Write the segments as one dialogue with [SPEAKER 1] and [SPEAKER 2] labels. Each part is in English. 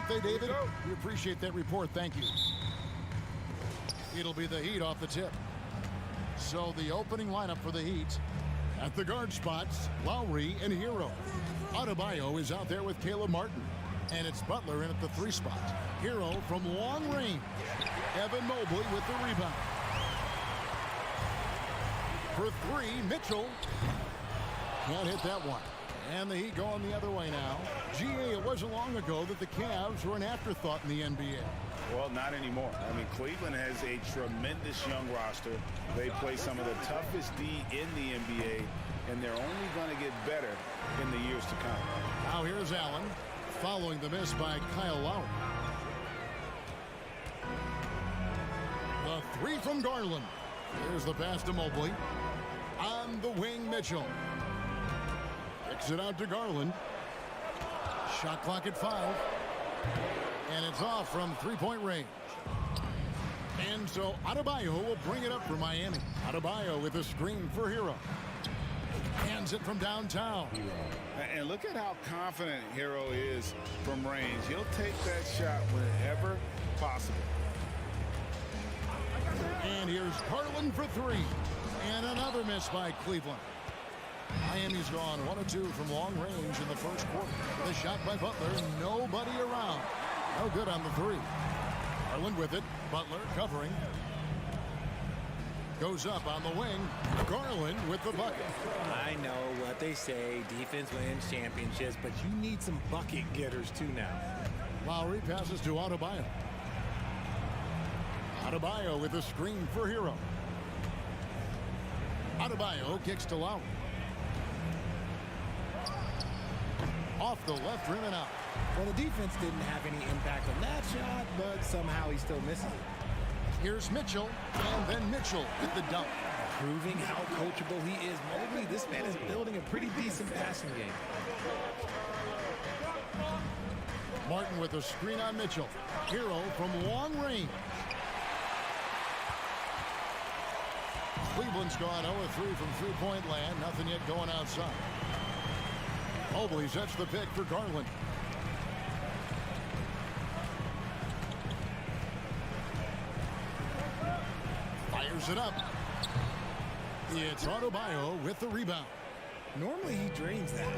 [SPEAKER 1] birthday, David. We appreciate that report. Thank you. It'll be the Heat off the tip. So the opening lineup for the Heat. At the guard spots, Lowry and Hero. Adebayo is out there with Caleb Martin. And it's Butler in at the 3 spot. Hero from long range. Evan Mobley with the rebound. For 3, Mitchell. Can't hit that one. And the Heat going the other way now. GA, it wasn't long ago that the Cavs were an afterthought in the NBA.
[SPEAKER 2] Well, not anymore. I mean, Cleveland has a tremendous young roster. They play some of the toughest D in the NBA, and they're only going to get better in the years to come.
[SPEAKER 1] Now here's Allen, following the miss by Kyle Lowry. The 3 from Garland. Here's the pass to Mobley. On the wing, Mitchell. Kicks it out to Garland. Shot clock at 5. And it's off from 3-point range. And so Adebayo will bring it up for Miami. Adebayo with a screen for Hero. Hands it from downtown.
[SPEAKER 2] And look at how confident Hero is from range. He'll take that shot whenever possible.
[SPEAKER 1] And here's Garland for 3. And another miss by Cleveland. Miami's gone 1 of 2 from long range in the first quarter. The shot by Butler, nobody around. No good on the 3. Garland with it. Butler covering. Goes up on the wing. Garland with the bucket.
[SPEAKER 3] I know what they say. Defense wins championships, but you need some bucket getters too now.
[SPEAKER 1] Lowry passes to Adebayo. Adebayo with a screen for Hero. Adebayo kicks to Lowry. Off the left rim and out.
[SPEAKER 3] Well, the defense didn't have any impact on that shot, but somehow he still misses it.
[SPEAKER 1] Here's Mitchell, and then Mitchell with the dunk.
[SPEAKER 3] Proving how coachable he is. Mobley, this man is building a pretty decent passing game.
[SPEAKER 1] Martin with a screen on Mitchell. Hero from long range. Cleveland's gone 0-3 from 3-point land. Nothing yet going outside. Mobley sets the pick for Garland. Fires it up. It's Adebayo with the rebound.
[SPEAKER 3] Normally he drains that.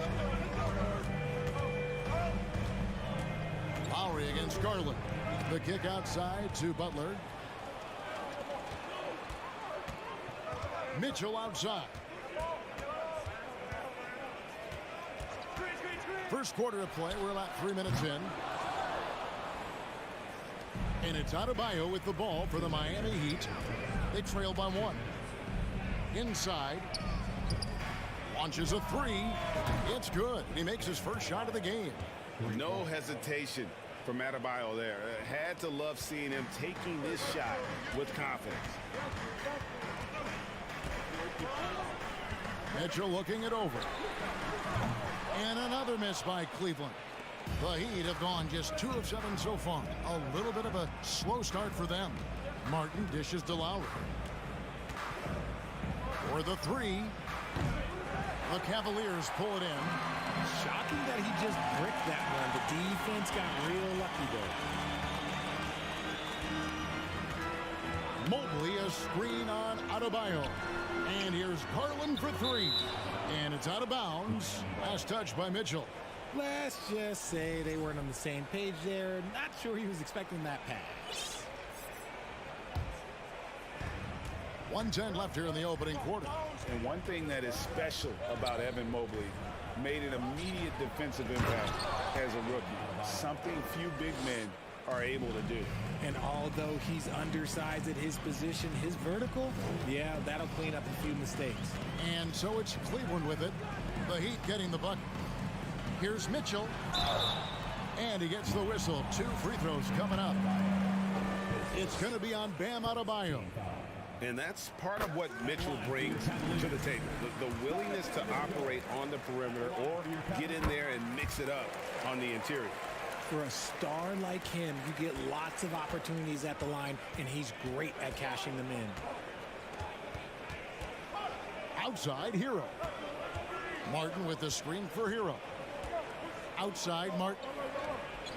[SPEAKER 1] Lowry against Garland. The kick outside to Butler. Mitchell outside. First quarter of play. We're about 3 minutes in. And it's Adebayo with the ball for the Miami Heat. They trail by 1. Inside. Launches a 3. It's good. He makes his first shot of the game.
[SPEAKER 2] No hesitation from Adebayo there. Had to love seeing him taking this shot with confidence.
[SPEAKER 1] Mitchell looking it over. And another miss by Cleveland. The Heat have gone just 2 of 7 so far. A little bit of a slow start for them. Martin dishes to Lowry. For the 3. The Cavaliers pull it in.
[SPEAKER 3] Shocking that he just bricked that one. The defense got real lucky there.
[SPEAKER 1] Mobley a screen on Adebayo. And here's Garland for 3. And it's out of bounds. Last touch by Mitchell.
[SPEAKER 3] Let's just say they weren't on the same page there. Not sure he was expecting that pass.
[SPEAKER 1] 1:10 left here in the opening quarter.
[SPEAKER 2] And one thing that is special about Evan Mobley, made an immediate defensive impact as a rookie. Something few big men are able to do.
[SPEAKER 3] And although he's undersized at his position, his vertical, yeah, that'll clean up a few mistakes.
[SPEAKER 1] And so it's Cleveland with it. The Heat getting the bucket. Here's Mitchell. And he gets the whistle. 2 free throws coming up. It's going to be on Bam Adebayo.
[SPEAKER 2] And that's part of what Mitchell brings to the table. The willingness to operate on the perimeter or get in there and mix it up on the interior.
[SPEAKER 3] For a star like him, you get lots of opportunities at the line, and he's great at cashing them in.
[SPEAKER 1] Outside, Hero. Martin with the screen for Hero. Outside, Martin.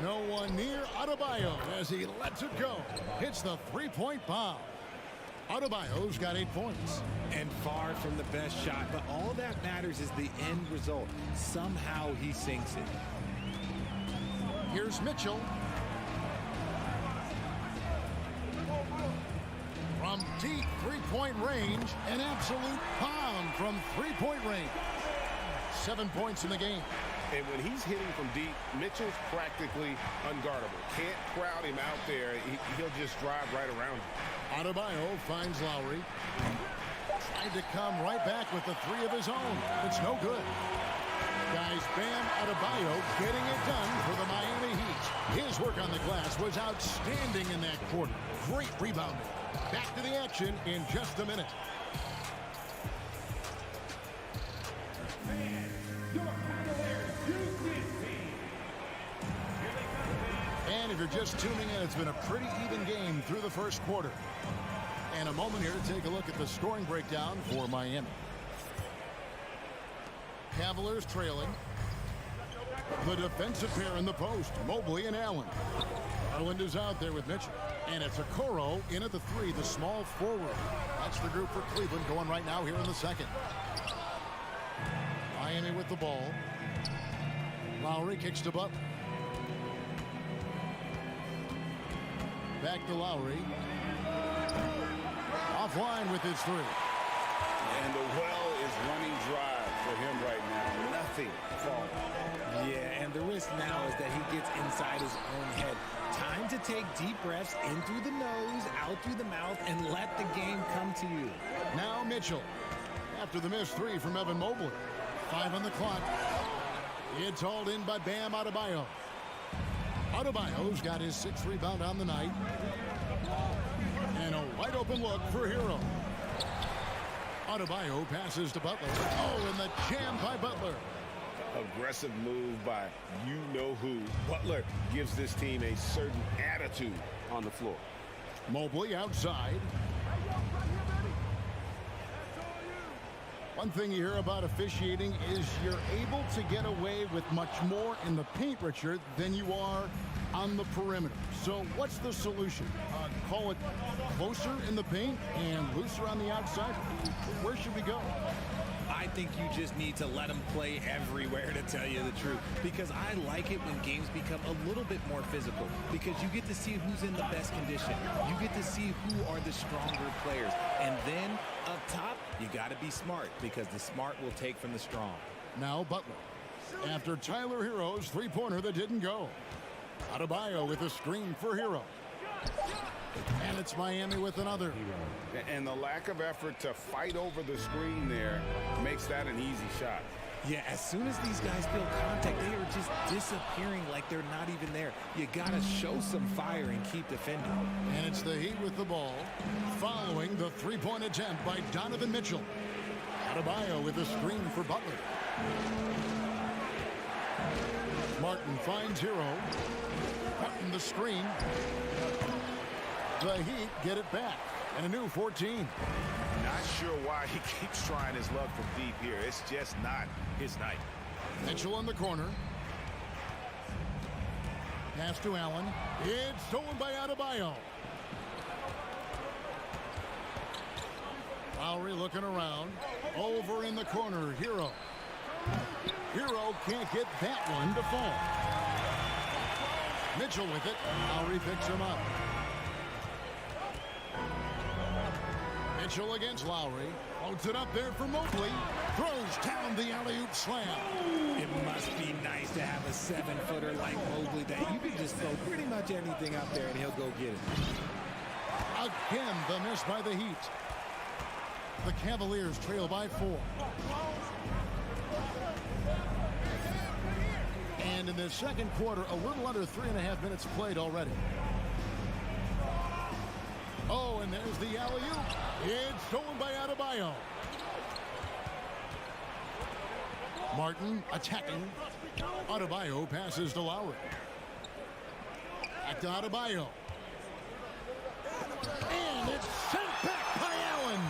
[SPEAKER 1] No one near Adebayo as he lets it go. Hits the three-point bomb. Adebayo's got 8 points.
[SPEAKER 3] And far from the best shot, but all that matters is the end result. Somehow he sinks it.
[SPEAKER 1] Here's Mitchell. From deep three-point range, an absolute pound from three-point range. 7 points in the game.
[SPEAKER 4] And when he's hitting from deep, Mitchell's practically unguardable. Can't crowd him out there. He'll just drive right around him.
[SPEAKER 1] Adebayo finds Lowry. Tried to come right back with the three of his own. It's no good. Guys, Bam Adebayo getting it done for the Miami Heat. His work on the glass was outstanding in that quarter. Great rebounding. Back to the action in just a minute. And if you're just tuning in, it's been a pretty even game through the first quarter. And a moment here to take a look at the scoring breakdown for Miami. Cavaliers trailing. The defensive pair in the post, Mobley and Allen. Garland is out there with Mitchell. And it's Okoro in at the three, the small forward. That's the group for Cleveland going right now here in the second. Miami with the ball. Lowry kicks to Butler. Back to Lowry. Offline with his three.
[SPEAKER 4] And the well is running dry for him right now. Nothing falling.
[SPEAKER 3] Yeah, and the risk now is that he gets inside his own head. Time to take deep breaths in through the nose, out through the mouth, and let the game come to you.
[SPEAKER 1] Now Mitchell. After the missed three from Evan Mobley. 5 on the clock. It's hauled in by Bam Adebayo. Adebayo's got his 6th rebound on the night. And a wide open look for Hero. Adebayo passes to Butler. Oh, and the jam by Butler.
[SPEAKER 4] Aggressive move by you-know-who. Butler gives this team a certain attitude on the floor.
[SPEAKER 1] Mobley outside. One thing you hear about officiating is you're able to get away with much more in the paint, Richard, than you are on the perimeter. So what's the solution? Call it closer in the paint and looser on the outside? Where should we go?
[SPEAKER 3] I think you just need to let them play everywhere, to tell you the truth. Because I like it when games become a little bit more physical. Because you get to see who's in the best condition. You get to see who are the stronger players. And then, up top, you got to be smart. Because the smart will take from the strong.
[SPEAKER 1] Now Butler. After Tyler Hero's three-pointer that didn't go. Adebayo with a screen for Hero. And it's Miami with another.
[SPEAKER 4] And the lack of effort to fight over the screen there makes that an easy shot.
[SPEAKER 3] Yeah, as soon as these guys feel contact, they are just disappearing like they're not even there. You got to show some fire and keep defending.
[SPEAKER 1] And it's the Heat with the ball, following the three-point attempt by Donovan Mitchell. Adebayo with a screen for Butler. Martin finds Hero. Martin the screen. The Heat get it back. And a new 14.
[SPEAKER 2] Not sure why he keeps trying his luck from deep here. It's just not his night.
[SPEAKER 1] Mitchell in the corner. Pass to Allen. It's stolen by Adebayo. Lowry looking around. Over in the corner. Hero. Hero can't get that one to fall. Mitchell with it. Lowry picks him up. Mitchell against Lowry. Floats it up there for Mobley. Throws down the alley-oop slam.
[SPEAKER 3] It must be nice to have a 7-footer like Mobley that you can just throw pretty much anything out there and he'll go get it.
[SPEAKER 1] Again, the miss by the Heat. The Cavaliers trail by 4. And in the second quarter, a little under 3.5 minutes played already. Oh, and there's the alley-oop. It's stolen by Adebayo. Martin attacking. Adebayo passes to Lowry. Back to Adebayo. And it's sent back by Allen.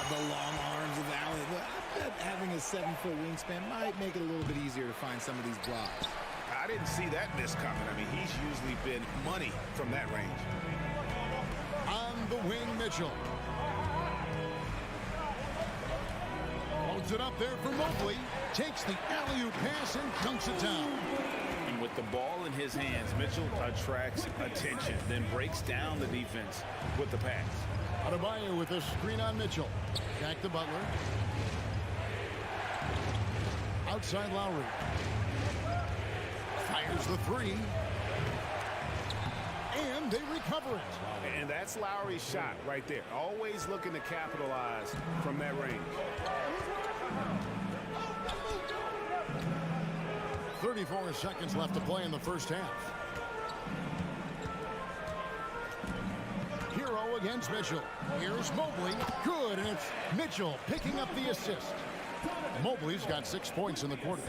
[SPEAKER 3] The long arms of Allen. I bet having a 7-foot wingspan might make it a little bit easier to find some of these blocks.
[SPEAKER 2] I didn't see that miss coming. I mean, he's usually been money from that range.
[SPEAKER 1] On the wing, Mitchell. Loads it up there for Mobley. Takes the alley-oop pass and dunks it down.
[SPEAKER 2] And with the ball in his hands, Mitchell attracts attention, then breaks down the defense with the pass.
[SPEAKER 1] Adebayo with a screen on Mitchell. Back to Butler. Outside Lowry. Fires the three. And they recover it.
[SPEAKER 4] And that's Lowry's shot right there. Always looking to capitalize from that range.
[SPEAKER 1] 34 seconds left to play in the first half. Hero against Mitchell. Here's Mobley. Good, and it's Mitchell picking up the assist. Mobley's got 6 points in the quarter.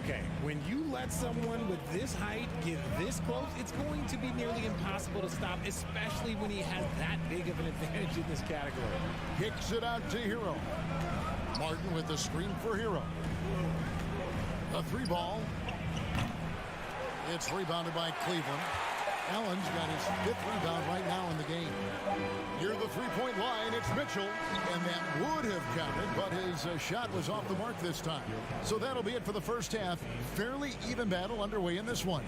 [SPEAKER 3] Okay, when you let someone with this height get this close, it's going to be nearly impossible to stop, especially when he has that big of an advantage in this category.
[SPEAKER 1] Kicks it out to Hero. Martin with the screen for Hero. The three ball. It's rebounded by Cleveland. Allen's got his 5th rebound right now in the game. Near the three-point line, it's Mitchell, and that would have counted, but his shot was off the mark this time. So that'll be it for the first half. Fairly even battle underway in this one.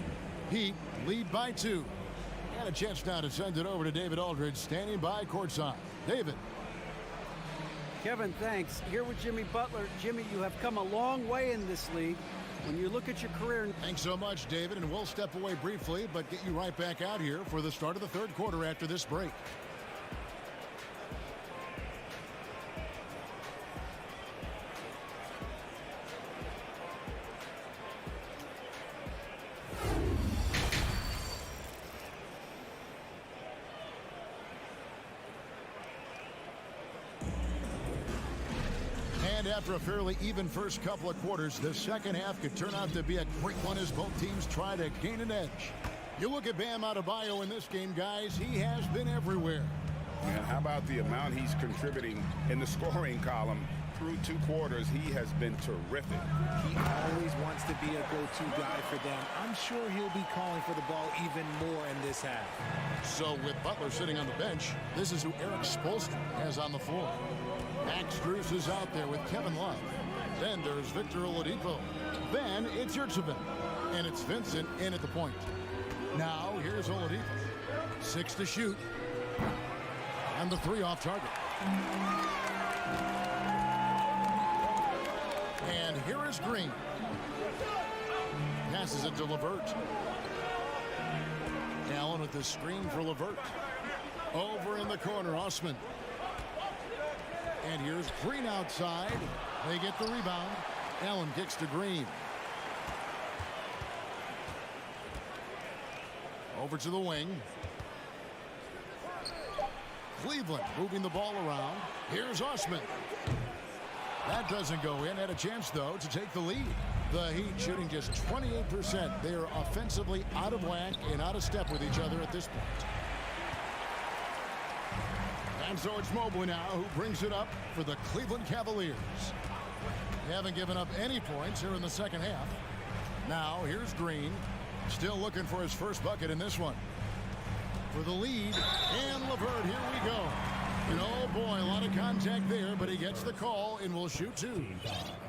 [SPEAKER 1] Heat lead by 2. And a chance now to send it over to David Aldridge, standing by courtside. David.
[SPEAKER 5] Kevin, thanks. Here with Jimmy Butler. Jimmy, you have come a long way in this league. When you look at your career...
[SPEAKER 1] Thanks so much, David, and we'll step away briefly, but get you right back out here for the start of the third quarter after this break. And after a fairly even first couple of quarters, the second half could turn out to be a great one as both teams try to gain an edge. You look at Bam Adebayo in this game, guys, he has been everywhere.
[SPEAKER 4] And how about the amount he's contributing in the scoring column? Through 2 quarters, he has been terrific.
[SPEAKER 3] He always wants to be a go-to guy for them. I'm sure he'll be calling for the ball even more in this half.
[SPEAKER 1] So with Butler sitting on the bench, this is who Eric Spoelstra has on the floor. Max Strus is out there with Kevin Love. Then there's Victor Oladipo. Then it's Yurtseven. And it's Vincent in at the point. Now here's Oladipo. 6 to shoot. And the 3 off target. And here is Green. Passes it to LeVert. Allen with the screen for LeVert. Over in the corner, Osman. And here's Green outside. They get the rebound. Allen kicks to Green. Over to the wing. Cleveland moving the ball around. Here's Osman. That doesn't go in. Had a chance, though, to take the lead. The Heat shooting just 28%. They are offensively out of whack and out of step with each other at this point. And so it's Mobley now who brings it up for the Cleveland Cavaliers. They haven't given up any points here in the second half. Now here's Green. Still looking for his first bucket in this one. For the lead. And LeVert, here we go. And oh boy, a lot of contact there, but he gets the call and will shoot 2.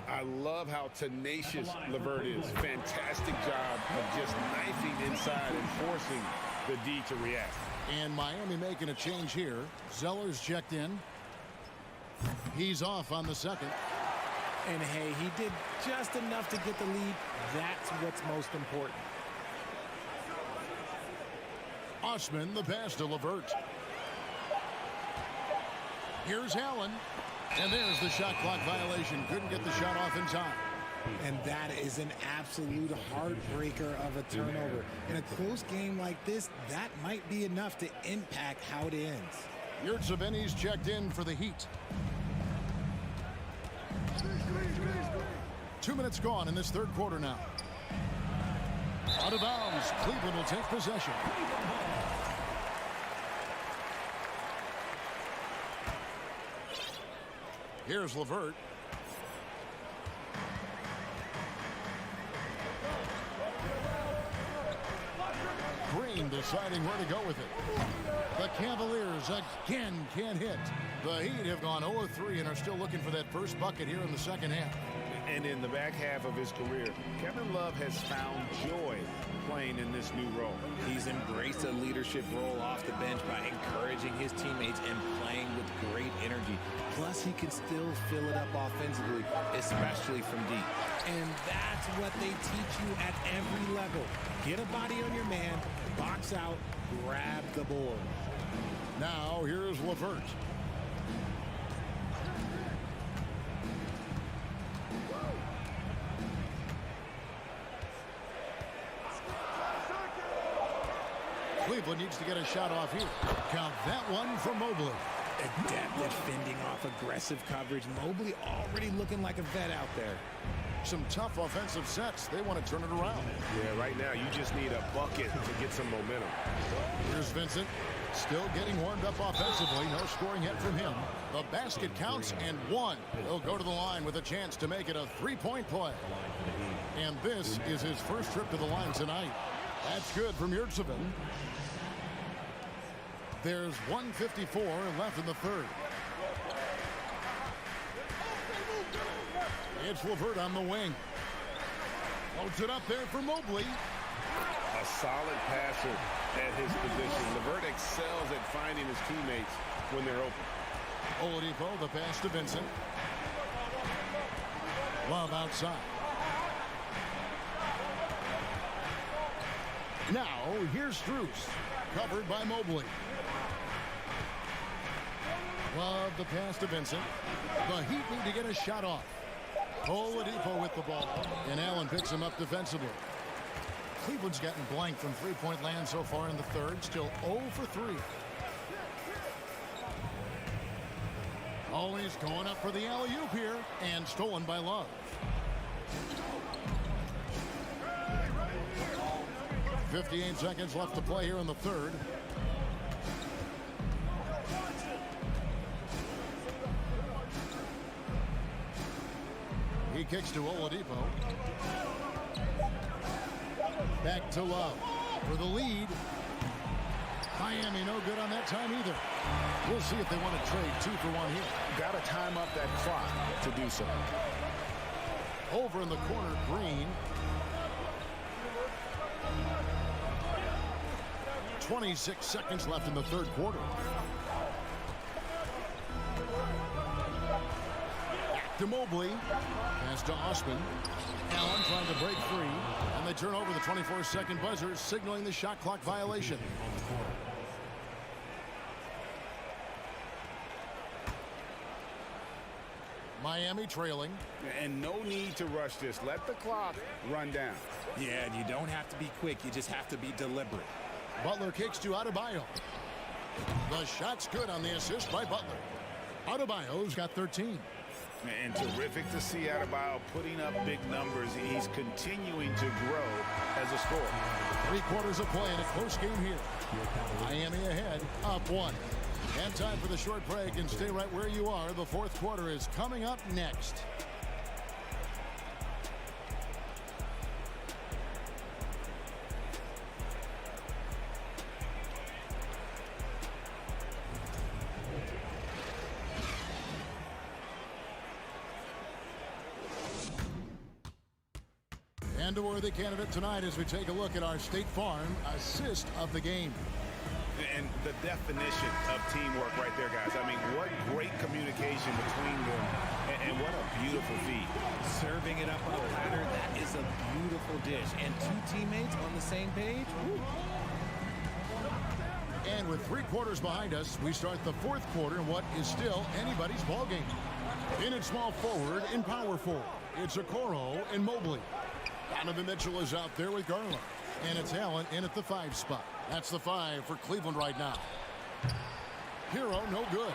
[SPEAKER 4] I love how tenacious LeVert is. Fantastic job of just knifing inside and forcing the D to react.
[SPEAKER 1] And Miami making a change here. Zeller's checked in. He's off on the second.
[SPEAKER 3] And hey, he did just enough to get the lead. That's what's most important.
[SPEAKER 1] Osman, the pass to LeVert. Here's Allen. And there's the shot clock violation. Couldn't get the shot off in time.
[SPEAKER 3] And that is an absolute heartbreaker of a turnover. In a close game like this, that might be enough to impact how it ends.
[SPEAKER 1] Yurtseven's checked in for the Heat. 2 minutes gone in this third quarter now. Out of bounds. Cleveland will take possession. Here's LeVert. and deciding where to go with it. The Cavaliers again can't hit. The Heat have gone 0-3 and are still looking for that first bucket here in the second half.
[SPEAKER 2] And in the back half of his career, Kevin Love has found joy playing in this new role.
[SPEAKER 3] He's embraced a leadership role off the bench by encouraging his teammates and playing with great energy. Plus, he can still fill it up offensively, especially from deep. And that's what they teach you at every level. Get a body on your man, box out, grab the board.
[SPEAKER 1] Now, here's LeVert. Cleveland needs to get a shot off here. Count that one for Mobley.
[SPEAKER 3] Adept at fending off aggressive coverage. Mobley already looking like a vet out there.
[SPEAKER 1] Some tough offensive sets. They want to turn it around.
[SPEAKER 4] Yeah, right now you just need a bucket to get some momentum.
[SPEAKER 1] Here's Vincent. Still getting warmed up offensively. No scoring yet from him. The basket counts and one. He'll go to the line with a chance to make it a three-point play. And this is his first trip to the line tonight. That's good from Yurtsevin. There's 1:54 left in the third. It's LeVert on the wing. Loads it up there for Mobley.
[SPEAKER 4] A solid passer at his position. LeVert excels at finding his teammates when they're open.
[SPEAKER 1] Oladipo, the pass to Vincent. Love outside. Now, here's Strus. Covered by Mobley. Love the pass to Vincent. The Heat need to get a shot off. Oladipo with the ball. And Allen picks him up defensively. Cleveland's gotten blank from three-point land so far in the third. Still 0 for 3. Always going up for the alley-oop here. And stolen by Love. .58 seconds left to play here in the third. He kicks to Oladipo. Back to Love for the lead. Miami no good on that time either. We'll see if they want to trade 2 for 1 here.
[SPEAKER 2] Got to time up that clock to do so.
[SPEAKER 1] Over in the corner, Green. 26 seconds left in the third quarter. Back to Mobley. Pass to Osman. Allen trying to break free. And they turn over the 24-second buzzer, signaling the shot clock violation. Miami trailing.
[SPEAKER 2] And no need to rush this. Let the clock run down.
[SPEAKER 3] Yeah, and you don't have to be quick. You just have to be deliberate.
[SPEAKER 1] Butler kicks to Adebayo. The shot's good on the assist by Butler. Adebayo's got 13.
[SPEAKER 2] And terrific to see Adebayo putting up big numbers. He's continuing to grow as a scorer.
[SPEAKER 1] 3 quarters of play in a close game here. Miami ahead, up 1. And time for the short break, and stay right where you are. The fourth quarter is coming up next. And a worthy candidate tonight as we take a look at our State Farm assist of the game.
[SPEAKER 2] And the definition of teamwork right there, guys. I mean, what great communication between them, and what a beautiful feed.
[SPEAKER 3] Serving it up on a platter, that is a beautiful dish. And 2 teammates on the same page. Woo.
[SPEAKER 1] And with 3 quarters behind us, we start the fourth quarter in what is still anybody's ball game. In at small forward and power forward, it's Okoro and Mobley. Donovan Mitchell is out there with Garland. And it's Allen in at the 5 spot. That's the 5 for Cleveland right now. Hero, no good.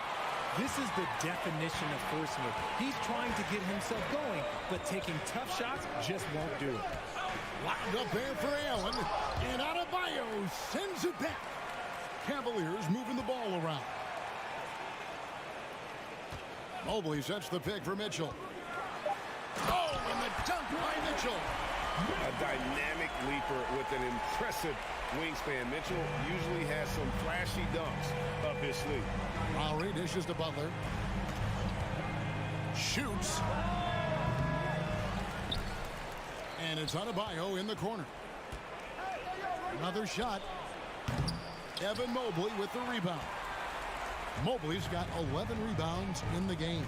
[SPEAKER 3] This is the definition of forcing it. He's trying to get himself going, but taking tough shots just won't do it.
[SPEAKER 1] Locked up there for Allen. And Adebayo sends it back. Cavaliers moving the ball around. Mobley sets the pick for Mitchell. Oh, and the dunk by Mitchell.
[SPEAKER 4] A dynamic leaper with an impressive wingspan. Mitchell usually has some flashy dunks up his sleeve.
[SPEAKER 1] Lowry dishes to Butler. Shoots. And it's Adebayo in the corner. Another shot. Evan Mobley with the rebound. Mobley's got 11 rebounds in the game.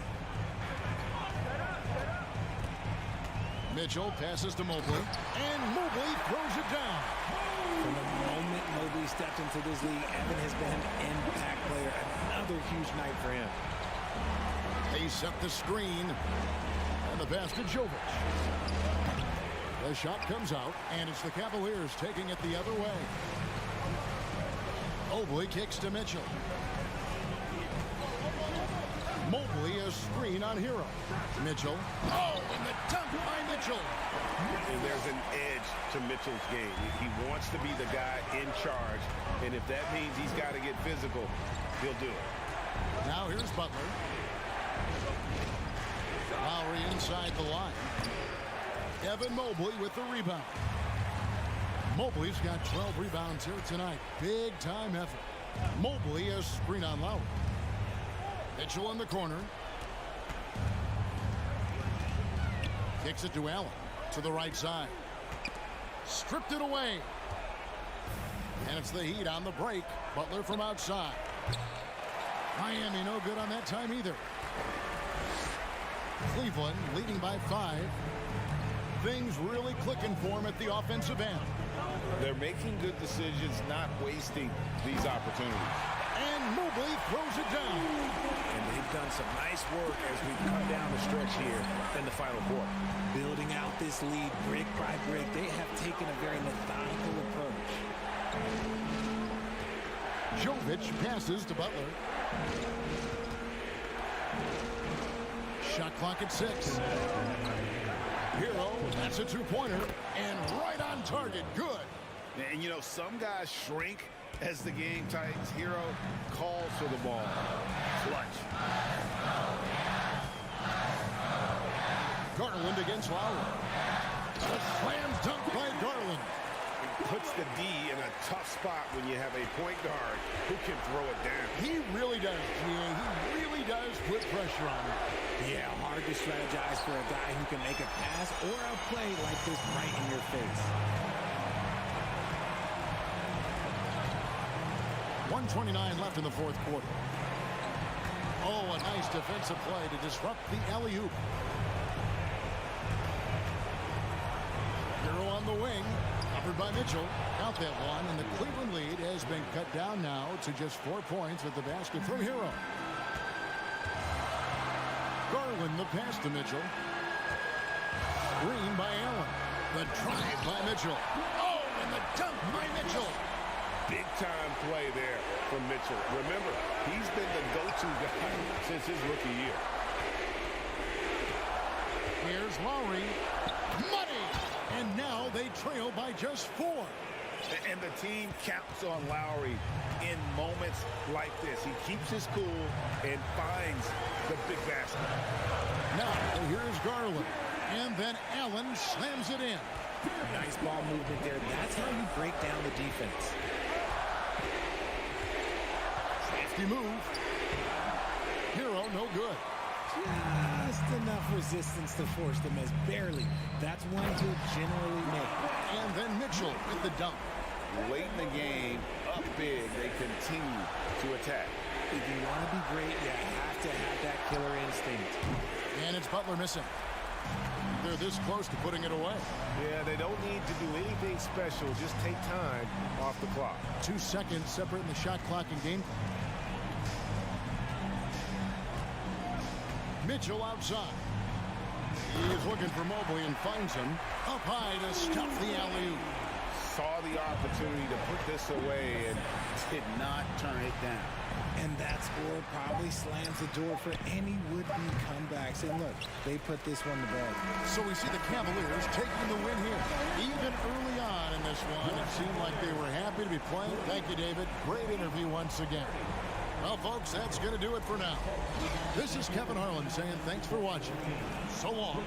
[SPEAKER 1] Mitchell passes to Mobley, and Mobley throws it down.
[SPEAKER 3] From the moment Mobley stepped into this league, Evan has been an impact player. Another huge night for him.
[SPEAKER 1] They set the screen, and the pass to Jovic. The shot comes out, and it's the Cavaliers taking it the other way. Mobley kicks to Mitchell. Mobley a screen on Hero. Mitchell. Oh, and the dunk by Mitchell.
[SPEAKER 4] And there's an edge to Mitchell's game. He wants to be the guy in charge, and if that means he's got to get physical, he'll do it.
[SPEAKER 1] Now here's Butler. Lowry inside the line. Evan Mobley with the rebound. Mobley's got 12 rebounds here tonight. Big time effort. Mobley a screen on Lowry. Mitchell in the corner. Kicks it to Allen. To the right side. Stripped it away. And it's the Heat on the break. Butler from outside. Miami no good on that time either. Cleveland leading by 5. Things really clicking for them at the offensive end.
[SPEAKER 4] They're making good decisions, not wasting these opportunities.
[SPEAKER 1] And Mobley throws it down.
[SPEAKER 3] And they've done some nice work as we cut down the stretch here in the final quarter. Building out this lead brick by brick, they have taken a very methodical approach.
[SPEAKER 1] Jovic passes to Butler. Shot clock at 6. Hero, that's a two-pointer, and right on target. Good.
[SPEAKER 2] And, you know, some guys shrink as the game tightens. Hero calls for the ball. Clutch.
[SPEAKER 1] Garland against Lowry. A slam dunk by Garland.
[SPEAKER 2] Puts the D in a tough spot when you have a point guard who can throw it down.
[SPEAKER 1] He really does, GA. He really does put pressure on him.
[SPEAKER 3] Yeah, hard to strategize for a guy who can make a pass or a play like this right in your face.
[SPEAKER 1] 1:29 left in the fourth quarter. Oh, a nice defensive play to disrupt the alley-oop. Hero on the wing. Covered by Mitchell. Count that one, and the Cleveland lead has been cut down now to just 4 points with the basket from Hero. Garland the pass to Mitchell. Screen by Allen. The drive by Mitchell. Oh, and the dunk by Mitchell.
[SPEAKER 4] Big-time play there from Mitchell. Remember, he's been the go-to guy since his rookie year.
[SPEAKER 1] Here's Lowry. Money! And now they trail by just 4.
[SPEAKER 2] And the team counts on Lowry in moments like this. He keeps his cool and finds the big basket.
[SPEAKER 1] Now here's Garland. And then Allen slams it in.
[SPEAKER 3] Nice ball movement there. That's how you break down the defense.
[SPEAKER 1] Safety move. Hero no good.
[SPEAKER 3] Just enough resistance to force them as barely. That's one he'll generally make.
[SPEAKER 1] And then Mitchell with the dunk.
[SPEAKER 2] Late in the game, up big, they continue to attack.
[SPEAKER 3] If you want to be great, you have to have that killer instinct.
[SPEAKER 1] And it's Butler missing. They're this close to putting it away.
[SPEAKER 4] Yeah, they don't need to do anything special. Just take time off the clock.
[SPEAKER 1] 2 seconds separating the shot clock and game. Mitchell outside. He's looking for Mobley and finds him. Up high to stuff the alley-oop.
[SPEAKER 2] Saw the opportunity to put this away and did not turn it down.
[SPEAKER 3] And that score probably slams the door for any would-be comebacks. And look, they put this one to bed.
[SPEAKER 1] So we see the Cavaliers taking the win here. Even early on in this one, it seemed like they were happy to be playing. Thank you, David. Great interview once again. Well, folks, that's going to do it for now. This is Kevin Harlan saying thanks for watching. So long.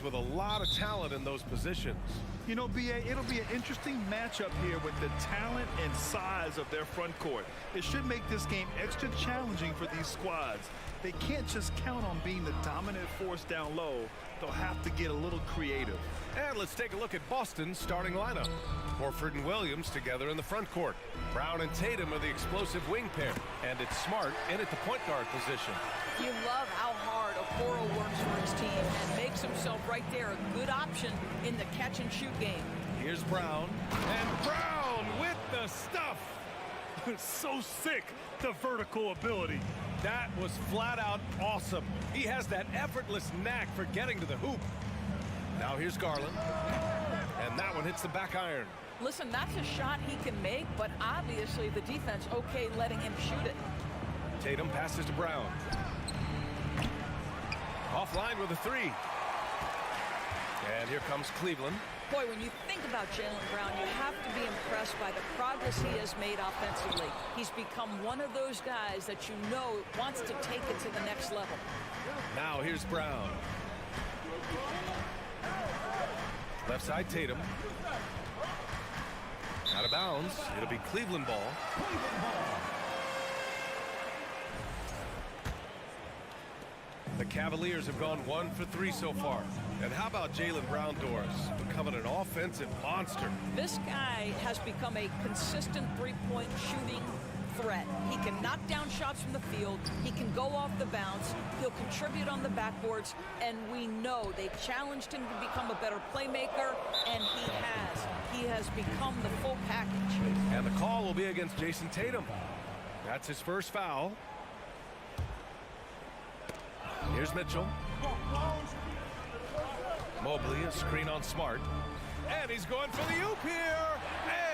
[SPEAKER 6] with a lot of talent in those positions.
[SPEAKER 7] You know, B.A., it'll be an interesting matchup here with the talent and size of their front court. It should make this game extra challenging for these squads. They can't just count on being the dominant force down low. They'll have to get a little creative.
[SPEAKER 6] And let's take a look at Boston's starting lineup. Horford and Williams together in the front court. Brown and Tatum are the explosive wing pair. And it's Smart in at the point guard position.
[SPEAKER 8] You love how hard Okoro works for his team and makes himself right there a good option in the catch-and-shoot game.
[SPEAKER 6] Here's Brown. And Brown with the stuff.
[SPEAKER 7] So sick, the vertical ability.
[SPEAKER 6] That was flat out awesome. He has that effortless knack for getting to the hoop. Now here's Garland. And that one hits the back iron.
[SPEAKER 8] Listen, that's a shot he can make, but obviously the defense okay letting him shoot it.
[SPEAKER 6] Tatum passes to Brown. Offline with a three. And here comes Cleveland.
[SPEAKER 8] Boy, when you think about Jaylen Brown, you have to be impressed by the progress he has made offensively. He's become one of those guys that you know wants to take it to the next level.
[SPEAKER 6] Now here's Brown. Left side Tatum. Out of bounds. It'll be Cleveland ball. The Cavaliers have gone 1 for 3 so far. And how about Jaylen Brown, Doris, becoming an offensive monster?
[SPEAKER 8] This guy has become a consistent three-point shooting threat. He can knock down shots from the field. He can go off the bounce. He'll contribute on the backboards. And we know they've challenged him to become a better playmaker, and he has. He has become the full package.
[SPEAKER 6] And the call will be against Jason Tatum. That's his first foul. Here's Mitchell. Mobley, a screen on Smart. And he's going for the oop here.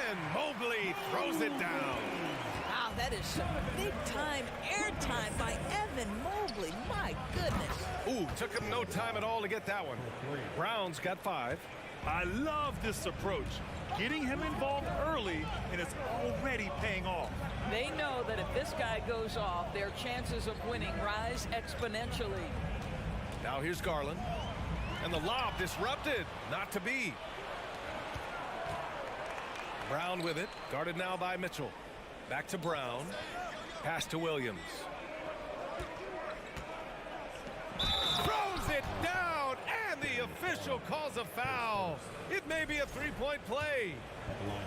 [SPEAKER 6] And Mobley throws it down.
[SPEAKER 8] Wow, that is some big-time airtime by Evan Mobley. My goodness.
[SPEAKER 6] Ooh, took him no time at all to get that one. Brown's got 5.
[SPEAKER 7] I love this approach. Getting him involved early, and it's already paying off.
[SPEAKER 8] They know that if this guy goes off, their chances of winning rise exponentially.
[SPEAKER 6] Now here's Garland. And the lob disrupted. Not to be. Brown with it. Guarded now by Mitchell. Back to Brown. Pass to Williams. Throws it down. And the official calls a foul. It may be a three-point play.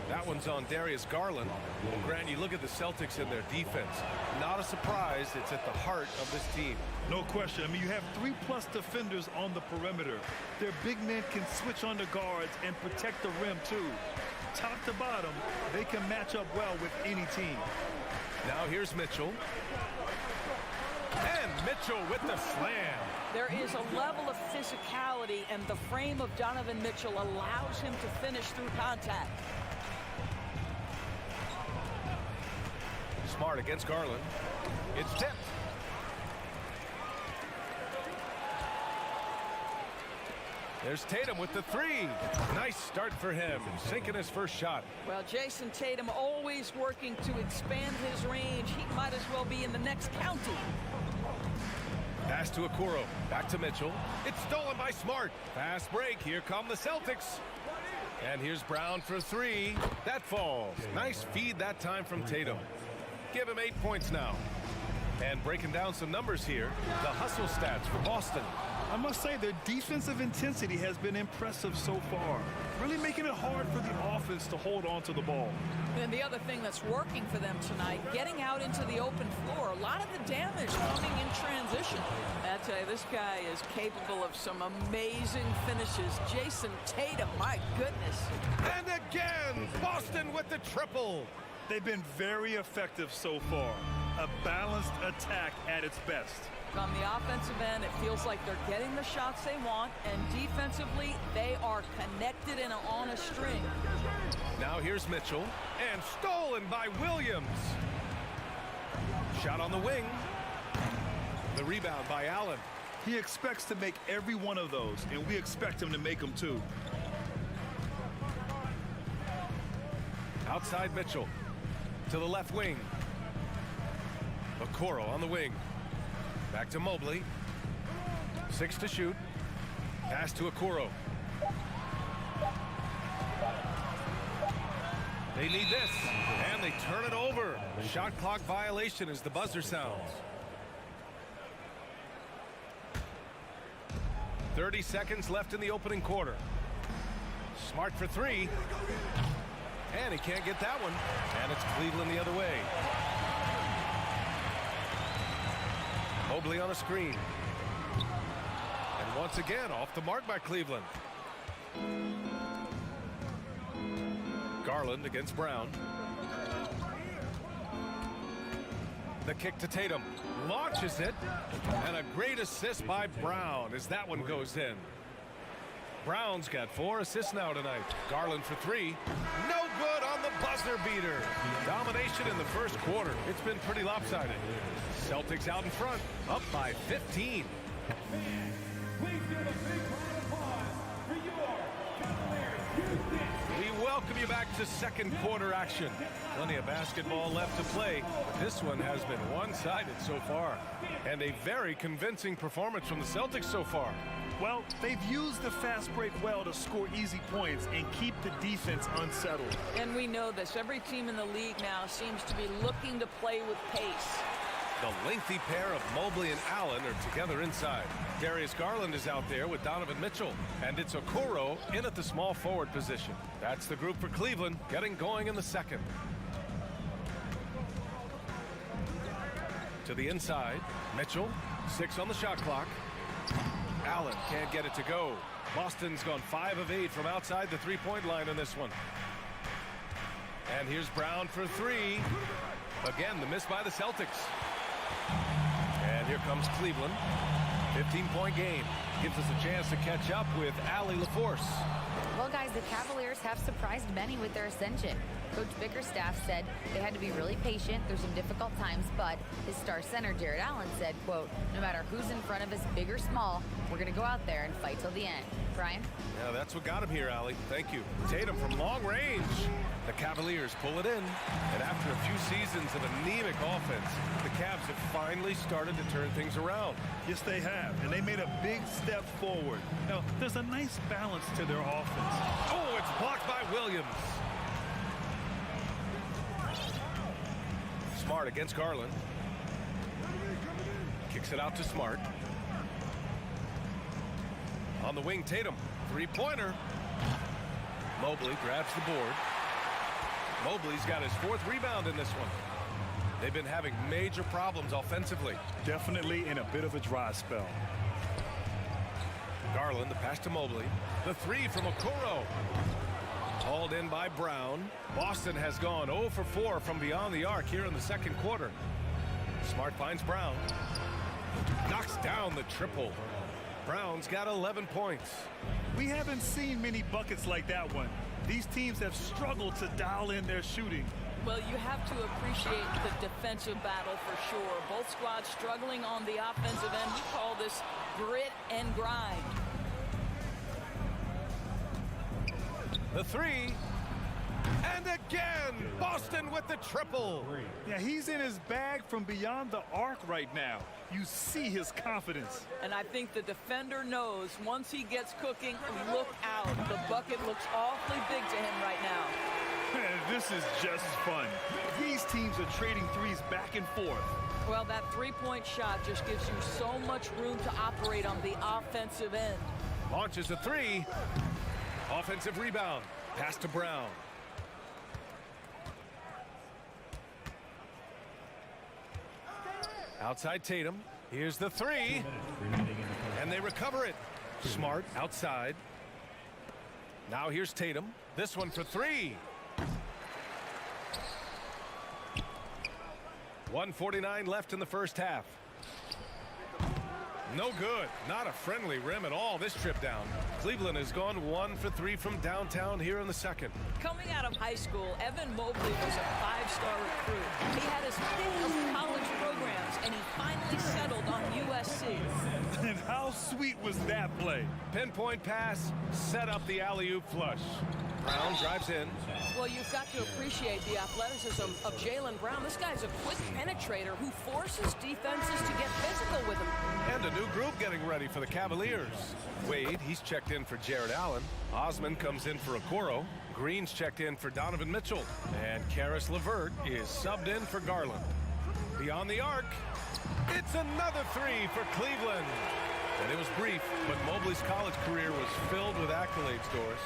[SPEAKER 6] That one's on Darius Garland. Well, Grant, you look at the Celtics and their defense. Not a surprise. It's at the heart of this team.
[SPEAKER 7] No question. I mean, you have 3+ defenders on the perimeter. Their big men can switch on the guards and protect the rim, too. Top to bottom, they can match up well with any team.
[SPEAKER 6] Now here's Mitchell. And Mitchell with the slam.
[SPEAKER 8] There is a level of physicality, and the frame of Donovan Mitchell allows him to finish through contact.
[SPEAKER 6] Smart against Garland. It's tipped. There's Tatum with the 3. Nice start for him, sinking his first shot.
[SPEAKER 8] Well, Jason Tatum always working to expand his range. He might as well be in the next county.
[SPEAKER 6] Pass to Okoro. Back to Mitchell. It's stolen by Smart. Fast break. Here come the Celtics. And here's Brown for 3. That falls. Nice feed that time from Tatum. Give him 8 points now. And breaking down some numbers here, the hustle stats for Boston.
[SPEAKER 7] I must say their defensive intensity has been impressive so far, really making it hard for the offense to hold on to the ball.
[SPEAKER 8] And the other thing that's working for them tonight, getting out into the open floor, a lot of the damage coming in transition. I tell you, this guy is capable of some amazing finishes. Jason Tatum, my goodness.
[SPEAKER 6] And again, Boston with the triple.
[SPEAKER 7] They've been very effective so far. A balanced attack at its best.
[SPEAKER 8] On the offensive end, it feels like they're getting the shots they want, and defensively, they are connected and on a string.
[SPEAKER 6] Now here's Mitchell, and stolen by Williams. Shot on the wing. The rebound by Allen.
[SPEAKER 7] He expects to make every one of those, and we expect him to make them too.
[SPEAKER 6] Outside Mitchell. To the left wing. Okoro on the wing. Back to Mobley. 6 to shoot. Pass to Okoro. They need this, and they turn it over. Shot clock violation as the buzzer sounds. 30 seconds left in the opening quarter. Smart for three. And he can't get that one. And it's Cleveland the other way. Mobley on a screen. And once again, off the mark by Cleveland. Garland against Brown. The kick to Tatum. Launches it. And a great assist by Brown as that one goes in. Brown's got 4 assists now tonight. Garland for 3. No good on the buzzer beater. Domination in the first quarter. It's been pretty lopsided. Celtics out in front, up by 15. We welcome you back to second quarter action. Plenty of basketball left to play, but this one has been one-sided so far. And a very convincing performance from the Celtics so far.
[SPEAKER 7] Well, they've used the fast break well to score easy points and keep the defense unsettled.
[SPEAKER 8] And we know this. Every team in the league now seems to be looking to play with pace.
[SPEAKER 6] The lengthy pair of Mobley and Allen are together inside. Darius Garland is out there with Donovan Mitchell. And it's Okoro in at the small forward position. That's the group for Cleveland, getting going in the second. To the inside, Mitchell, 6 on the shot clock. Allen can't get it to go. Boston's gone 5 of 8 from outside the three-point line in this one. And here's Brown for 3. Again, the miss by the Celtics. And here comes Cleveland. 15-point game. Gives us a chance to catch up with Allie LaForce.
[SPEAKER 9] Well, guys, the Cavaliers have surprised many with their ascension. Coach Bickerstaff said they had to be really patient through some difficult times, but his star center, Jared Allen, said, quote, no matter who's in front of us, big or small, we're going to go out there and fight till the end. Brian?
[SPEAKER 6] Yeah, that's what got him here, Allie. Thank you. Tatum from long range. The Cavaliers pull it in. And after a few seasons of anemic offense, the Cavs have finally started to turn things around.
[SPEAKER 7] Yes, they have. And they made a big step forward. Now, there's a nice balance to their offense.
[SPEAKER 6] Oh, it's blocked by Williams. Smart against Garland. Kicks it out to Smart. On the wing, Tatum. Three-pointer. Mobley grabs the board. Mobley's got his 4th rebound in this one. They've been having major problems offensively.
[SPEAKER 7] Definitely in a bit of a dry spell.
[SPEAKER 6] Garland, the pass to Mobley. The 3 from Okoro. Hauled in by Brown. Boston has gone 0 for 4 from beyond the arc here in the second quarter. Smart finds Brown. Knocks down the triple. Brown's got 11 points.
[SPEAKER 7] We haven't seen many buckets like that one. These teams have struggled to dial in their shooting.
[SPEAKER 8] Well, you have to appreciate the defensive battle for sure. Both squads struggling on the offensive end. We call this grit and grind.
[SPEAKER 6] The 3. And again, Boston with the triple.
[SPEAKER 7] Yeah, he's in his bag from beyond the arc right now. You see his confidence.
[SPEAKER 8] And I think the defender knows once he gets cooking, look out. The bucket looks awfully big to him right now.
[SPEAKER 7] This is just fun. These teams are trading threes back and forth.
[SPEAKER 8] Well, that three-point shot just gives you so much room to operate on the offensive end.
[SPEAKER 6] Launches a 3. Offensive rebound. Pass to Brown. Outside Tatum. Here's the 3. And they recover it. Smart outside. Now here's Tatum. This one for 3. 1:49 left in the first half. No good. Not a friendly rim at all this trip down. Cleveland has gone 1 for 3 from downtown here in the second.
[SPEAKER 8] Coming out of high school, Evan Mobley was a 5-star recruit. He had his pick of college programs, and he finally settled on USC.
[SPEAKER 7] And how sweet was that play?
[SPEAKER 6] Pinpoint pass, set up the alley-oop flush. Brown drives in.
[SPEAKER 8] Well, you've got to appreciate the athleticism of Jaylen Brown. This guy's a quick penetrator who forces defenses to get physical with him.
[SPEAKER 6] And a new group getting ready for the Cavaliers. Wade, he's checked in for Jared Allen. Osman comes in for Okoro. Green's checked in for Donovan Mitchell. And Karis LeVert is subbed in for Garland. Beyond the arc, it's another three for Cleveland. And it was brief, but Mobley's college career was filled with accolades, Doris.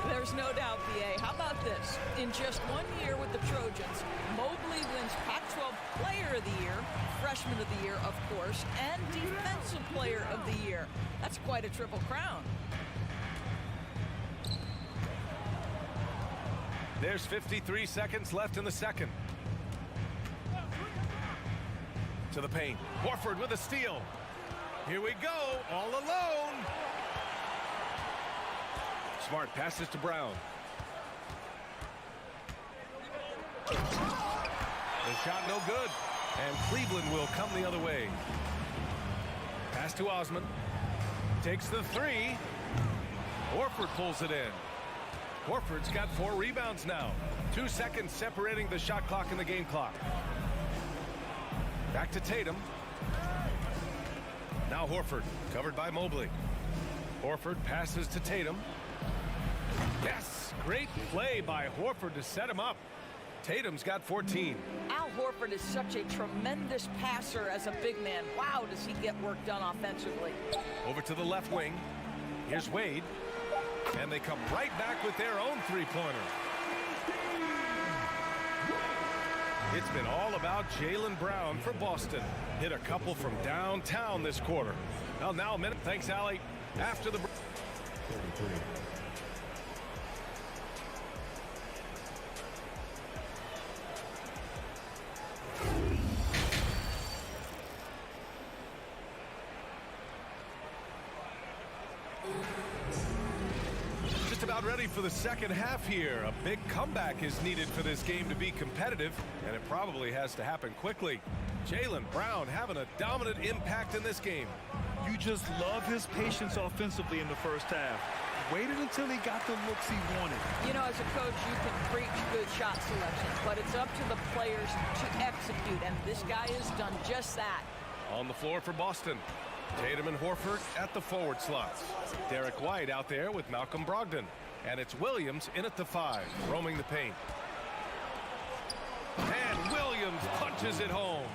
[SPEAKER 8] There's no doubt, BA. How about this? In just 1 year with the Trojans, Mobley wins Pac-12 Player of the Year, Freshman of the Year, of course, and Defensive Player of the Year. That's quite a triple crown.
[SPEAKER 6] There's 53 seconds left in the second. To the paint. Horford with a steal. Here we go, all alone. Smart passes to Brown. The shot no good. And Cleveland will come the other way. Pass to Osman. Takes the three. Horford pulls it in. Horford's got 4 rebounds now. 2 seconds separating the shot clock and the game clock. Back to Tatum. Now Horford, covered by Mobley. Horford passes to Tatum. Yes, great play by Horford to set him up. Tatum's got 14.
[SPEAKER 8] Al Horford is such a tremendous passer as a big man. Wow, does he get work done offensively.
[SPEAKER 6] Over to the left wing. Here's Wade. And they come right back with their own three-pointer. It's been all about Jaylen Brown for Boston. Hit a couple from downtown this quarter. Well, now a minute. Thanks, Allie. After the break. Just about ready for the second half here. A big comeback is needed for this game to be competitive, and it probably has to happen quickly. Jaylen Brown having a dominant impact in this game.
[SPEAKER 7] You just love his patience offensively in the first half. Waited until he got the looks he wanted.
[SPEAKER 8] You know, as a coach, you can preach good shot selection, but it's up to the players to execute, and this guy has done just that.
[SPEAKER 6] On the floor for Boston. Tatum and Horford at the forward slots. Derek White out there with Malcolm Brogdon. And it's Williams in at the 5, roaming the paint. And Williams punches it home.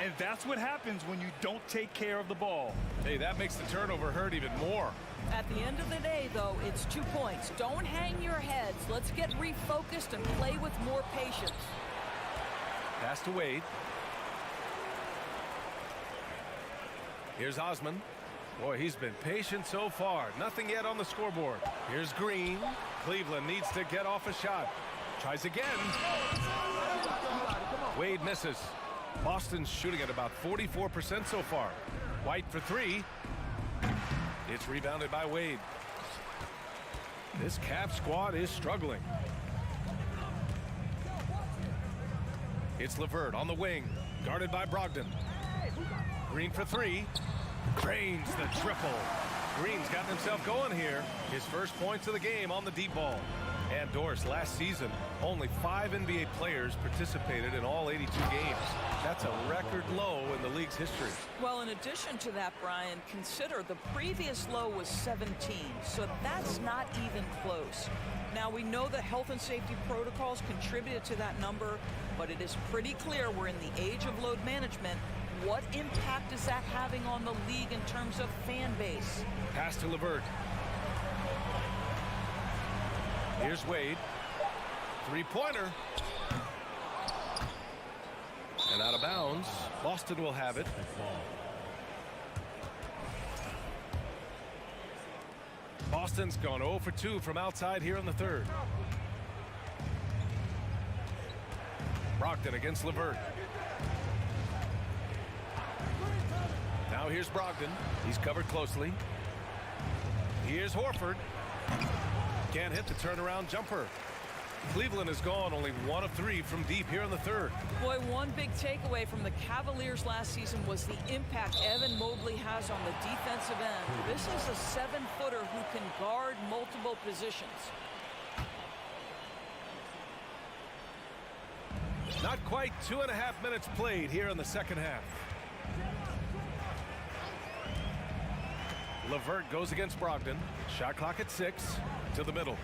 [SPEAKER 7] And that's what happens when you don't take care of the ball.
[SPEAKER 6] Hey, that makes the turnover hurt even more.
[SPEAKER 8] At the end of the day, though, it's 2 points. Don't hang your heads. Let's get refocused and play with more patience.
[SPEAKER 6] Pass to Wade. Here's Osman. Boy, he's been patient so far. Nothing yet on the scoreboard. Here's Green. Cleveland needs to get off a shot. Tries again. Wade misses. Boston's shooting at about 44% so far. White for 3. It's rebounded by Wade. This Cavs squad is struggling. It's LeVert on the wing, guarded by Brogdon. Green for 3. Drains the triple. Green's gotten himself going here. His first points of the game on the deep ball. And Doris, last season, only 5 NBA players participated in all 82 games. That's a record low in the league's history.
[SPEAKER 8] Well, in addition to that, Brian, consider the previous low was 17, so that's not even close. Now, we know that health and safety protocols contributed to that number, but it is pretty clear we're in the age of load management. What impact is that having on the league in terms of fan base?
[SPEAKER 6] Pass to LeVert. Here's Wade. 3-pointer. And out of bounds. Boston will have it. Boston's gone 0 for 2 from outside here in the third. Brogdon against LeVert. Now here's Brogdon. He's covered closely. Here's Horford. Can't hit the turnaround jumper. Cleveland has gone only 1 of 3 from deep here in the third.
[SPEAKER 8] Boy, one big takeaway from the Cavaliers last season was the impact Evan Mobley has on the defensive end. This is a 7-footer who can guard multiple positions.
[SPEAKER 6] Not quite 2.5 minutes played here in the second half. LeVert goes against Brogdon. Shot clock at 6. To the middle.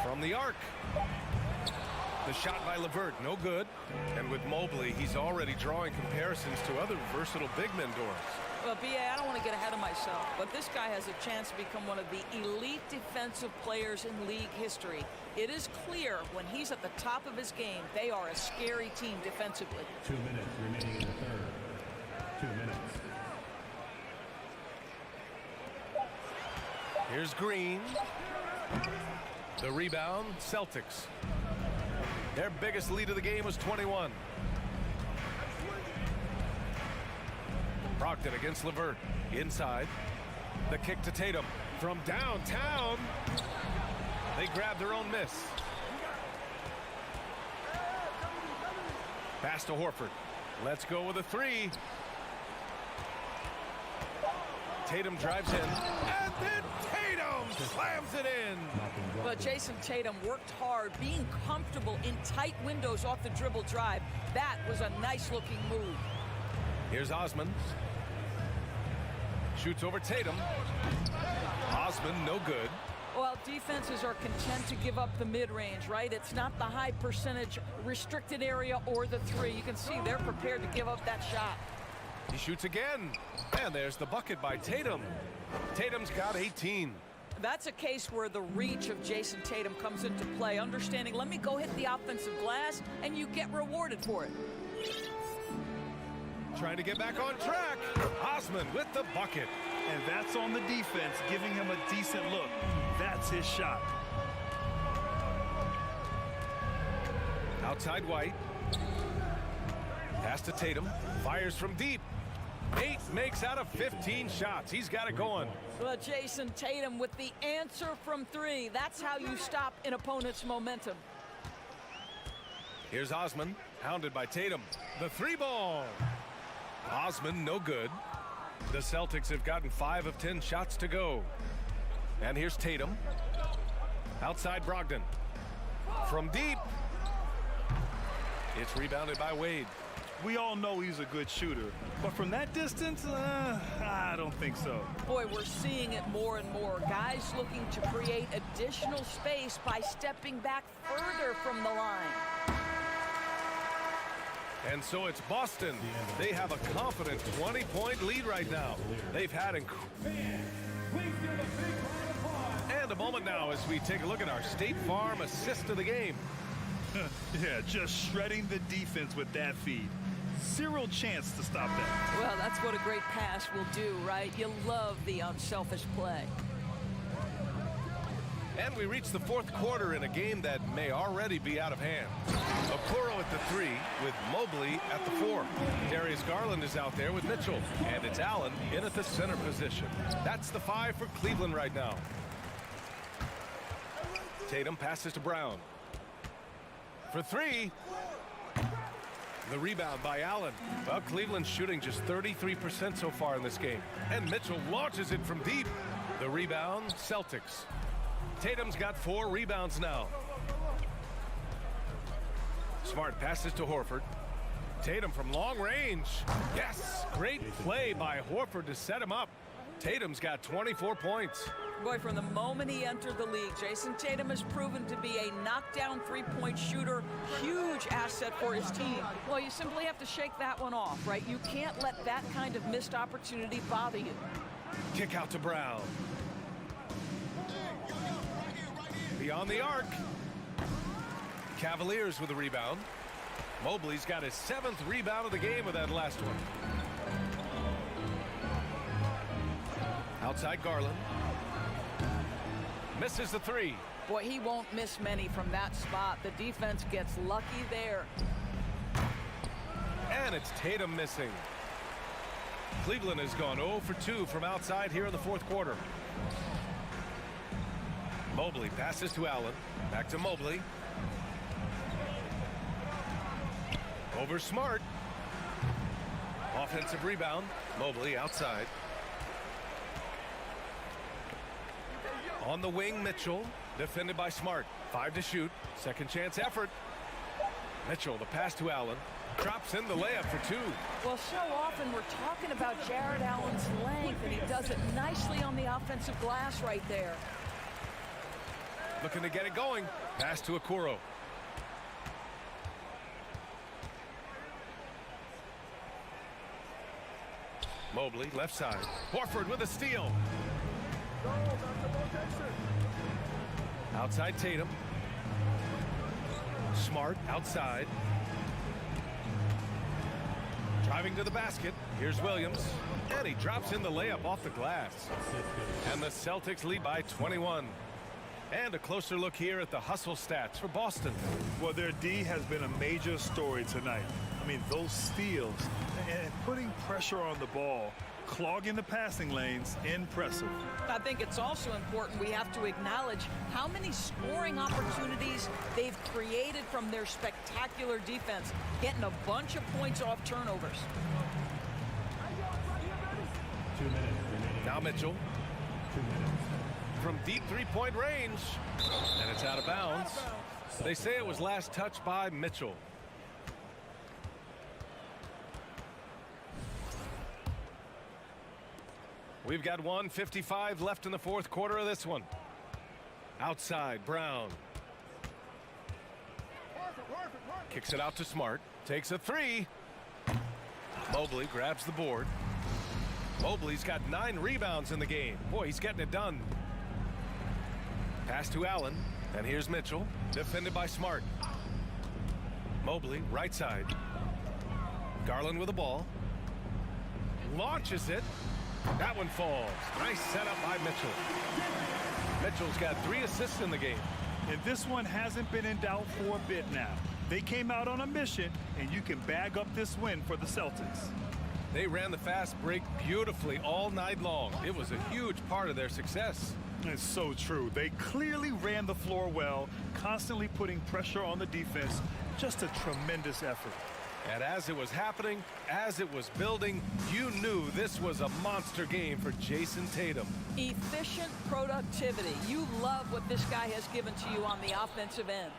[SPEAKER 6] From the arc. The shot by LeVert, no good. And with Mobley, he's already drawing comparisons to other versatile big men doors.
[SPEAKER 8] Well, B.A., I don't want to get ahead of myself, but this guy has a chance to become one of the elite defensive players in league history. It is clear when he's at the top of his game, they are a scary team defensively.
[SPEAKER 10] 2 minutes remaining in the third. 2 minutes.
[SPEAKER 6] Here's Green. The rebound, Celtics. Their biggest lead of the game was 21. Brogdon against LeVert. Inside. The kick to Tatum. From downtown. They grab their own miss. Pass to Horford. Let's go with a 3. Tatum drives in. And then Tatum slams it in.
[SPEAKER 8] But Jason Tatum worked hard, being comfortable in tight windows off the dribble drive. That was a nice-looking move.
[SPEAKER 6] Here's Osman. Shoots over Tatum. Osman, no good.
[SPEAKER 8] Well, defenses are content to give up the mid-range, right? It's not the high percentage restricted area or the 3. You can see they're prepared to give up that shot.
[SPEAKER 6] He shoots again. And there's the bucket by Tatum. Tatum's got 18.
[SPEAKER 8] That's a case where the reach of Jason Tatum comes into play. Understanding, let me go hit the offensive glass, and you get rewarded for it.
[SPEAKER 6] Trying to get back on track. Osman with the bucket.
[SPEAKER 7] And that's on the defense, giving him a decent look. That's his shot.
[SPEAKER 6] Outside White. Pass to Tatum. Fires from deep. 8 makes out of 15 shots. He's got it going.
[SPEAKER 8] Well, Jason Tatum with the answer from 3. That's how you stop an opponent's momentum.
[SPEAKER 6] Here's Osman, hounded by Tatum. The 3 ball. Osman, no good. The Celtics have gotten 5 of 10 shots to go. And here's Tatum. Outside Brogdon. From deep. It's rebounded by Wade.
[SPEAKER 7] We all know he's a good shooter, but from that distance, I don't think so.
[SPEAKER 8] Boy, we're seeing it more and more. Guys looking to create additional space by stepping back further from the line.
[SPEAKER 6] And so it's Boston. They have a confident 20-point lead right now. They've had and a moment now as we take a look at our State Farm assist of the game.
[SPEAKER 7] Yeah, just shredding the defense with that feed. Zero chance to stop that.
[SPEAKER 8] Well, that's what a great pass will do, right? You love the unselfish play.
[SPEAKER 6] And we reach the fourth quarter in a game that may already be out of hand. Okoro at the 3 with Mobley at the 4. Darius Garland is out there with Mitchell. And it's Allen in at the center position. That's the 5 for Cleveland right now. Tatum passes to Brown. For 3. The rebound by Allen. Well, Cleveland's shooting just 33% so far in this game. And Mitchell launches it from deep. The rebound, Celtics. Tatum's got 4 rebounds now. Smart passes to Horford. Tatum from long range. Yes, great play by Horford to set him up. Tatum's got 24 points.
[SPEAKER 8] Boy, from the moment he entered the league, Jason Tatum has proven to be a knockdown three-point shooter. Huge asset for his team. Well, you simply have to shake that one off, right? You can't let that kind of missed opportunity bother you.
[SPEAKER 6] Kick out to Brown. Beyond the arc. Cavaliers with a rebound. Mobley's got his 7th rebound of the game with that last one. Outside Garland. Misses the 3.
[SPEAKER 8] Boy, he won't miss many from that spot. The defense gets lucky there.
[SPEAKER 6] And it's Tatum missing. Cleveland has gone 0 for 2 from outside here in the fourth quarter. Mobley passes to Allen. Back to Mobley. Over Smart. Offensive rebound. Mobley outside. On the wing, Mitchell. Defended by Smart. 5 to shoot. Second chance effort. Mitchell, the pass to Allen. Drops in the layup for two.
[SPEAKER 8] Well, so often we're talking about Jared Allen's length, and he does it nicely on the offensive glass right there.
[SPEAKER 6] Looking to get it going. Pass to Okoro. Mobley, left side. Horford with a steal. Outside Tatum. Smart outside. Driving to the basket. Here's Williams. And he drops in the layup off the glass. And the Celtics lead by 21. And a closer look here at the hustle stats for Boston.
[SPEAKER 7] Well, their D has been a major story tonight. I mean, those steals and putting pressure on the ball, clogging the passing lanes, impressive.
[SPEAKER 8] I think it's also important we have to acknowledge how many scoring opportunities they've created from their spectacular defense, getting a bunch of points off turnovers.
[SPEAKER 10] 2 minutes remaining.
[SPEAKER 6] Now Mitchell.
[SPEAKER 10] 2 minutes.
[SPEAKER 6] From deep three-point range. And it's out of bounds. They say it was last touched by Mitchell. We've got 1:55 left in the fourth quarter of this one. Outside, Brown. Kicks it out to Smart. Takes a three. Mobley grabs the board. Mobley's got 9 rebounds in the game. Boy, he's getting it done. Pass to Allen. And here's Mitchell. Defended by Smart. Mobley, right side. Garland with the ball. Launches it. That one falls. Nice setup by Mitchell. Mitchell's got 3 assists in the game.
[SPEAKER 7] And this one hasn't been in doubt for a bit now. They came out on a mission, and you can bag up this win for the Celtics.
[SPEAKER 6] They ran the fast break beautifully all night long. It was a huge part of their success.
[SPEAKER 7] It's so true. They clearly ran the floor well, constantly putting pressure on the defense. Just a tremendous effort.
[SPEAKER 6] And as it was happening, as it was building, you knew this was a monster game for Jason Tatum.
[SPEAKER 8] Efficient productivity. You love what this guy has given to you on the offensive end.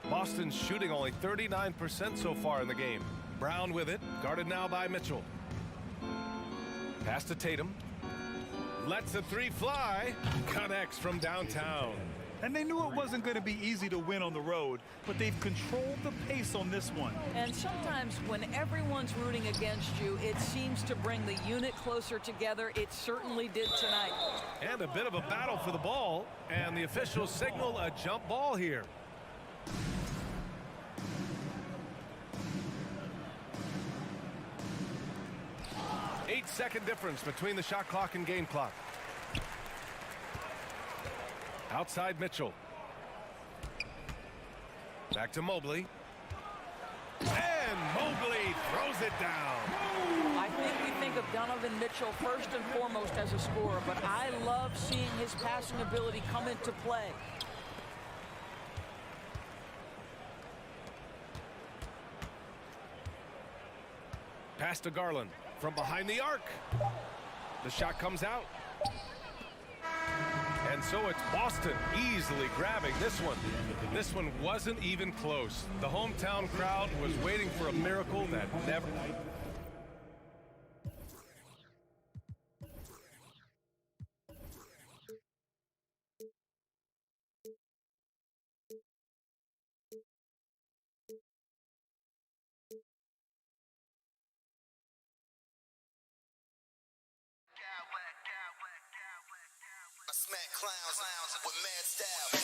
[SPEAKER 6] Boston's shooting only 39% so far in the game. Brown with it, guarded now by Mitchell. Pass to Tatum. Lets the three fly. Connects from downtown.
[SPEAKER 7] And they knew it wasn't going to be easy to win on the road, but they've controlled the pace on this one.
[SPEAKER 8] And sometimes when everyone's rooting against you, it seems to bring the unit closer together. It certainly did tonight.
[SPEAKER 6] And a bit of a battle for the ball, and the officials signal a jump ball here. Eight-second difference between the shot clock and game clock. Outside Mitchell. Back to Mobley. And Mobley throws it down.
[SPEAKER 8] I think we think of Donovan Mitchell first and foremost as a scorer, but I love seeing his passing ability come into play.
[SPEAKER 6] Pass to Garland from behind the arc. The shot comes out. And so it's Boston easily grabbing this one. This one wasn't even close. The hometown crowd was waiting for a miracle that never...
[SPEAKER 11] Smack clowns with mad style.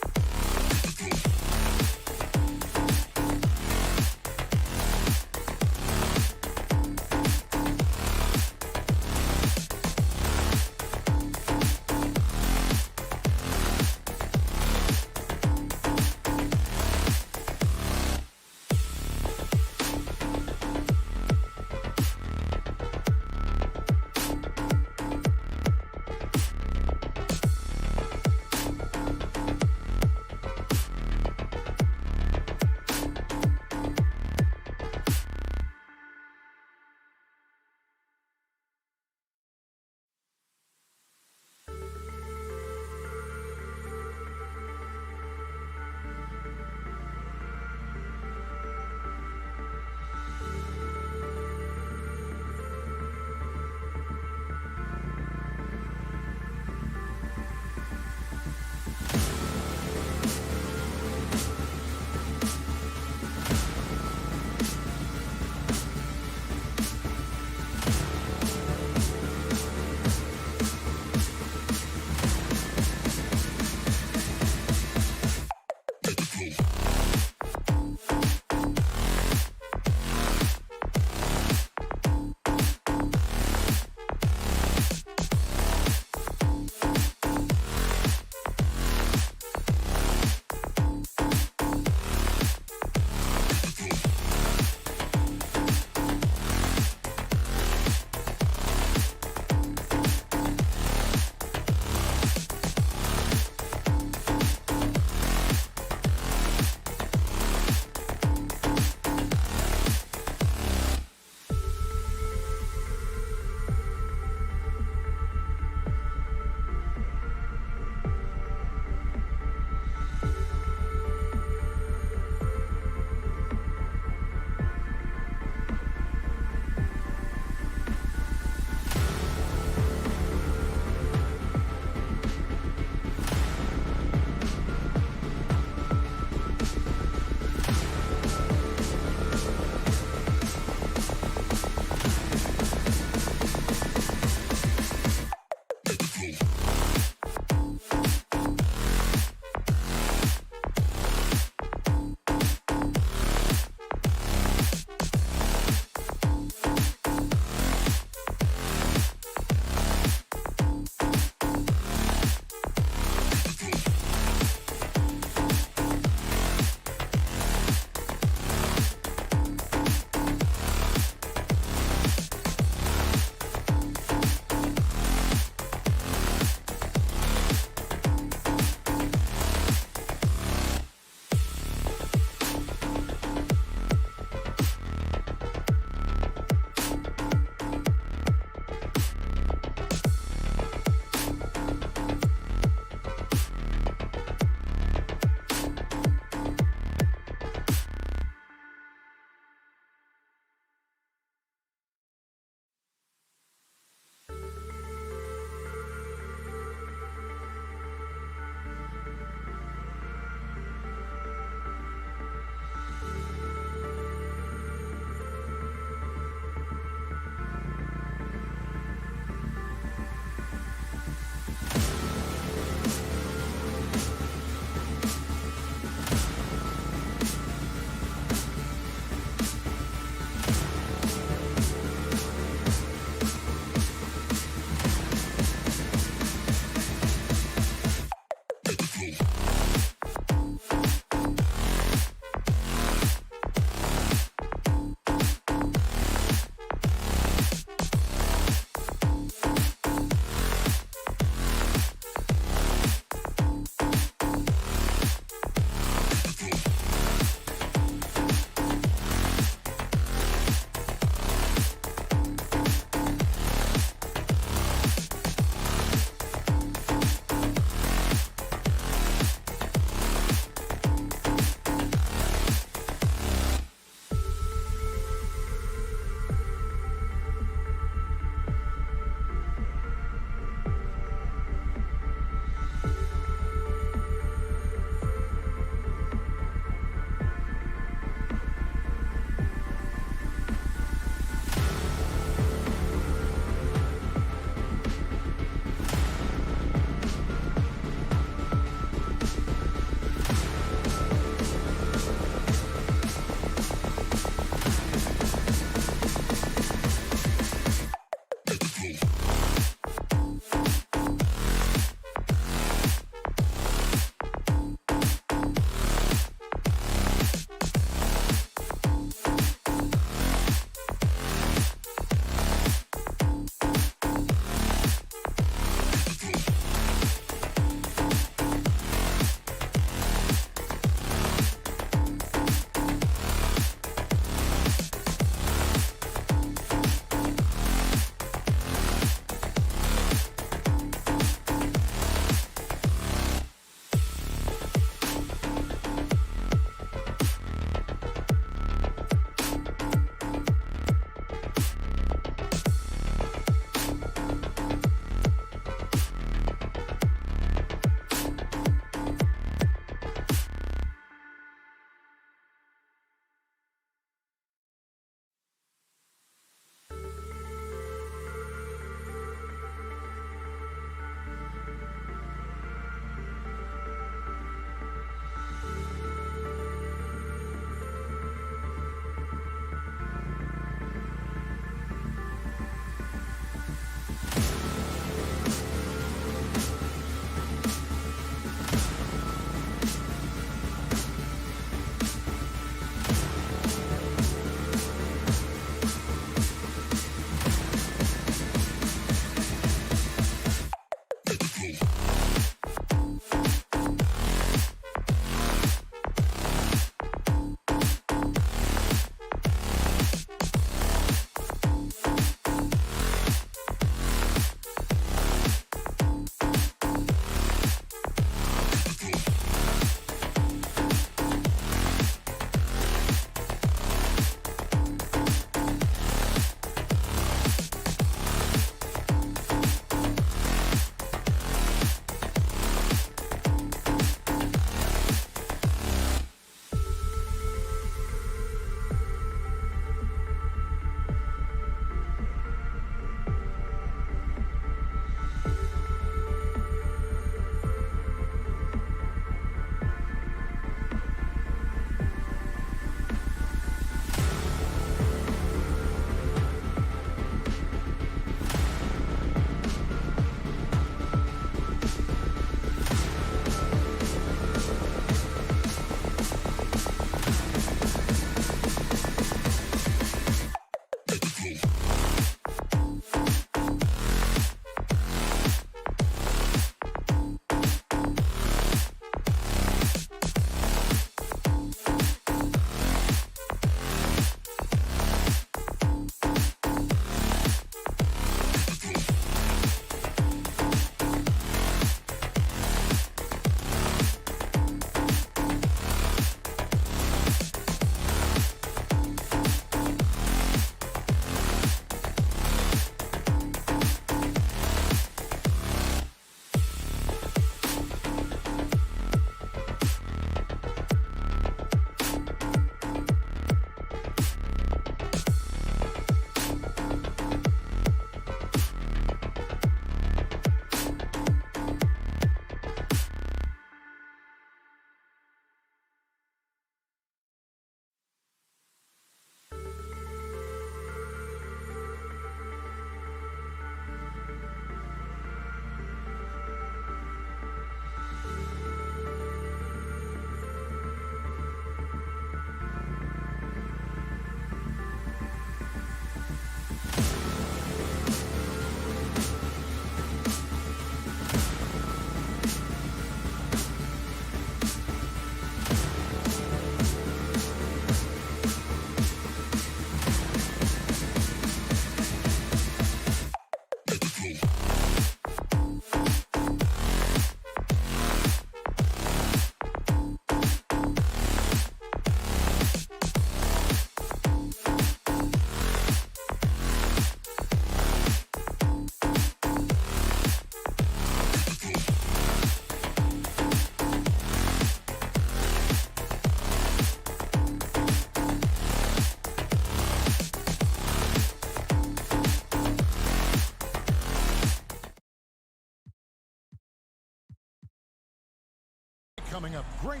[SPEAKER 1] coming up. Great.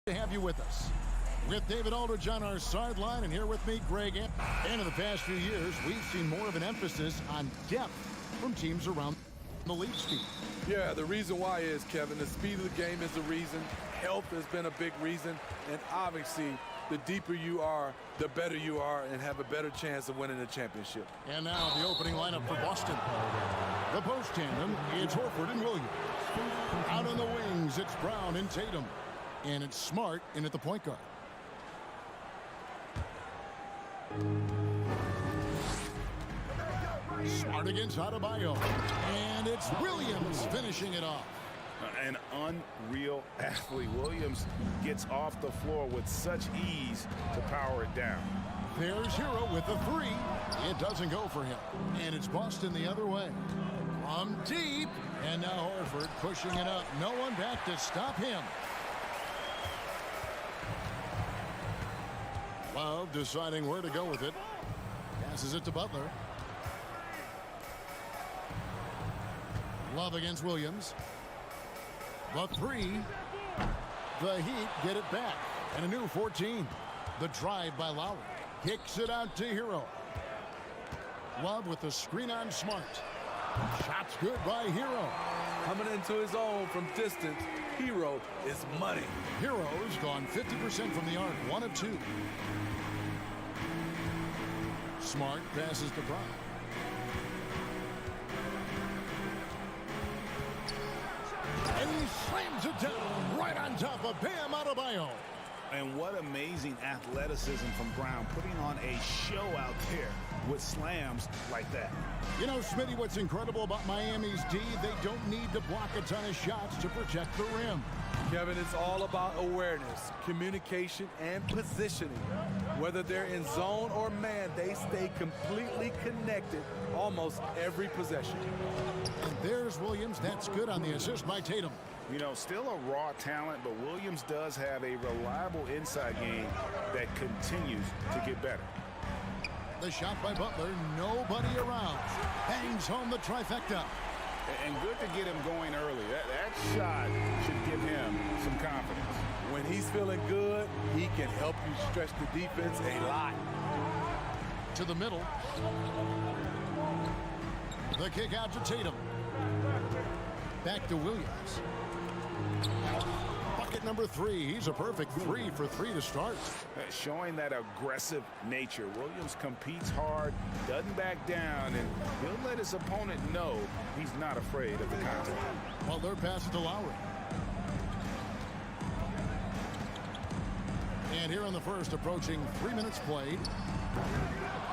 [SPEAKER 1] To have you with us. With David Aldridge on our sideline, and here with me, Greg. And in the past few years, we've seen more of an emphasis on depth from teams around the league, Steve.
[SPEAKER 12] Yeah, the reason why is, Kevin, the speed of the game is the reason. Health has been a big reason. And obviously, the deeper you are, the better you are and have a better chance of winning the championship.
[SPEAKER 1] And now the opening lineup for Boston. The post tandem, it's Horford and Williams. Out on the wings, it's Brown and Tatum. And it's Smart in at the point guard. Smart against Adebayo. And it's Williams finishing it off.
[SPEAKER 2] An unreal athlete. Williams gets off the floor with such ease to power it down.
[SPEAKER 1] There's Hero with the three. It doesn't go for him. And it's Boston the other way. From deep. And now Horford pushing it up. No one back to stop him. Love deciding where to go with it. Passes it to Butler. Love against Williams. The three. The Heat get it back. And a new 14. The drive by Lowry. Kicks it out to Hero. Love with the screen on Smart. Shot's good by Hero.
[SPEAKER 12] Coming into his own from distance, Hero is money.
[SPEAKER 1] Hero's gone 50% from the arc. 1 of 2. Smart passes to Brown. And he slams it down right on top of Bam Adebayo.
[SPEAKER 2] And what amazing athleticism from Brown, putting on a show out there with slams like that.
[SPEAKER 1] You know, Smitty, what's incredible about Miami's D, they don't need to block a ton of shots to protect the rim.
[SPEAKER 12] Kevin, it's all about awareness, communication, and positioning. Whether they're in zone or man, they stay completely connected almost every possession.
[SPEAKER 1] And there's Williams. That's good on the assist by Tatum.
[SPEAKER 2] You know, still a raw talent, but Williams does have a reliable inside game that continues to get better.
[SPEAKER 1] The shot by Butler, nobody around. Bangs home the trifecta.
[SPEAKER 2] And good to get him going early. That shot should give him some confidence.
[SPEAKER 12] When he's feeling good, he can help you stretch the defense a lot.
[SPEAKER 1] To the middle. The kick out to Tatum. Back to Williams. Bucket number 3. He's a perfect 3 for 3 to start.
[SPEAKER 2] Showing that aggressive nature. Williams competes hard, doesn't back down, and he'll let his opponent know he's not afraid of the contact.
[SPEAKER 1] Well, they're passing to Lowry. And here in the first, approaching 3 minutes played.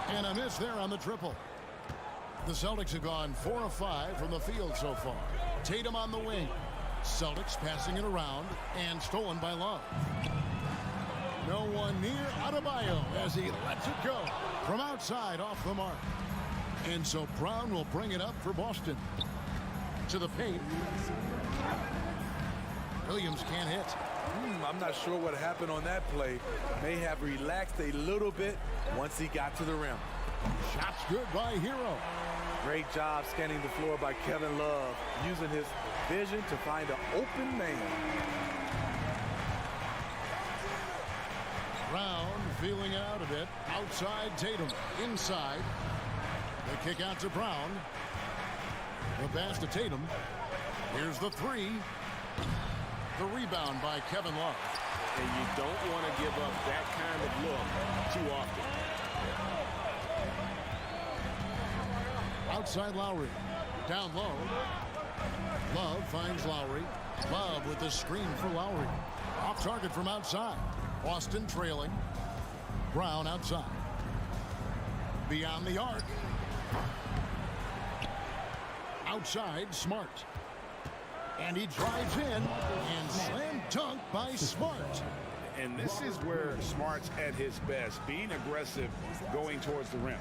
[SPEAKER 1] And a miss there on the triple. The Celtics have gone 4 of 5 from the field so far. Tatum on the wing. Celtics passing it around and stolen by Love. No one near Adebayo as he lets it go from outside off the mark. And so Brown will bring it up for Boston. To the paint. Williams can't hit.
[SPEAKER 12] I'm not sure what happened on that play. May have relaxed a little bit once he got to the rim.
[SPEAKER 1] Shot's good by Hero.
[SPEAKER 12] Great job scanning the floor by Kevin Love, using his vision to find an open man.
[SPEAKER 1] Brown feeling it out a bit. Outside Tatum. Inside. The kick out to Brown. The pass to Tatum. Here's the 3. The rebound by Kevin Love.
[SPEAKER 4] And you don't want to give up that kind of look too often.
[SPEAKER 1] Outside Lowry. Down low. Love finds Lowry. Love with the screen for Lowry. Off target from outside. Boston trailing. Brown outside. Beyond the arc. Outside Smart. And he drives in and slam dunk by Smart.
[SPEAKER 2] And this is where Smart's at his best, being aggressive, going towards the rim.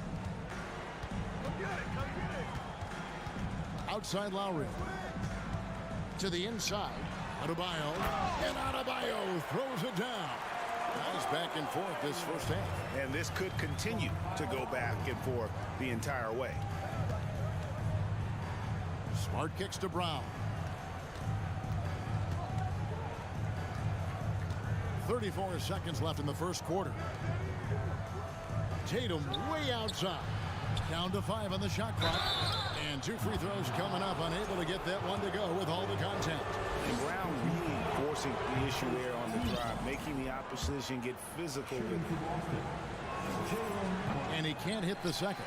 [SPEAKER 1] Outside Lowry. To the inside. Adebayo, and Adebayo throws it down. Nice back and forth this first half.
[SPEAKER 2] And this could continue to go back and forth the entire way.
[SPEAKER 1] Smart kicks to Brown. 34 seconds left in the first quarter. Tatum way outside. Down to 5 on the shot clock. And 2 free throws coming up. Unable to get that one to go with all the contact.
[SPEAKER 2] And Brown really forcing the issue there on the drive, making the opposition get physical with him.
[SPEAKER 1] And he can't hit the second.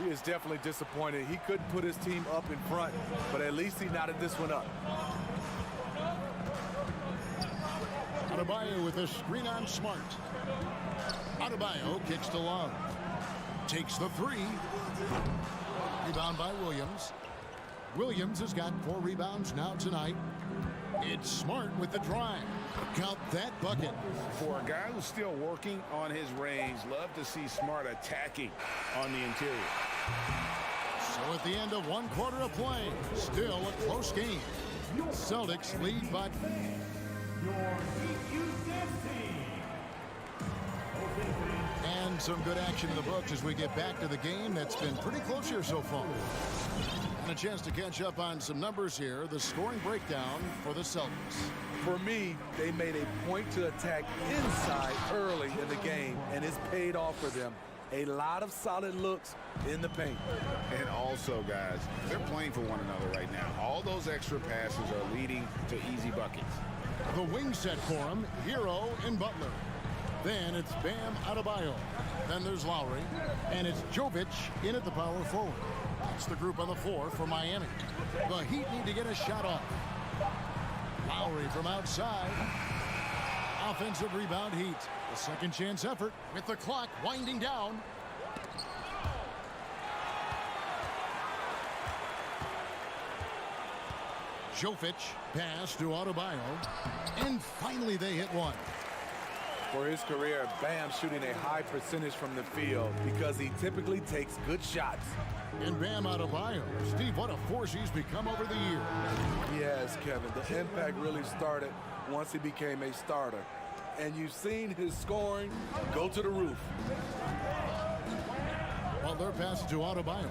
[SPEAKER 12] He is definitely disappointed. He couldn't put his team up in front, but at least he knotted this one up.
[SPEAKER 1] Adebayo with a screen on Smart. Adebayo kicks to Love. Takes the 3. Rebound by Williams. Williams has got 4 rebounds now tonight. It's Smart with the drive. Count that bucket.
[SPEAKER 2] For a guy who's still working on his range, love to see Smart attacking on the interior.
[SPEAKER 1] So at the end of 1 quarter of play, still a close game. Celtics lead by... And some good action in the books as we get back to the game that's been pretty close here so far. And a chance to catch up on some numbers here. The scoring breakdown for the Celtics.
[SPEAKER 12] For me, they made a point to attack inside early in the game, and it's paid off for them. A lot of solid looks in the paint.
[SPEAKER 2] And also, guys, they're playing for one another right now. All those extra passes are leading to easy buckets.
[SPEAKER 1] The wing set for him, Hero and Butler. Then it's Bam Adebayo. Then there's Lowry. And it's Jovic in at the power forward. That's the group on the floor for Miami. The Heat need to get a shot off. Lowry from outside. Offensive rebound Heat. A second chance effort with the clock winding down. Jovic pass to Adebayo. And finally they hit one.
[SPEAKER 12] For his career, Bam shooting a high percentage from the field because he typically takes good shots.
[SPEAKER 1] And Bam Adebayo. Steve, what a force he's become over the years.
[SPEAKER 12] Yes, Kevin. The impact really started once he became a starter. And you've seen his scoring go to the roof.
[SPEAKER 1] Butler passes to Adebayo.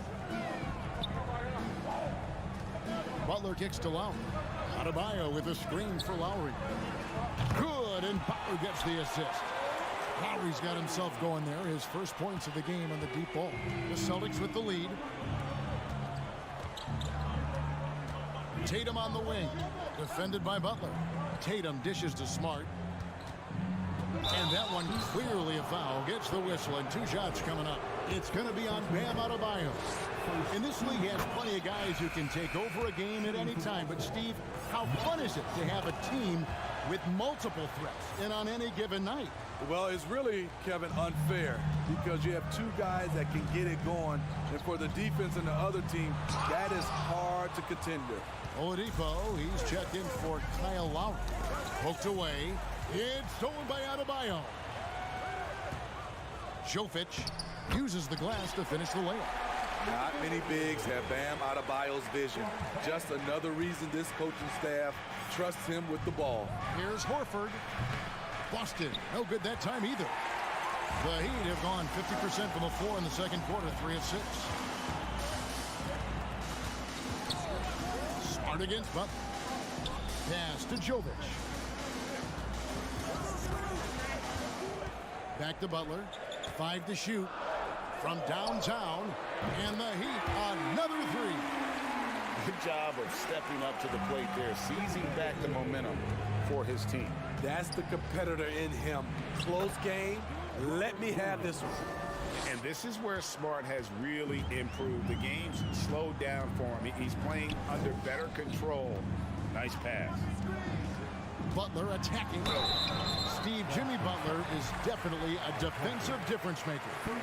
[SPEAKER 1] Butler kicks to Lowry. Adebayo with a screen for Lowry. Good, and Butler gets the assist. Lowry's got himself going there. His first points of the game on the deep ball. The Celtics with the lead. Tatum on the wing. Defended by Butler. Tatum dishes to Smart. And that one clearly a foul. Gets the whistle, and 2 shots coming up. It's going to be on Bam Adebayo. And this league has plenty of guys who can take over a game at any time. But, Steve, how fun is it to have a team with multiple threats and on any given night?
[SPEAKER 12] Well, it's really, Kevin, unfair because you have 2 guys that can get it going. And for the defense and the other team, that is hard to contend with.
[SPEAKER 1] Oladipo, he's checked in for Kyle Lowry. Poked away. It's stolen by Adebayo. Jovic uses the glass to finish the layup.
[SPEAKER 12] Not many bigs have Bam Adebayo's vision. Just another reason this coaching staff trusts him with the ball.
[SPEAKER 1] Here's Horford. Busted. No good that time either. The Heat have gone 50% from the floor in the second quarter, 3 of 6. Smart against Butler. Pass to Jovic. Back to Butler. 5 to shoot from downtown. And the Heat, another 3.
[SPEAKER 2] Good job of stepping up to the plate there, seizing back the momentum for his team.
[SPEAKER 12] That's the competitor in him. Close game. Let me have this one.
[SPEAKER 2] And this is where Smart has really improved. The game's slowed down for him. He's playing under better control. Nice pass.
[SPEAKER 1] Butler attacking. Steve, Jimmy Butler is definitely a defensive difference maker.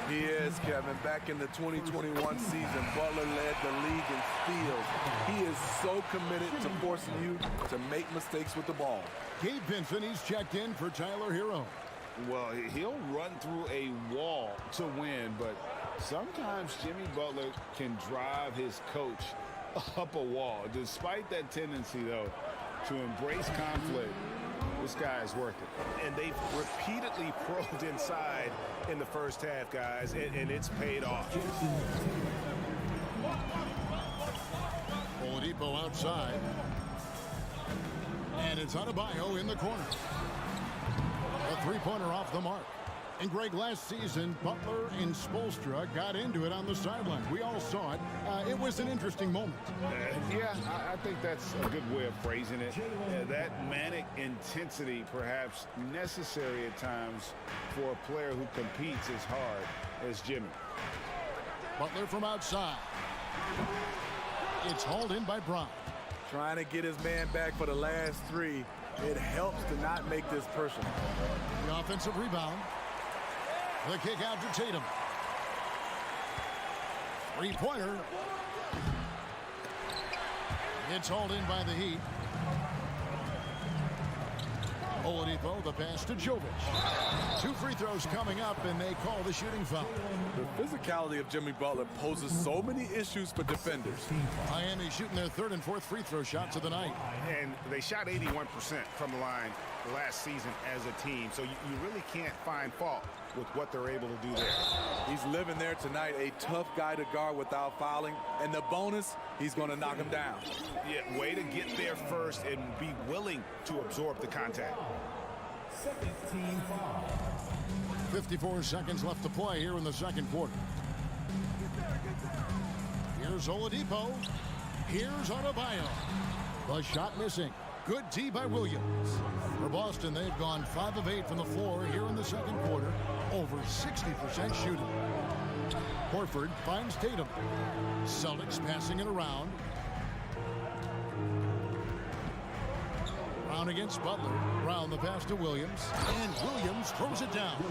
[SPEAKER 12] He is, Kevin. Back in the 2021 season, Butler led the league in steals. He is so committed to forcing you to make mistakes with the ball.
[SPEAKER 1] Gabe Vincent, he's checked in for Tyler Hero.
[SPEAKER 2] Well, he'll run through a wall to win, but sometimes Jimmy Butler can drive his coach up a wall. Despite that tendency, though, to embrace conflict. This guy is worth it.
[SPEAKER 6] And they've repeatedly probed inside in the first half, guys, and it's paid off.
[SPEAKER 1] Oladipo outside. And it's Adebayo in the corner. A three-pointer off the mark. And Greg, last season, Butler and Spoelstra got into it on the sideline. We all saw it. It was an interesting moment.
[SPEAKER 2] Yeah, I think that's a good way of phrasing it. That manic intensity, perhaps necessary at times for a player who competes as hard as Jimmy.
[SPEAKER 1] Butler from outside. It's hauled in by Brown.
[SPEAKER 12] Trying to get his man back for the last three. It helps to not make this personal.
[SPEAKER 1] The offensive rebound. The kick out to Tatum. Three-pointer. It's hauled in by the Heat. Oladipo, the pass to Jovic. 2 free throws coming up, and they call the shooting foul.
[SPEAKER 12] The physicality of Jimmy Butler poses so many issues for defenders.
[SPEAKER 1] Miami shooting their 3rd and 4th free throw shots of the night.
[SPEAKER 2] And they shot 81% from the line last season as a team, so you really can't find fault with what they're able to do there.
[SPEAKER 12] He's living there tonight, a tough guy to guard without fouling, and the bonus, he's going to knock him down.
[SPEAKER 2] Yeah, way to get there first and be willing to absorb the contact.
[SPEAKER 1] 54 seconds left to play here in the second quarter. Here's Oladipo. Here's Adebayo. The shot missing. Good D by Williams. For Boston, they've gone 5 of 8 from the floor here in the second quarter. Over 60% shooting. Horford finds Tatum. Celtics passing it around. Brown against Butler. Brown the pass to Williams. And Williams throws it down.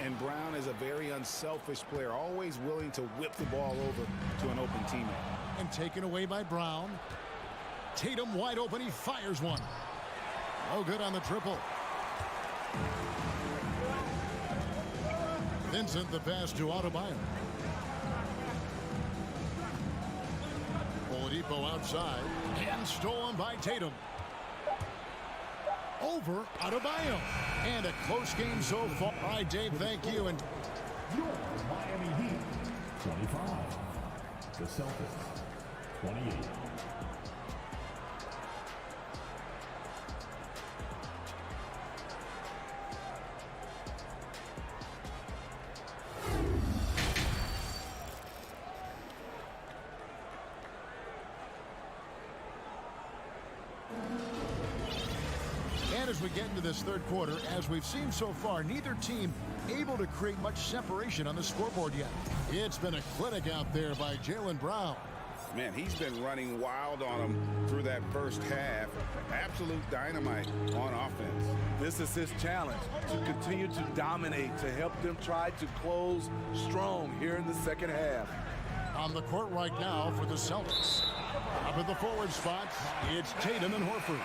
[SPEAKER 2] And Brown is a very unselfish player, always willing to whip the ball over to an open teammate.
[SPEAKER 1] And taken away by Brown. Tatum wide open. He fires one. No good on the triple. Vincent the pass to Adebayo. Oladipo outside. And stolen by Tatum. Over Adebayo. And a close game so far. All right, Dave, thank you. And
[SPEAKER 10] your Miami Heat, 25. The Celtics, 28.
[SPEAKER 1] And as we get into this third quarter, as we've seen so far, neither team able to create much separation on the scoreboard yet. It's been a clinic out there by Jaylen Brown.
[SPEAKER 2] Man, he's been running wild on them through that first half. Absolute dynamite on offense.
[SPEAKER 12] This is his challenge, to continue to dominate, to help them try to close strong here in the second half.
[SPEAKER 1] On the court right now for the Celtics. Up at the forward spots, it's Tatum and Horford.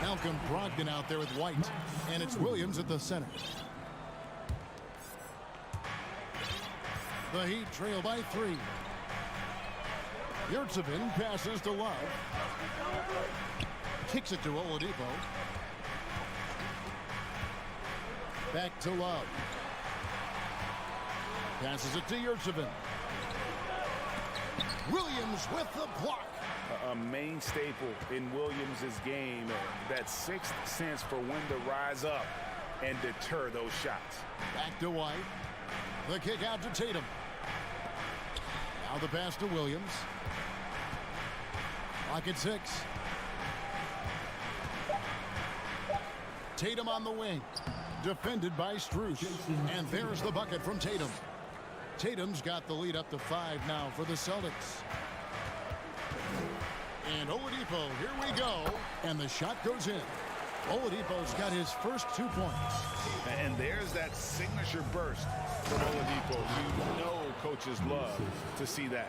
[SPEAKER 1] Malcolm Brogdon out there with White. And it's Williams at the center. The Heat trail by 3. Yurtsevin passes to Love. Kicks it to Oladipo. Back to Love. Passes it to Yurtsevin. Williams with the block.
[SPEAKER 2] A main staple in Williams' game, that sixth sense for when to rise up and deter those shots.
[SPEAKER 1] Back to White. The kick out to Tatum. Now the pass to Williams. Clock at 6. Tatum on the wing. Defended by Strus. And there's the bucket from Tatum. Tatum's got the lead up to 5 now for the Celtics. And Oladipo, here we go. And the shot goes in. Oladipo's got his first 2 points.
[SPEAKER 2] And there's that signature burst from Oladipo. You know coaches love to see that.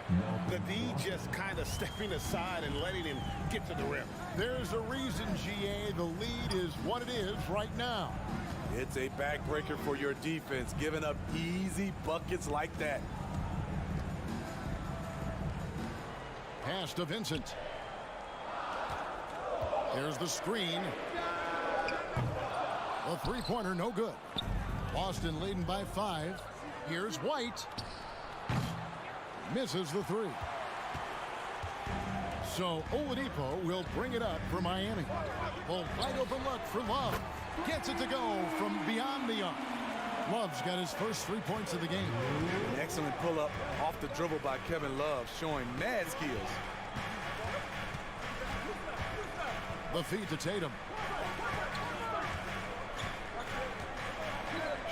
[SPEAKER 4] The D just kind of stepping aside and letting him get to the rim.
[SPEAKER 1] There's a reason, GA, the lead is what it is right now.
[SPEAKER 12] It's a backbreaker for your defense, giving up easy buckets like that.
[SPEAKER 1] Pass to Vincent. There's the screen. The three-pointer, no good. Boston leading by 5. Here's White. Misses the three. So Oladipo will bring it up for Miami. Well, wide open look for Love. Gets it to go from beyond the arc. Love's got his first 3 points of the game.
[SPEAKER 12] An excellent pull-up off the dribble by Kevin Love, showing mad skills.
[SPEAKER 1] The feed to Tatum.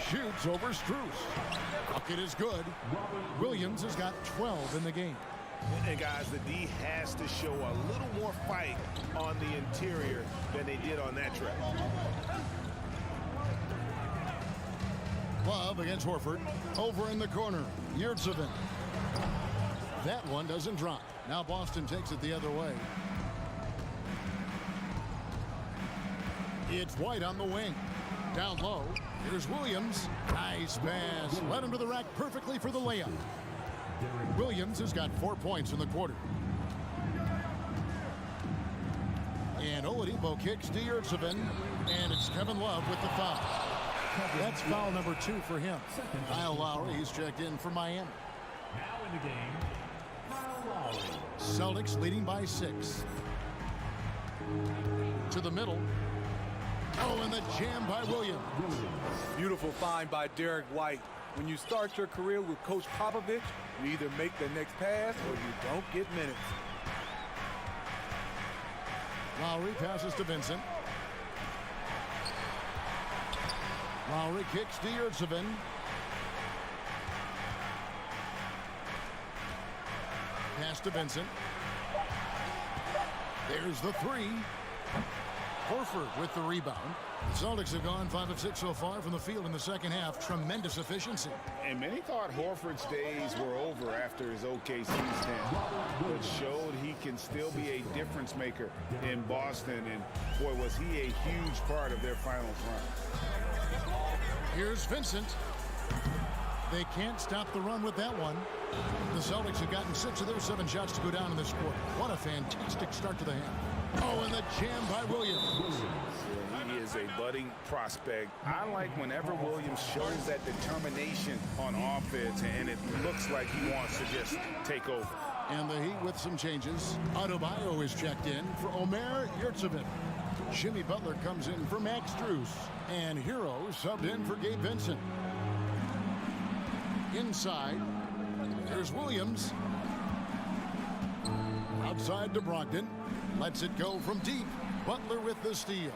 [SPEAKER 1] Shoots over Strus. Bucket is good. Williams has got 12 in the game.
[SPEAKER 2] And guys, the D has to show a little more fight on the interior than they did on that trip.
[SPEAKER 1] Love against Horford. Over in the corner. Yurtseven. That one doesn't drop. Now Boston takes it the other way. It's White on the wing. Down low. Here's Williams. Nice pass. Led him to the rack perfectly for the layup. Williams has got 4 points in the quarter. And Oladipo kicks to Yurtseven. And it's Kevin Love with the foul. That's foul number 2 for him. Kyle Lowry, he's checked in for Miami.
[SPEAKER 10] Now in the game, Kyle Lowry.
[SPEAKER 1] Celtics leading by 6. To the middle. Oh, and the jam by Williams.
[SPEAKER 12] Beautiful find by Derek White. When you start your career with Coach Popovich, you either make the next pass or you don't get minutes.
[SPEAKER 1] Lowry passes to Vincent. Lowry kicks to Yurtseven. Pass to Vincent. There's the three. Horford with the rebound. The Celtics have gone 5 of 6 so far from the field in the second half. Tremendous efficiency.
[SPEAKER 2] And many thought Horford's days were over after his OKC stint, but showed he can still be a difference maker in Boston. And boy, was he a huge part of their finals run.
[SPEAKER 1] Here's Vincent. They can't stop the run with that one. The Celtics have gotten 6 of their 7 shots to go down in this quarter. What a fantastic start to the half. Oh, and the jam by Williams.
[SPEAKER 2] He is a budding prospect. I like whenever Williams shows that determination on offense, and it looks like he wants to just take over.
[SPEAKER 1] And the Heat with some changes. Adebayo is checked in for Omer Yurtseven. Jimmy Butler comes in for Max Strus. And Hero subbed in for Gabe Vincent. Inside, there's Williams. Outside to Brogdon. Lets it go from deep. Butler with the steal.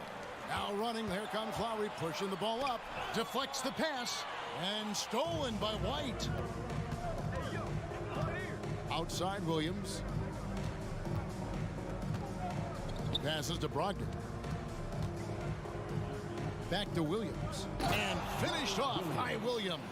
[SPEAKER 1] Now running, there comes Lowry, pushing the ball up. Deflects the pass. And stolen by White. Outside Williams. Passes to Brogdon. Back to Williams. And finished off by Williams.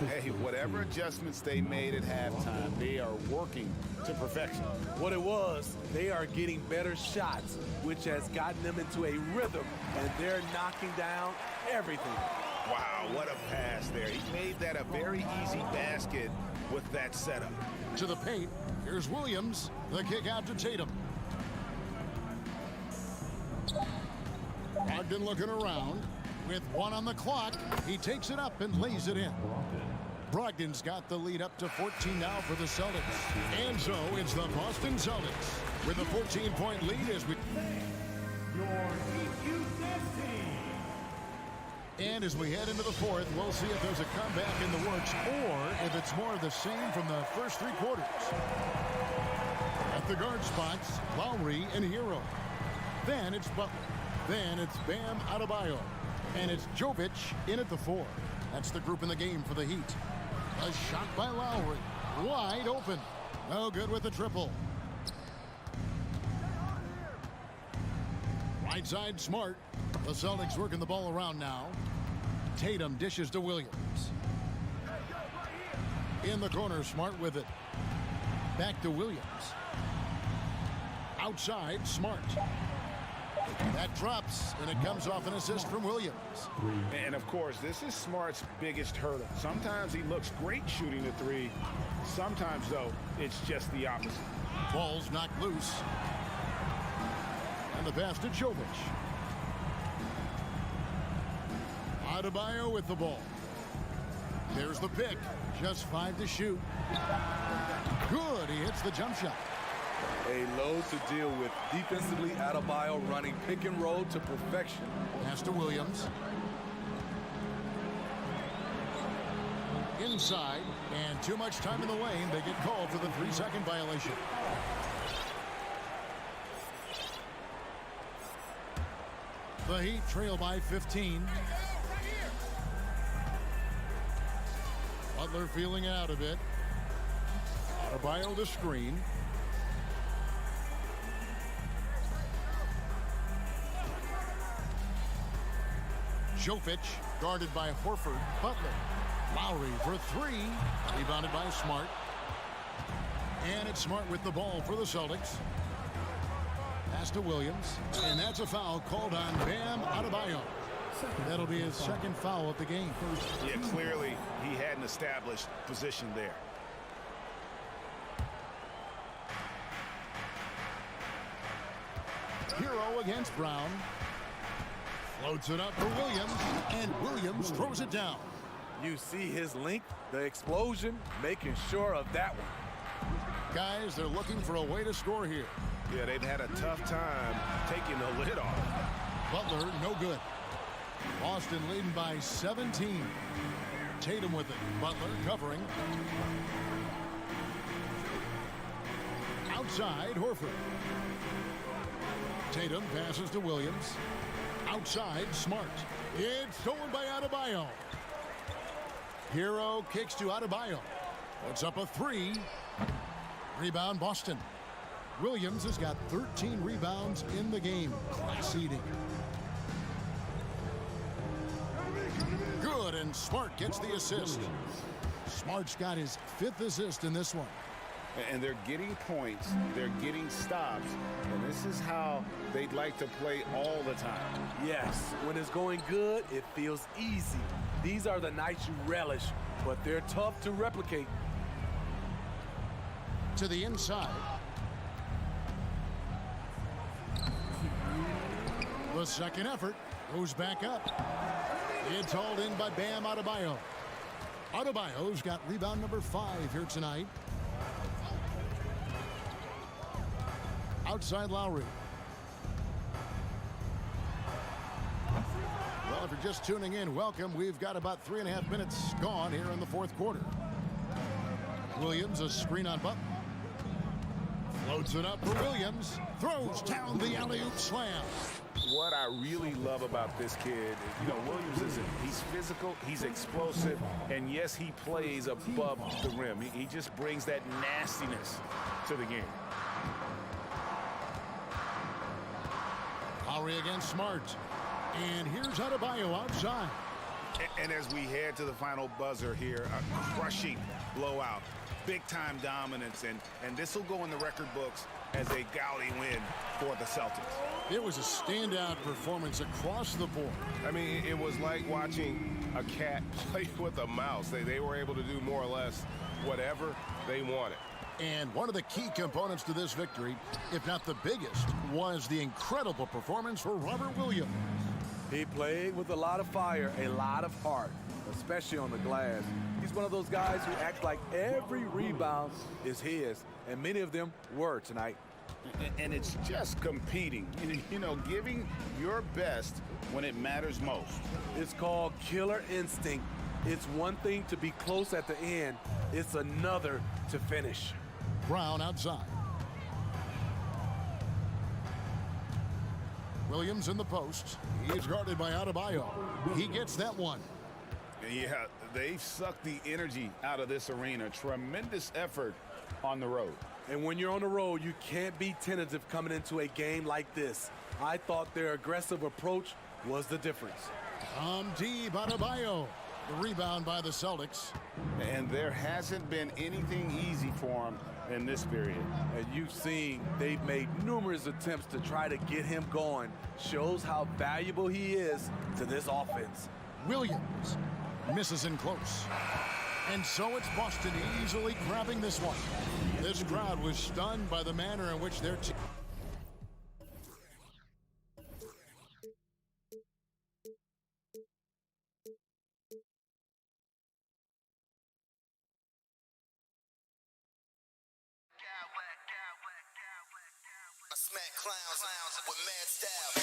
[SPEAKER 2] Hey, whatever adjustments they made at halftime, they are working to perfection.
[SPEAKER 12] What it was, they are getting better shots, which has gotten them into a rhythm, and they're knocking down everything.
[SPEAKER 2] Wow, what a pass there. He made that a very easy basket with that setup.
[SPEAKER 1] To the paint, here's Williams. The kick out to Tatum. Brogdon looking around. With 1 on the clock, he takes it up and lays it in. Brogdon's got the lead up to 14 now for the Celtics. And so it's the Boston Celtics with a 14-point lead as we... And as we head into the fourth, we'll see if there's a comeback in the works or if it's more of the same from the first 3 quarters. At the guard spots, Lowry and Hero. Then it's Butler. Then it's Bam Adebayo. And it's Jovic in at the 4. That's the group in the game for the Heat. A shot by Lowry. Wide open. No good with the triple. Right side Smart. The Celtics working the ball around now. Tatum dishes to Williams. In the corner, Smart with it. Back to Williams. Outside, Smart. That drops, and it comes off an assist from Williams.
[SPEAKER 2] And, of course, this is Smart's biggest hurdle. Sometimes he looks great shooting the 3. Sometimes, though, it's just the opposite.
[SPEAKER 1] Ball's knocked loose. And the pass to Jovic. Adebayo with the ball. There's the pick. Just 5 to shoot. Good. He hits the jump shot.
[SPEAKER 12] A load to deal with defensively. Adebayo running pick and roll to perfection.
[SPEAKER 1] Pass to Williams. Inside, and too much time in the lane. They get called for the 3-second violation. The Heat trail by 15. Butler feeling it out a bit. Adebayo the screen. Jovic guarded by Horford. Butler. Lowry for 3. Rebounded by Smart. And it's Smart with the ball for the Celtics. Pass to Williams. And that's a foul called on Bam Adebayo. That'll be his second foul of the game.
[SPEAKER 2] Yeah, clearly he had an established position there.
[SPEAKER 1] Hero against Brown. Floats it up for Williams. And Williams throws it down.
[SPEAKER 12] You see his length, the explosion, making sure of that one.
[SPEAKER 1] Guys, they're looking for a way to score here.
[SPEAKER 2] Yeah, they've had a tough time taking the lid off.
[SPEAKER 1] Butler, no good. Boston leading by 17. Tatum with it. Butler covering. Outside, Horford. Tatum passes to Williams. Outside, Smart. It's stolen by Adebayo. Hero kicks to Adebayo. Puts up a 3. Rebound, Boston. Williams has got 13 rebounds in the game. Class eating. Good, and Smart gets the assist. Smart's got his 5th assist in this one.
[SPEAKER 2] And they're getting points, they're getting stops, and this is how they'd like to play all the time.
[SPEAKER 12] Yes, when it's going good, it feels easy. These are the nights you relish, but they're tough to replicate.
[SPEAKER 1] To the inside. The second effort goes back up. It's hauled in by Bam Adebayo. Adebayo's got rebound number 5 here tonight. Outside Lowry. Well, if you're just tuning in, welcome. We've got about 3.5 minutes gone here in the 4th quarter. Williams, a screen on Butler. Floats it up for Williams. Throws down the alley-oop slam.
[SPEAKER 2] What I really love about this kid, Williams he's physical, he's explosive, and yes, he plays above the rim. He just brings that nastiness to the game.
[SPEAKER 1] Lowry against Smart. And here's Adebayo outside.
[SPEAKER 2] And as we head to the final buzzer here, a crushing blowout, big-time dominance, and this will go in the record books as a gaudy win for the Celtics.
[SPEAKER 1] It was a standout performance across the board.
[SPEAKER 4] I mean, it was like watching a cat play with a mouse. They were able to do more or less whatever they wanted.
[SPEAKER 1] And one of the key components to this victory, if not the biggest, was the incredible performance for Robert Williams.
[SPEAKER 12] He played with a lot of fire, a lot of heart, especially on the glass. He's one of those guys who acts like every rebound is his, and many of them were tonight.
[SPEAKER 2] And it's just competing, giving your best when it matters most.
[SPEAKER 12] It's called killer instinct. It's one thing to be close at the end. It's another to finish.
[SPEAKER 1] Brown outside. Williams in the post. He's guarded by Adebayo. He gets that one.
[SPEAKER 2] Yeah, they've sucked the energy out of this arena. Tremendous effort on the road.
[SPEAKER 12] And when you're on the road, you can't be tentative coming into a game like this. I thought their aggressive approach was the difference.
[SPEAKER 1] Deep Adebayo. The rebound by the Celtics.
[SPEAKER 2] And there hasn't been anything easy for him in this period.
[SPEAKER 12] And you've seen they've made numerous attempts to try to get him going. Shows how valuable he is to this offense.
[SPEAKER 1] Williams misses in close. And so it's Boston easily grabbing this one. This crowd was stunned by the manner in which their team
[SPEAKER 11] smack clowns with mad style.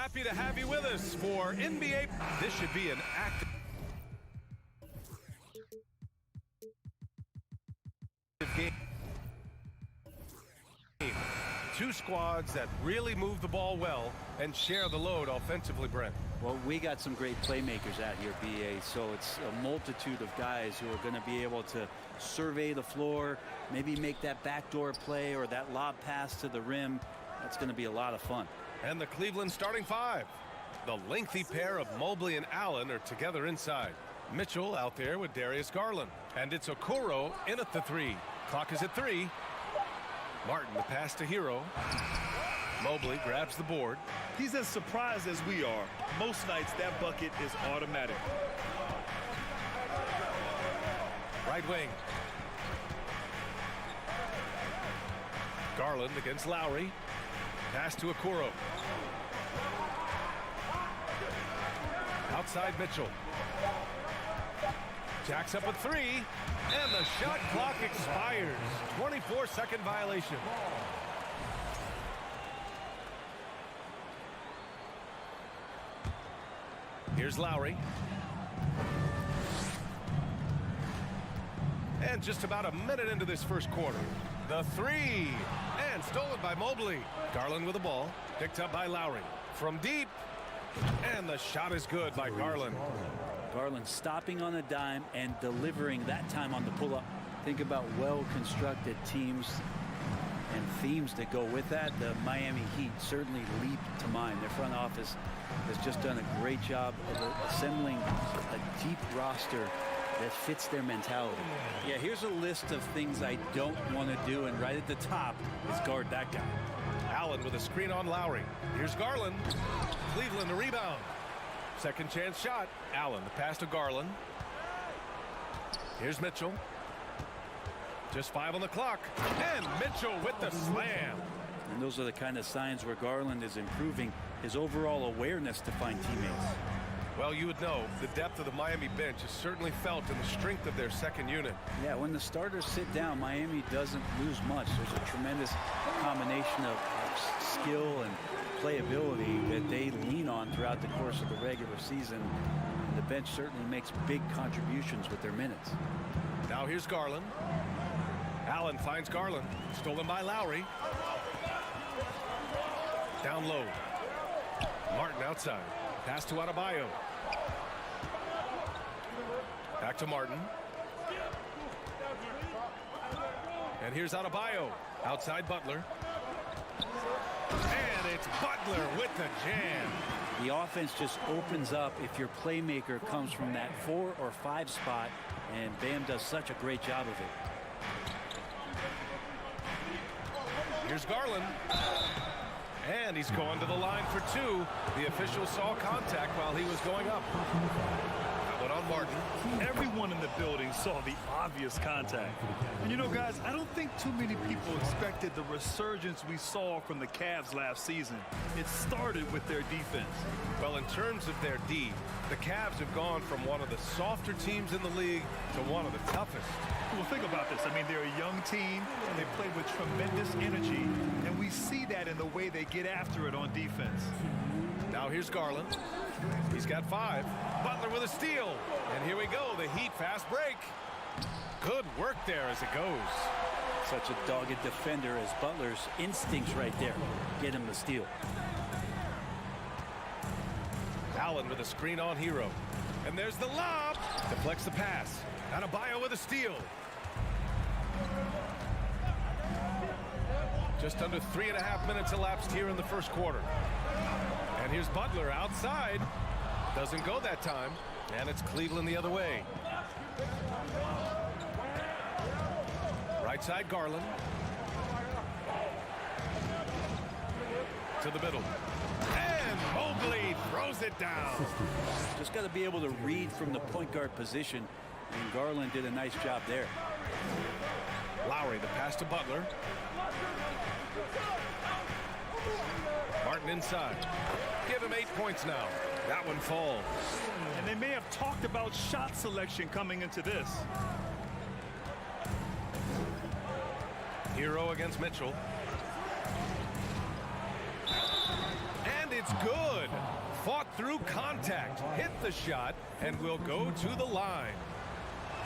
[SPEAKER 6] Happy to have you with us for NBA. This should be an active game. Two squads that really move the ball well and share the load offensively, Brent.
[SPEAKER 5] Well, we got some great playmakers out here, BA, so it's a multitude of guys who are going to be able to survey the floor, maybe make that backdoor play or that lob pass to the rim. That's going to be a lot of fun.
[SPEAKER 6] And the Cleveland starting five. The lengthy pair of Mobley and Allen are together inside. Mitchell out there with Darius Garland. And it's Okoro in at the three. Clock is at 3. Martin, the pass to Hero. Mobley grabs the board.
[SPEAKER 7] He's as surprised as we are. Most nights that bucket is automatic.
[SPEAKER 6] Right wing. Garland against Lowry. Pass to Okoro. Outside Mitchell. Jacks up at 3. And the shot clock expires. 24-second violation. Here's Lowry. And just about a minute into this first quarter. The 3. And stolen by Mobley. Garland with the ball. Picked up by Lowry. From deep. And the shot is good by Garland.
[SPEAKER 5] Garland stopping on a dime and delivering that time on the pull-up. Think about well-constructed teams and themes that go with that. The Miami Heat certainly leap to mind. Their front office has just done a great job of assembling a deep roster that fits their mentality. Yeah, here's a list of things I don't want to do, and right at the top is guard that guy.
[SPEAKER 6] Allen with a screen on Lowry. Here's Garland. Cleveland the rebound. Second chance shot. Allen the pass to Garland. Here's Mitchell. Just 5 on the clock. And Mitchell with the slam.
[SPEAKER 5] And those are the kind of signs where Garland is improving his overall awareness to find teammates.
[SPEAKER 6] Well, you would know the depth of the Miami bench is certainly felt in the strength of their second unit.
[SPEAKER 5] Yeah, when the starters sit down, Miami doesn't lose much. There's a tremendous combination of skill and playability that they lean on throughout the course of the regular season. The bench certainly makes big contributions with their minutes.
[SPEAKER 6] Now here's Garland. Allen finds Garland. Stolen by Lowry. Down low. Martin outside. Pass to Adebayo. Back to Martin. And here's Adebayo. Outside Butler. And it's Butler with the jam.
[SPEAKER 5] The offense just opens up if your playmaker comes from that 4 or 5 spot, and Bam does such a great job of it.
[SPEAKER 6] Here's Garland. And he's going to the line for 2. The official saw contact while he was going up. That one on Martin.
[SPEAKER 7] Everyone in the building saw the obvious contact. And you know, guys, I don't think too many people expected the resurgence we saw from the Cavs last season. It started with their defense.
[SPEAKER 6] Well, in terms of their D, the Cavs have gone from one of the softer teams in the league to one of the toughest.
[SPEAKER 7] Well, think about this. I mean, they're a young team, and they play with tremendous energy, and we see that in the way they get after it on defense.
[SPEAKER 6] Now here's Garland. He's got 5. Butler with a steal. And here we go, the Heat fast break. Good work there as it goes.
[SPEAKER 5] Such a dogged defender as Butler's instincts right there get him the steal.
[SPEAKER 6] Allen with a screen on Hero. And there's the lob. Deflects the pass. Adebayo with a steal. Just under 3.5 minutes elapsed here in the first quarter. And here's Butler outside. Doesn't go that time. And it's Cleveland the other way. Right side Garland. To the middle. And Mobley throws it down.
[SPEAKER 5] Just got to be able to read from the point guard position. And Garland did a nice job there.
[SPEAKER 6] Lowry, the pass to Butler. Martin inside. Give him 8 points now. That one falls.
[SPEAKER 7] And they may have talked about shot selection coming into this. Hero against Mitchell. And
[SPEAKER 6] it's good. Fought through contact, hit the shot, and will go to the line.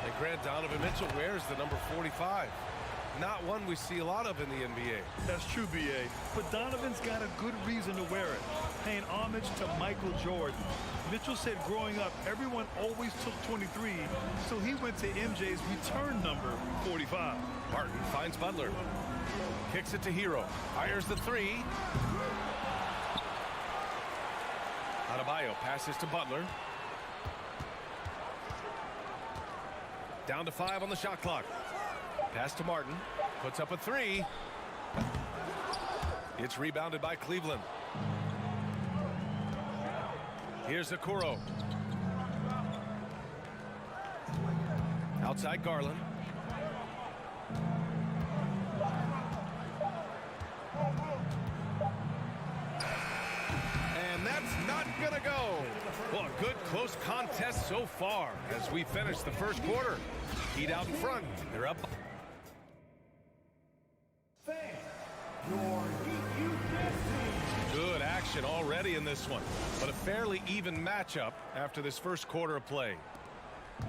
[SPEAKER 6] And Grant, Donovan Mitchell wears the number 45. Not one we see a lot of in the NBA.
[SPEAKER 7] That's true, B.A. But Donovan's got a good reason to wear it, paying homage to Michael Jordan. Mitchell said growing up, everyone always took 23, so he went to MJ's return number, 45.
[SPEAKER 6] Martin finds Butler. Kicks it to Hero. Fires the three. Adebayo passes to Butler. Down to 5 on the shot clock. Pass to Martin. Puts up a three. It's rebounded by Cleveland. Here's Okoro. Outside Garland. And that's not gonna go. Well, a good close contest so far as we finish the first quarter. Heat out in front. They're up. Good action already in this one, but a fairly even matchup after this first quarter of play.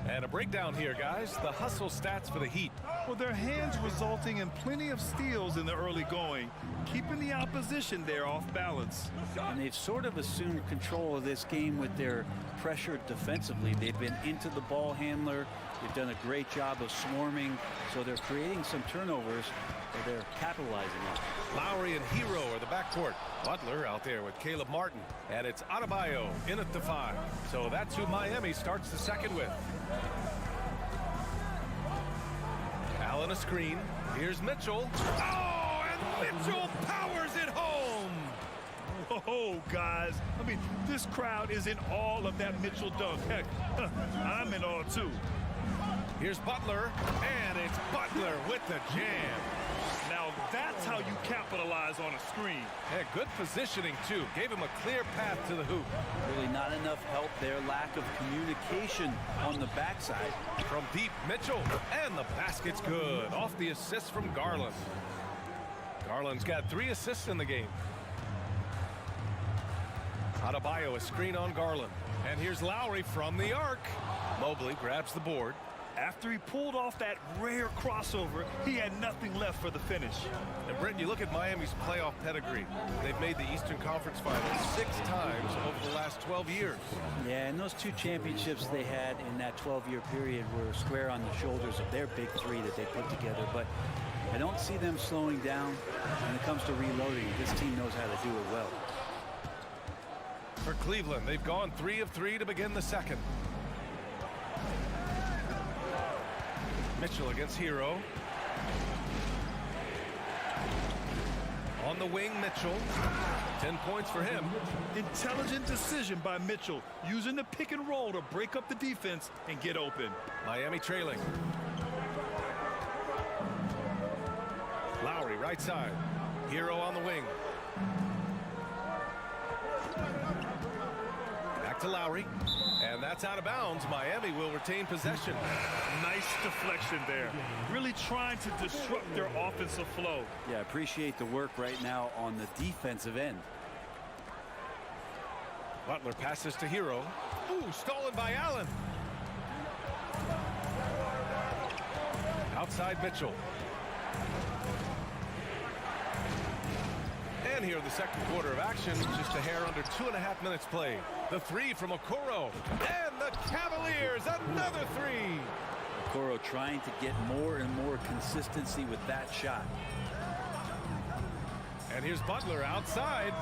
[SPEAKER 6] And a breakdown here, guys. The hustle stats for the Heat.
[SPEAKER 7] Well, their hands resulting in plenty of steals in the early going, keeping the opposition there off balance.
[SPEAKER 5] And they've sort of assumed control of this game with their pressure defensively. They've been into the ball handler. They've done a great job of swarming, so they're creating some turnovers that they're capitalizing on.
[SPEAKER 6] Lowry and Hero are the backcourt. Butler out there with Caleb Martin. And it's Adebayo in at the 5. So that's who Miami starts the second with. Allen a screen. Here's Mitchell. Oh, and Mitchell powers it home.
[SPEAKER 7] Oh, guys. I mean, this crowd is in awe of that Mitchell dunk. Heck, I'm in awe, too.
[SPEAKER 6] Here's Butler, and it's Butler with the jam.
[SPEAKER 7] Now that's how you capitalize on a screen.
[SPEAKER 6] Yeah, good positioning, too. Gave him a clear path to the hoop.
[SPEAKER 5] Really not enough help there. Lack of communication on the backside.
[SPEAKER 6] From deep, Mitchell, and the basket's good. Off the assist from Garland. Garland's got 3 assists in the game. Adebayo, a screen on Garland. And here's Lowry from the arc. Mobley grabs the board.
[SPEAKER 7] After he pulled off that rare crossover, he had nothing left for the finish.
[SPEAKER 6] And Brent, you look at Miami's playoff pedigree. They've made the Eastern Conference Finals 6 times over the last 12 years.
[SPEAKER 5] Yeah, and those 2 championships they had in that 12-year period were square on the shoulders of their big 3 that they put together. But I don't see them slowing down when it comes to reloading. This team knows how to do it well.
[SPEAKER 6] For Cleveland, they've gone 3 of 3 to begin the second. Mitchell against Hero. On the wing, Mitchell. 10 points for him.
[SPEAKER 7] Intelligent decision by Mitchell, using the pick and roll to break up the defense and get open.
[SPEAKER 6] Miami trailing. Lowry right side. Hero on the wing. Back to Lowry. And that's out of bounds. Miami will retain possession.
[SPEAKER 7] Nice deflection there. Really trying to disrupt their offensive flow.
[SPEAKER 5] Yeah, appreciate the work right now on the defensive end.
[SPEAKER 6] Butler passes to Hero. Ooh, stolen by Allen. Outside Mitchell. And here the second quarter of action, just a hair under 2.5 minutes played. The 3 from Okoro, and the Cavaliers, another 3.
[SPEAKER 5] Okoro trying to get more and more consistency with that shot.
[SPEAKER 6] And here's Butler outside,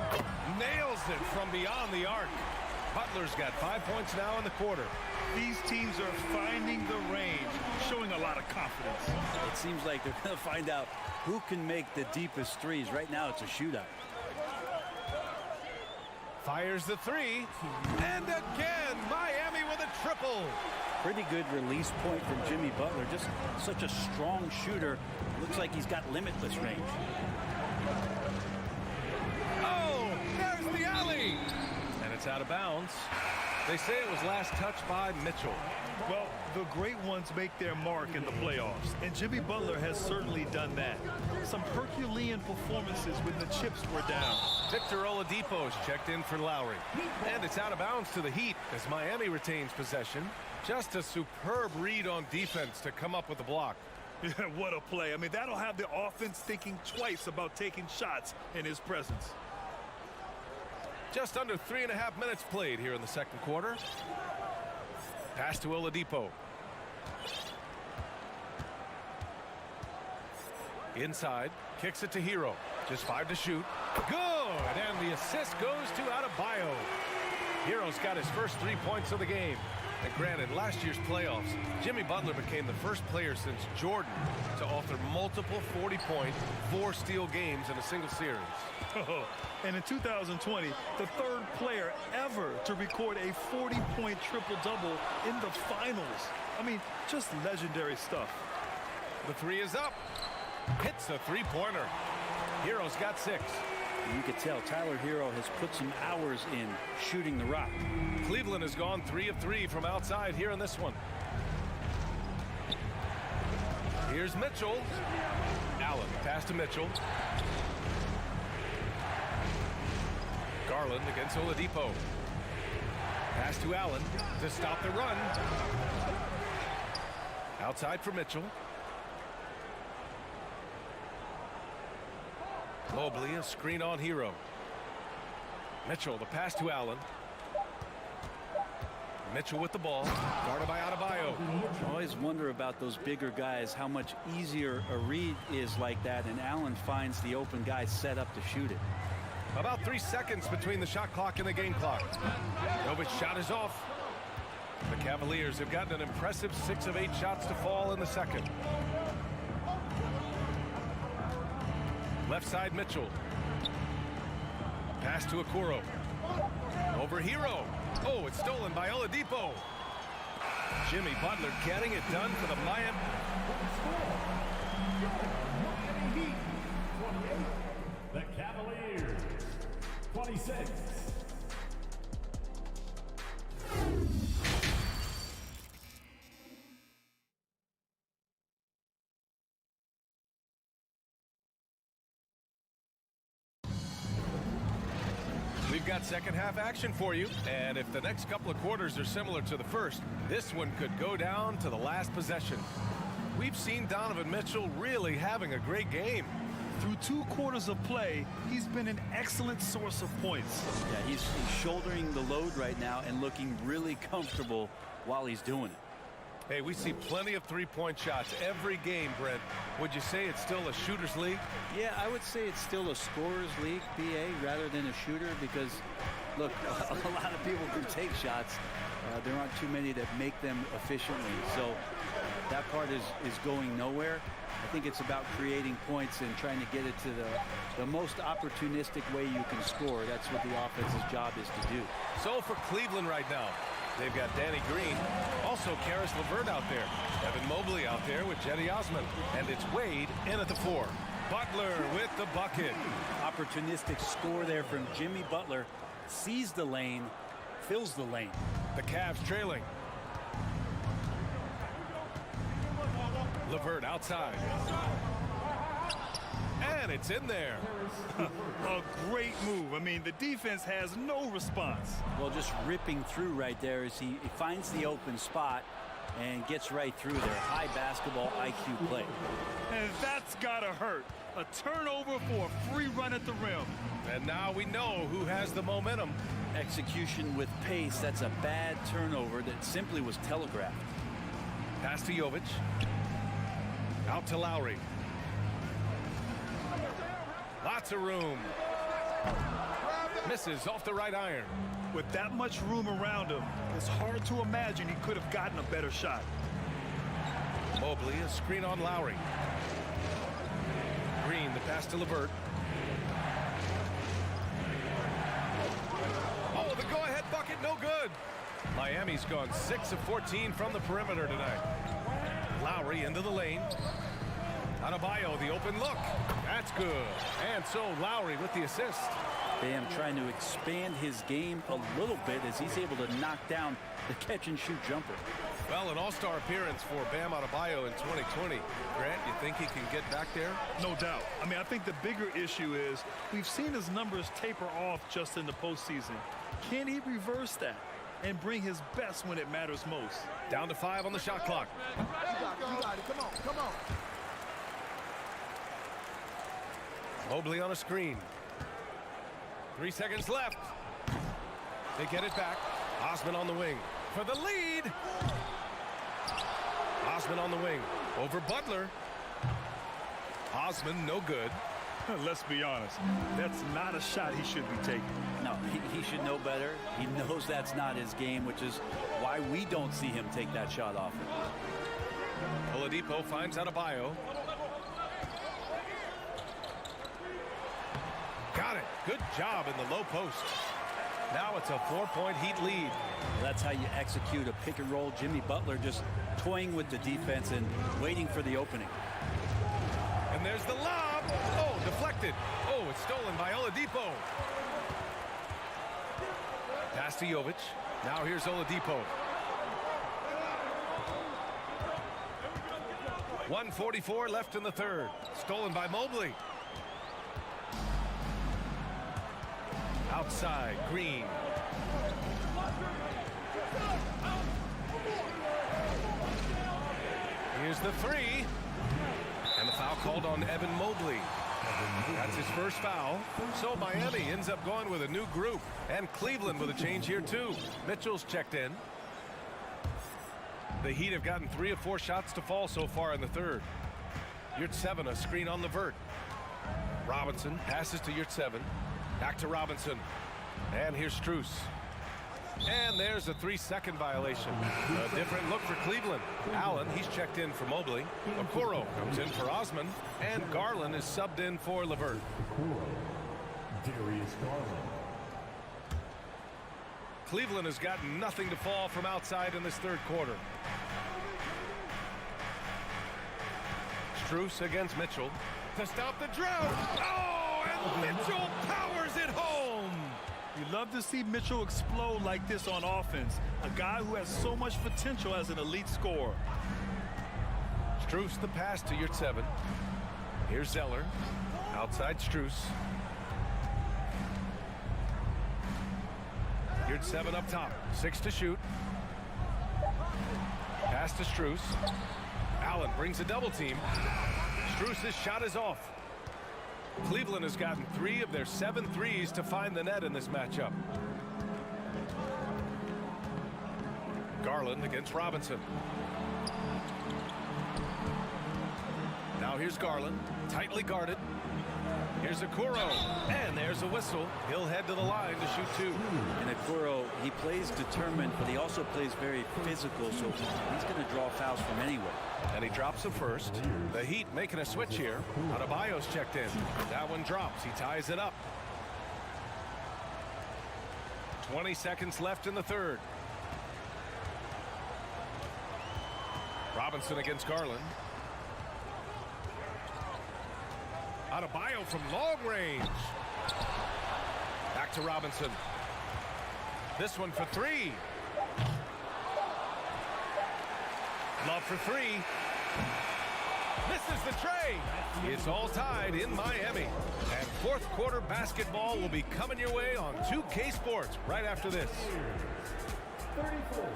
[SPEAKER 6] nails it from beyond the arc. Butler's got 5 points now in the quarter.
[SPEAKER 7] These teams are finding the range, showing a lot of confidence.
[SPEAKER 5] It seems like they're going to find out who can make the deepest threes. Right now, it's a shootout.
[SPEAKER 6] Fires the 3, and again, Miami with a triple.
[SPEAKER 5] Pretty good release point from Jimmy Butler. Just such a strong shooter. Looks like he's got limitless range.
[SPEAKER 6] Oh, there's the alley. And it's out of bounds. They say it was last touched by Mitchell.
[SPEAKER 7] Well, The great ones make their mark in the playoffs, and Jimmy Butler has certainly done that. Some Herculean performances when the chips were down.
[SPEAKER 6] Victor Oladipo's checked in for Lowry. And it's out of bounds to the Heat as Miami retains possession. Just a superb read on defense to come up with the block.
[SPEAKER 7] Yeah, what a play. I mean, that'll have the offense thinking twice about taking shots in his presence.
[SPEAKER 6] Just under 3.5 minutes played here in the second quarter. Pass to Oladipo. Inside, kicks it to Hero. Just 5 to shoot. Good! And the assist goes to Adebayo. Hero's got his first 3 points of the game. And granted, last year's playoffs, Jimmy Butler became the first player since Jordan to author multiple 40-point, 4-steal games in a single series.
[SPEAKER 7] Oh, and in 2020, the third player ever to record a 40-point triple-double in the finals. I mean, just legendary stuff.
[SPEAKER 6] The three is up. Hits a three-pointer. Hero's got 6.
[SPEAKER 5] You can tell Tyler Hero has put some hours in shooting the rock.
[SPEAKER 6] Cleveland has gone 3 of 3 from outside here in this one. Here's Mitchell. Allen, pass to Mitchell. Garland against Oladipo. Pass to Allen to stop the run. Outside for Mitchell. Mobley, a screen on Hero. Mitchell, the pass to Allen. Mitchell with the ball, guarded by Adebayo.
[SPEAKER 5] I always wonder about those bigger guys, how much easier a read is like that, and Allen finds the open guy set up to shoot it.
[SPEAKER 6] About 3 seconds between the shot clock and the game clock. Novic's shot is off. The Cavaliers have gotten an impressive 6 of 8 shots to fall in the second. Left side Mitchell. Pass to Okoro. Over Hero. Oh, it's stolen by Oladipo. Jimmy Butler getting it done for the Miami.
[SPEAKER 10] The Cavaliers, 26.
[SPEAKER 6] We've got second half action for you, and if the next couple of quarters are similar to the first, this one could go down to the last possession. We've seen Donovan Mitchell really having a great game.
[SPEAKER 7] Through 2 quarters of play, he's been an excellent source of points.
[SPEAKER 5] Yeah, he's shouldering the load right now and looking really comfortable while he's doing it.
[SPEAKER 6] Hey, we see plenty of three-point shots every game, Brent. Would you say it's still a shooter's league?
[SPEAKER 5] Yeah, I would say it's still a scorer's league, BA, rather than a shooter, because, look, a lot of people can take shots. There aren't too many that make them efficiently. So that part is going nowhere. I think it's about creating points and trying to get it to the most opportunistic way you can score. That's what the offense's job is to do.
[SPEAKER 6] So for Cleveland right now, they've got Danny Green, also Karis LeVert out there, Evan Mobley out there with Jetty Osman, and it's Wade in at the 4. Butler with the bucket.
[SPEAKER 5] Opportunistic score there from Jimmy Butler. Sees the lane, fills the lane.
[SPEAKER 6] The Cavs trailing. LeVert outside. And it's in there.
[SPEAKER 7] A great move. I mean, the defense has no response.
[SPEAKER 5] Well, just ripping through right there as he finds the open spot and gets right through there. High basketball IQ play.
[SPEAKER 7] And that's gotta hurt. A turnover for a free run at the rim.
[SPEAKER 6] And now we know who has the momentum.
[SPEAKER 5] Execution with pace. That's a bad turnover that simply was telegraphed.
[SPEAKER 6] Pass to Jovic. Out to Lowry. Lots of room. Misses off the right iron.
[SPEAKER 7] With that much room around him, it's hard to imagine he could have gotten a better shot.
[SPEAKER 6] Mobley, a screen on Lowry. Green, the pass to LeVert. Oh, the go-ahead bucket, no good. Miami's gone 6 of 14 from the perimeter tonight. Lowry into the lane. Adebayo, the open look. That's good. And so Lowry with the assist.
[SPEAKER 5] Bam trying to expand his game a little bit as he's able to knock down the catch-and-shoot jumper.
[SPEAKER 6] Well, an all-star appearance for Bam Adebayo in 2020. Grant, you think he can get back there?
[SPEAKER 7] No doubt. I mean, I think the bigger issue is we've seen his numbers taper off just in the postseason. Can he reverse that and bring his best when it matters most?
[SPEAKER 6] Down to 5 on the shot clock.
[SPEAKER 1] You got it. Come on, come on.
[SPEAKER 6] Mobley on a screen. 3 seconds left. They get it back. Osman on the wing for the lead. Osman on the wing over Butler. Osman no good.
[SPEAKER 7] Let's be honest. That's not a shot he should be taking.
[SPEAKER 5] No, he should know better. He knows that's not his game, which is why we don't see him take that shot often.
[SPEAKER 6] Oladipo finds Adebayo. Got it. Good job in the low post. Now it's a 4-point Heat lead.
[SPEAKER 5] That's how you execute a pick and roll. Jimmy Butler just toying with the defense and waiting for the opening.
[SPEAKER 6] And there's the lob. Oh, deflected. Oh, it's stolen by Oladipo. Pass to Jovic. Now here's Oladipo. 1:44 left in the third. Stolen by Mobley. Outside, Green. Here's the three. And the foul called on Evan Mobley. That's his first foul. So Miami ends up going with a new group. And Cleveland with a change here too. Mitchell's checked in. The Heat have gotten 3 of 4 shots to fall so far in the third. Yurtseven, a screen on Levert. Robinson passes to Yurtseven. Back to Robinson. And here's Strus. And there's a 3-second violation. A different look for Cleveland. Allen, he's checked in for Mobley. Okoro comes in for Osman. And Garland is subbed in for Levert.
[SPEAKER 10] Darius Garland.
[SPEAKER 6] Cleveland has gotten nothing to fall from outside in this third quarter. Strus against Mitchell to stop the drought. Oh, and Mitchell powers it home.
[SPEAKER 7] You love to see Mitchell explode like this on offense. A guy who has so much potential as an elite scorer.
[SPEAKER 6] Strus the pass to Yurtseven. Here's Zeller. Outside Strus. Yurtseven up top. 6 to shoot. Pass to Strus. Allen brings a double team. Strus' shot is off. Cleveland has gotten 3 of their 7 threes to find the net in this matchup. Garland against Robinson. Now here's Garland, tightly guarded. Here's Okoro, and there's a whistle. He'll head to the line to shoot 2.
[SPEAKER 5] And Okoro, he plays determined, but he also plays very physical, so he's going to draw fouls from anywhere.
[SPEAKER 6] And he drops the first. The Heat making a switch here. Adebayo's checked in. That one drops. He ties it up. 20 seconds left in the third. Robinson against Garland. Adebayo from long range. Back to Robinson. This one for 3. Love for 3. Misses the tray. It's all tied in Miami. And fourth quarter basketball will be coming your way on 2K Sports right after this.
[SPEAKER 10] 34.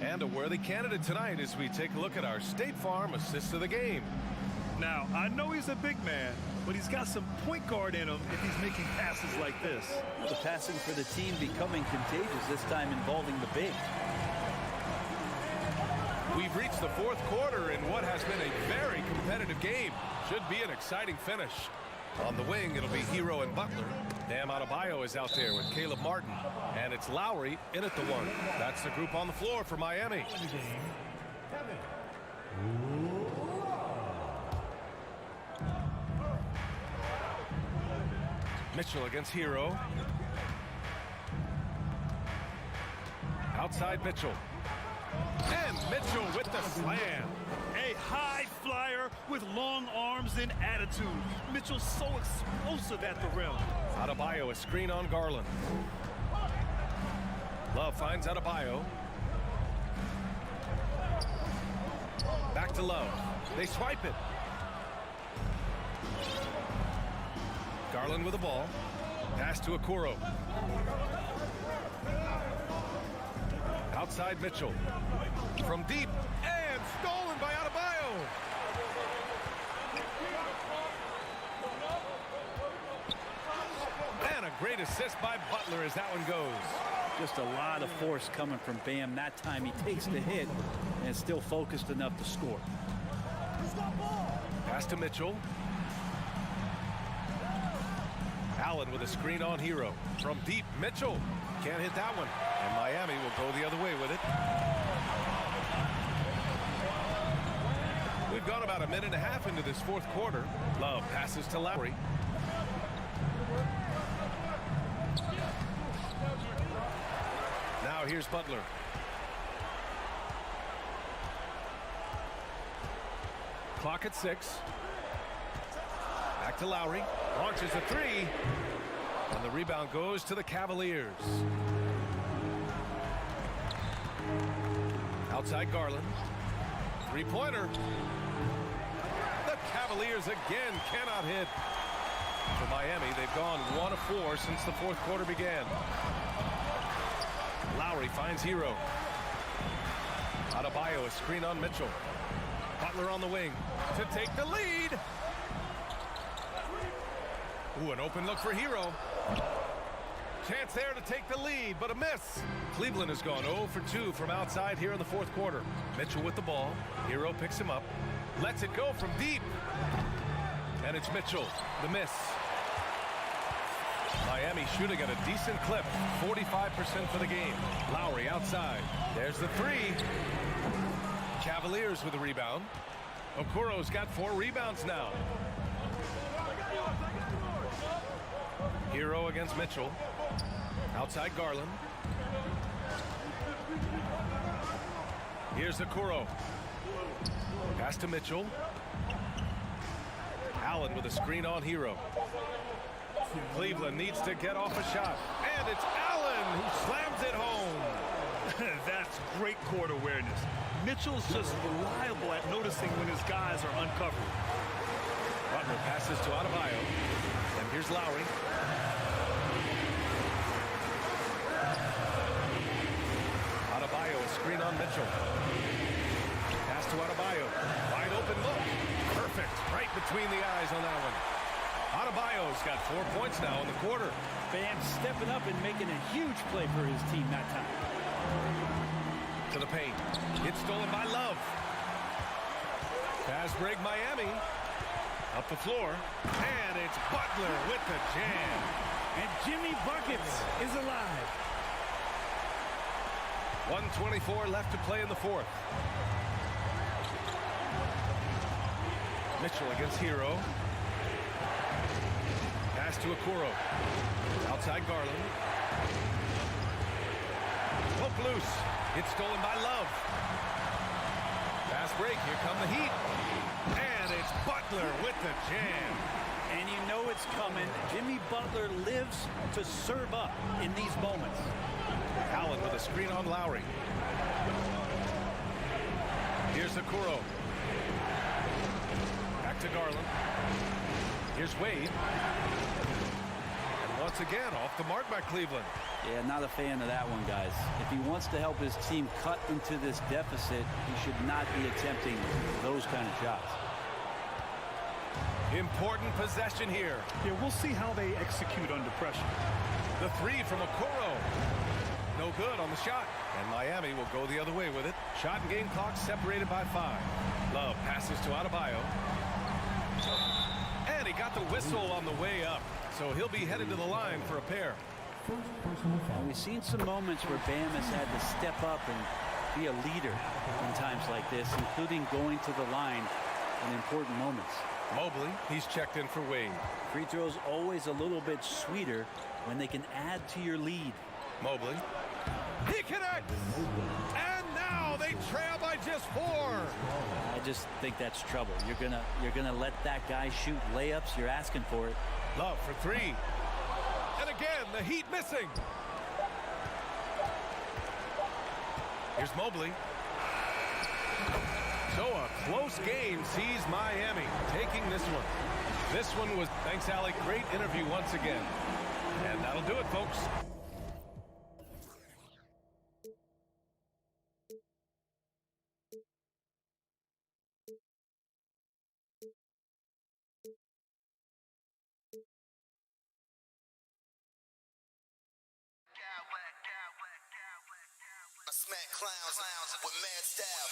[SPEAKER 6] And a worthy candidate tonight as we take a look at our State Farm assist of the game.
[SPEAKER 7] Now, I know he's a big man, but he's got some point guard in him if he's making passes like this.
[SPEAKER 5] The passing for the team becoming contagious, this time involving the big.
[SPEAKER 6] We've reached the fourth quarter in what has been a very competitive game. Should be an exciting finish. On the wing, it'll be Hero and Butler. Bam Adebayo is out there with Caleb Martin. And it's Lowry in at the 1. That's the group on the floor for Miami. Mitchell against Hero. Outside Mitchell. And Mitchell with the slam.
[SPEAKER 7] A high flyer with long arms and attitude. Mitchell's so explosive at the rim.
[SPEAKER 6] Adebayo, a screen on Garland. Love finds Adebayo. Back to Love. They swipe it. Garland with the ball. Pass to Okoro. Outside Mitchell. From deep. And stolen by Adebayo. And a great assist by Butler as that one goes.
[SPEAKER 5] Just a lot of force coming from Bam. That time he takes the hit and is still focused enough to score.
[SPEAKER 6] Pass to Mitchell. Allen with a screen on Hero. From deep, Mitchell. Can't hit that one. And Miami will go the other way with it. We've gone about a minute and a half into this fourth quarter. Love passes to Lowry. Now here's Butler. Clock at 6. Back to Lowry. Launches a three. And the rebound goes to the Cavaliers. Outside Garland. Three-pointer. The Cavaliers again cannot hit. For Miami, they've gone 1 of 4 since the fourth quarter began. Lowry finds Hero. Adebayo, a screen on Mitchell. Butler on the wing to take the lead. Ooh, an open look for Hero. Chance there to take the lead, but a miss. Cleveland has gone 0 for 2 from outside here in the fourth quarter. Mitchell with the ball. Hero picks him up. Lets it go from deep. And it's Mitchell. The miss. Miami shooting at a decent clip. 45% for the game. Lowry outside. There's the three. Cavaliers with a rebound. Okoro's got 4 rebounds now. Hero against Mitchell. Outside Garland. Here's Okoro. Pass to Mitchell. Allen with a screen on Hero. Cleveland needs to get off a shot. And it's Allen who slams it home.
[SPEAKER 7] That's great court awareness. Mitchell's just reliable at noticing when his guys are uncovered.
[SPEAKER 6] Butler passes to Adebayo. And here's Lowry. Adebayo, a screen on Mitchell. Pass to Adebayo. Wide open look. Perfect. Right between the eyes on that one. Adebayo's got 4 points now in the quarter.
[SPEAKER 5] Bam stepping up and making a huge play for his team that time.
[SPEAKER 6] To the paint. It's stolen by Love. Pass break Miami. Up the floor. And it's Butler with the jam.
[SPEAKER 5] And Jimmy Buckets is alive.
[SPEAKER 6] 1:24 left to play in the fourth. Mitchell against Hero. Pass to Okoro. Outside Garland. Hook loose. It's stolen by Love. Fast break. Here come the Heat. And it's Butler with the jam.
[SPEAKER 5] And you know it's coming. Jimmy Butler lives to serve up in these moments.
[SPEAKER 6] Allen with a screen on Lowry. Here's Okoro. Back to Garland. Here's Wade. And once again, off the mark by Cleveland.
[SPEAKER 5] Yeah, not a fan of that one, guys. If he wants to help his team cut into this deficit, he should not be attempting those kind of shots.
[SPEAKER 6] Important possession here.
[SPEAKER 7] Yeah, we'll see how they execute under pressure.
[SPEAKER 6] The three from Okoro. No good on the shot. And Miami will go the other way with it. Shot and game clock separated by 5. Love passes to Adebayo. And he got the whistle on the way up. So he'll be headed to the line for a pair.
[SPEAKER 5] And we've seen some moments where Bam has had to step up and be a leader in times like this, including going to the line in important moments.
[SPEAKER 6] Mobley, he's checked in for Wade.
[SPEAKER 5] Free throws always a little bit sweeter when they can add to your lead.
[SPEAKER 6] Mobley. He connects! And now they trail by just 4.
[SPEAKER 5] I just think that's trouble. You're gonna let that guy shoot layups. You're asking for it.
[SPEAKER 6] Love for 3. And again, the Heat missing. Here's Mobley. So a close game sees Miami taking this one. This one was, thanks, Alec, great interview once again. And that'll do it, folks.
[SPEAKER 11] I smack clowns with mad style.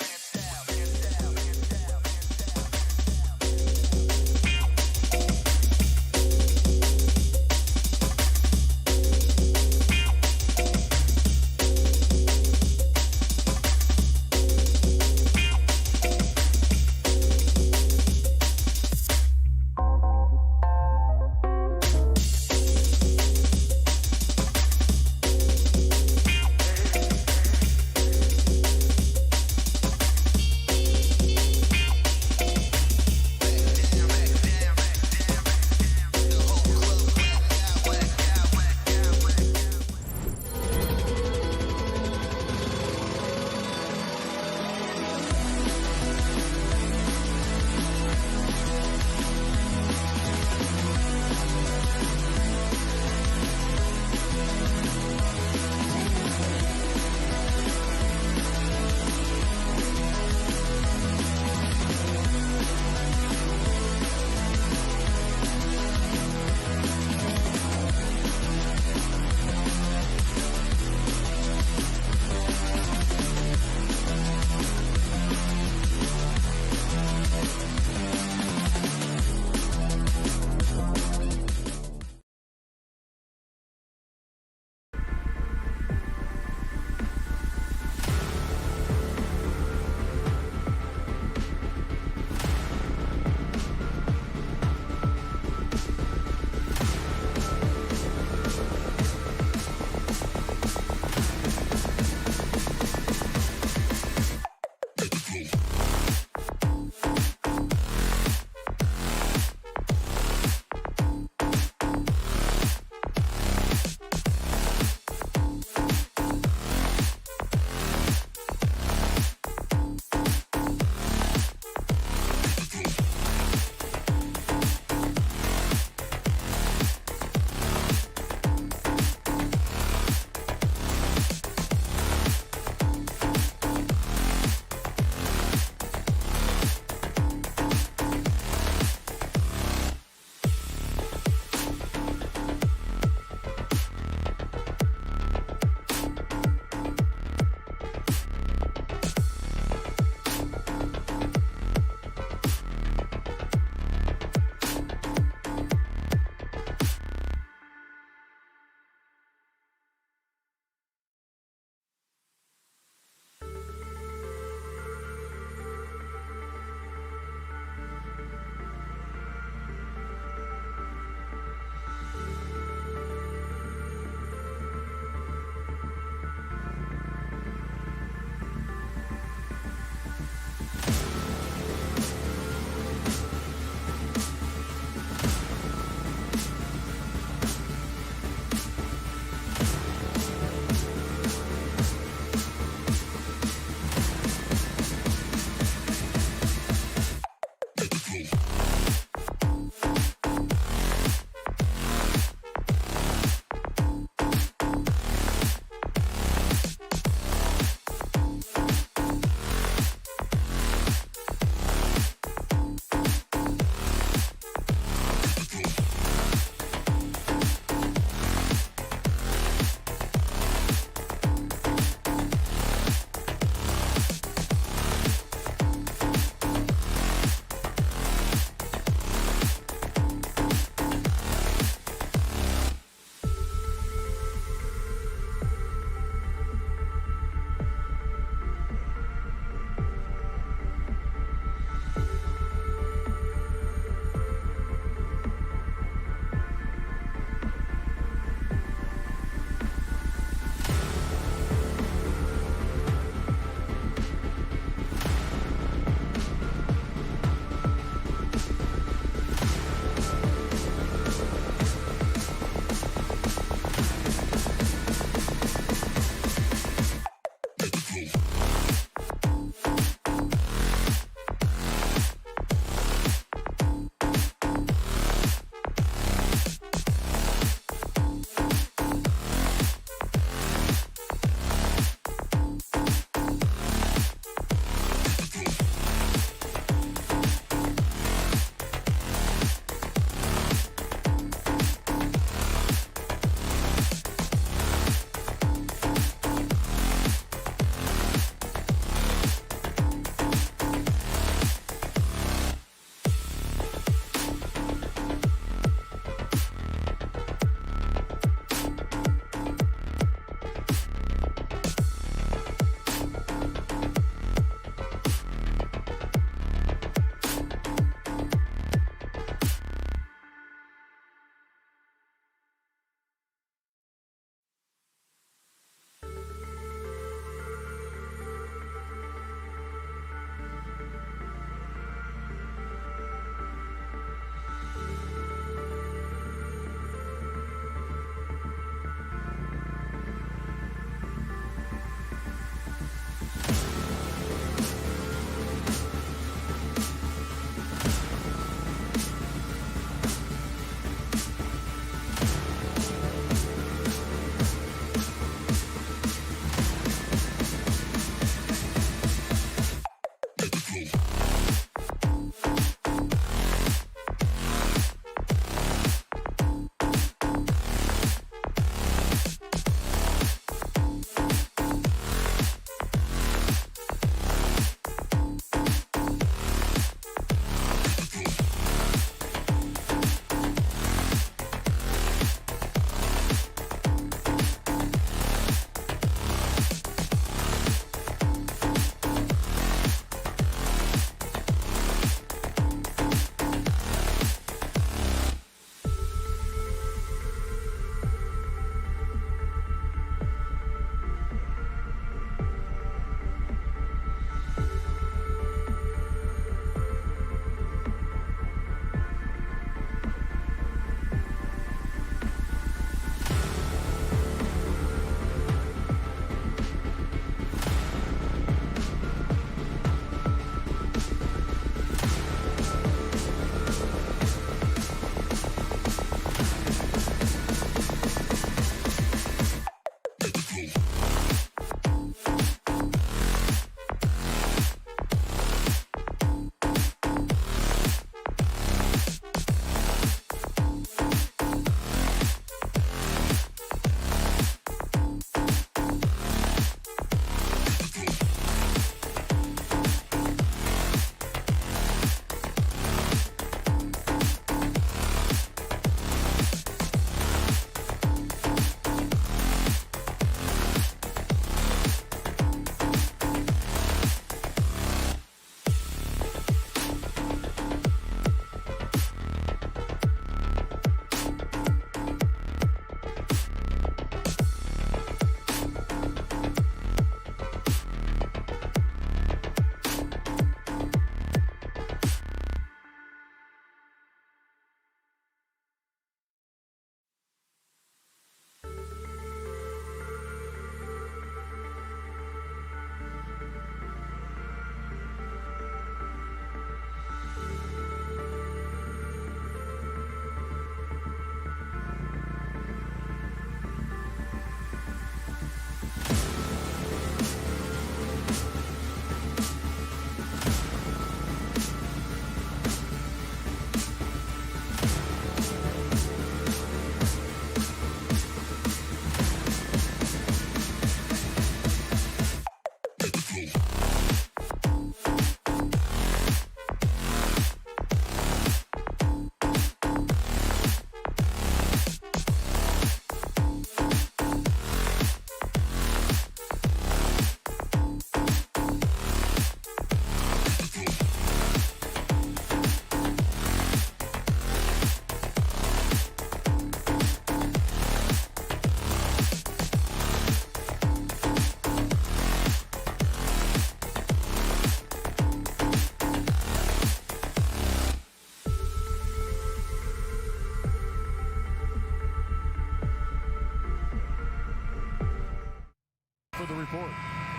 [SPEAKER 1] For the report,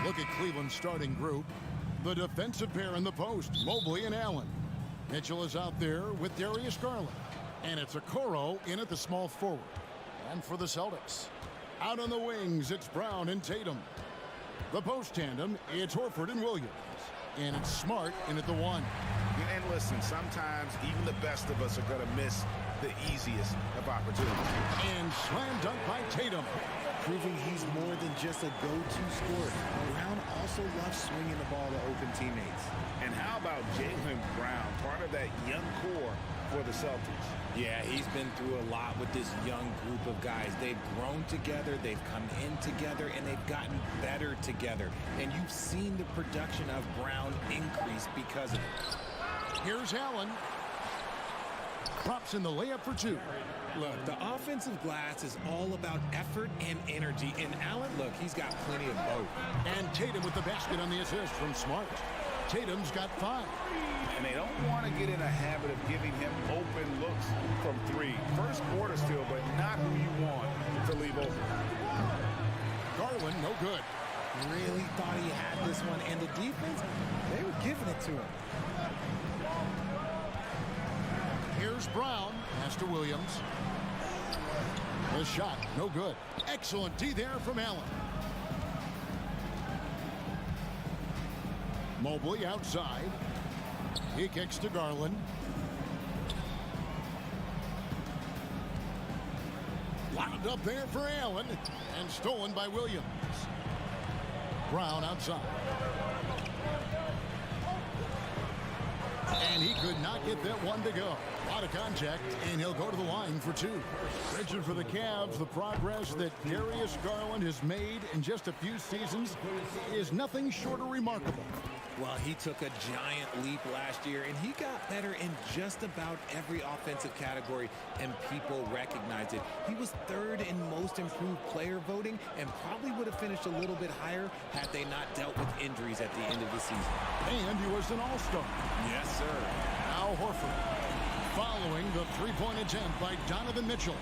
[SPEAKER 1] look at Cleveland's starting group. The defensive pair in the post, Mobley and Allen. Mitchell is out there with Darius Garland. And it's Okoro in at the small forward. And for the Celtics, out on the wings, it's Brown and Tatum. The post tandem, it's Horford and Williams. And it's Smart in at the 1.
[SPEAKER 2] And listen, sometimes even the best of us are going to miss the easiest of opportunities.
[SPEAKER 1] And slam dunk by Tatum.
[SPEAKER 3] Proving he's more than just a go-to scorer. Brown also loves swinging the ball to open teammates.
[SPEAKER 2] And how about Jaylen Brown, part of that young core for the Celtics?
[SPEAKER 3] Yeah, he's been through a lot with this young group of guys. They've grown together, they've come in together, and they've gotten better together. And you've seen the production of Brown increase because of it.
[SPEAKER 1] Here's Allen. Drops in the layup for 2.
[SPEAKER 3] Look, the offensive glass is all about effort and energy. And Allen, look, he's got plenty of both.
[SPEAKER 1] And Tatum with the basket on the assist from Smart. Tatum's got 5.
[SPEAKER 2] And they don't want to get in a habit of giving him open looks from 3. First quarter still, but not who you want to leave open.
[SPEAKER 1] Garland, no good.
[SPEAKER 3] Really thought he had this one. And the defense, they were giving it to him.
[SPEAKER 1] Here's Brown. Pass to Williams. The shot, no good. Excellent D there from Allen. Mobley outside. He kicks to Garland. Lobbed up there for Allen. And stolen by Williams. Brown outside. And he could not get that one to go. A lot of contact, and he'll go to the line for 2. Richard, for the Cavs, the progress that Darius Garland has made in just a few seasons is nothing short of remarkable.
[SPEAKER 3] Well, he took a giant leap last year, and he got better in just about every offensive category, and people recognized it. He was 3rd in most improved player voting and probably would have finished a little bit higher had they not dealt with injuries at the end of the season.
[SPEAKER 1] And he was an all-star.
[SPEAKER 3] Yes, sir.
[SPEAKER 1] Al Horford following the three-point attempt by Donovan Mitchell.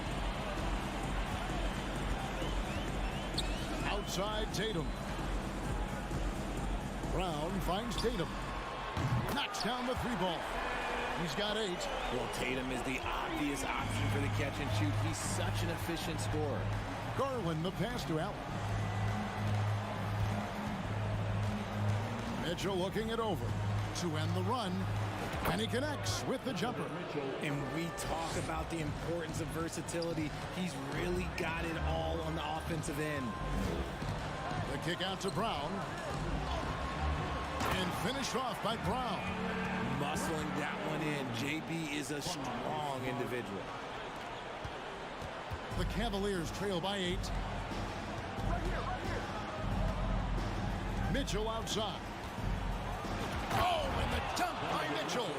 [SPEAKER 1] Outside Tatum. Brown finds Tatum. Knocks down the 3 ball. He's got 8.
[SPEAKER 3] Well, Tatum is the obvious option for the catch and shoot. He's such an efficient scorer.
[SPEAKER 1] Garland the pass to Allen. Mitchell looking it over to end the run. And he connects with the jumper.
[SPEAKER 3] And we talk about the importance of versatility. He's really got it all on the offensive end.
[SPEAKER 1] The kick out to Brown. And finished off by Brown.
[SPEAKER 3] Muscling that one in. JB is a strong individual.
[SPEAKER 1] The Cavaliers trail by 8. Mitchell outside. Oh, and the dunk by Mitchell.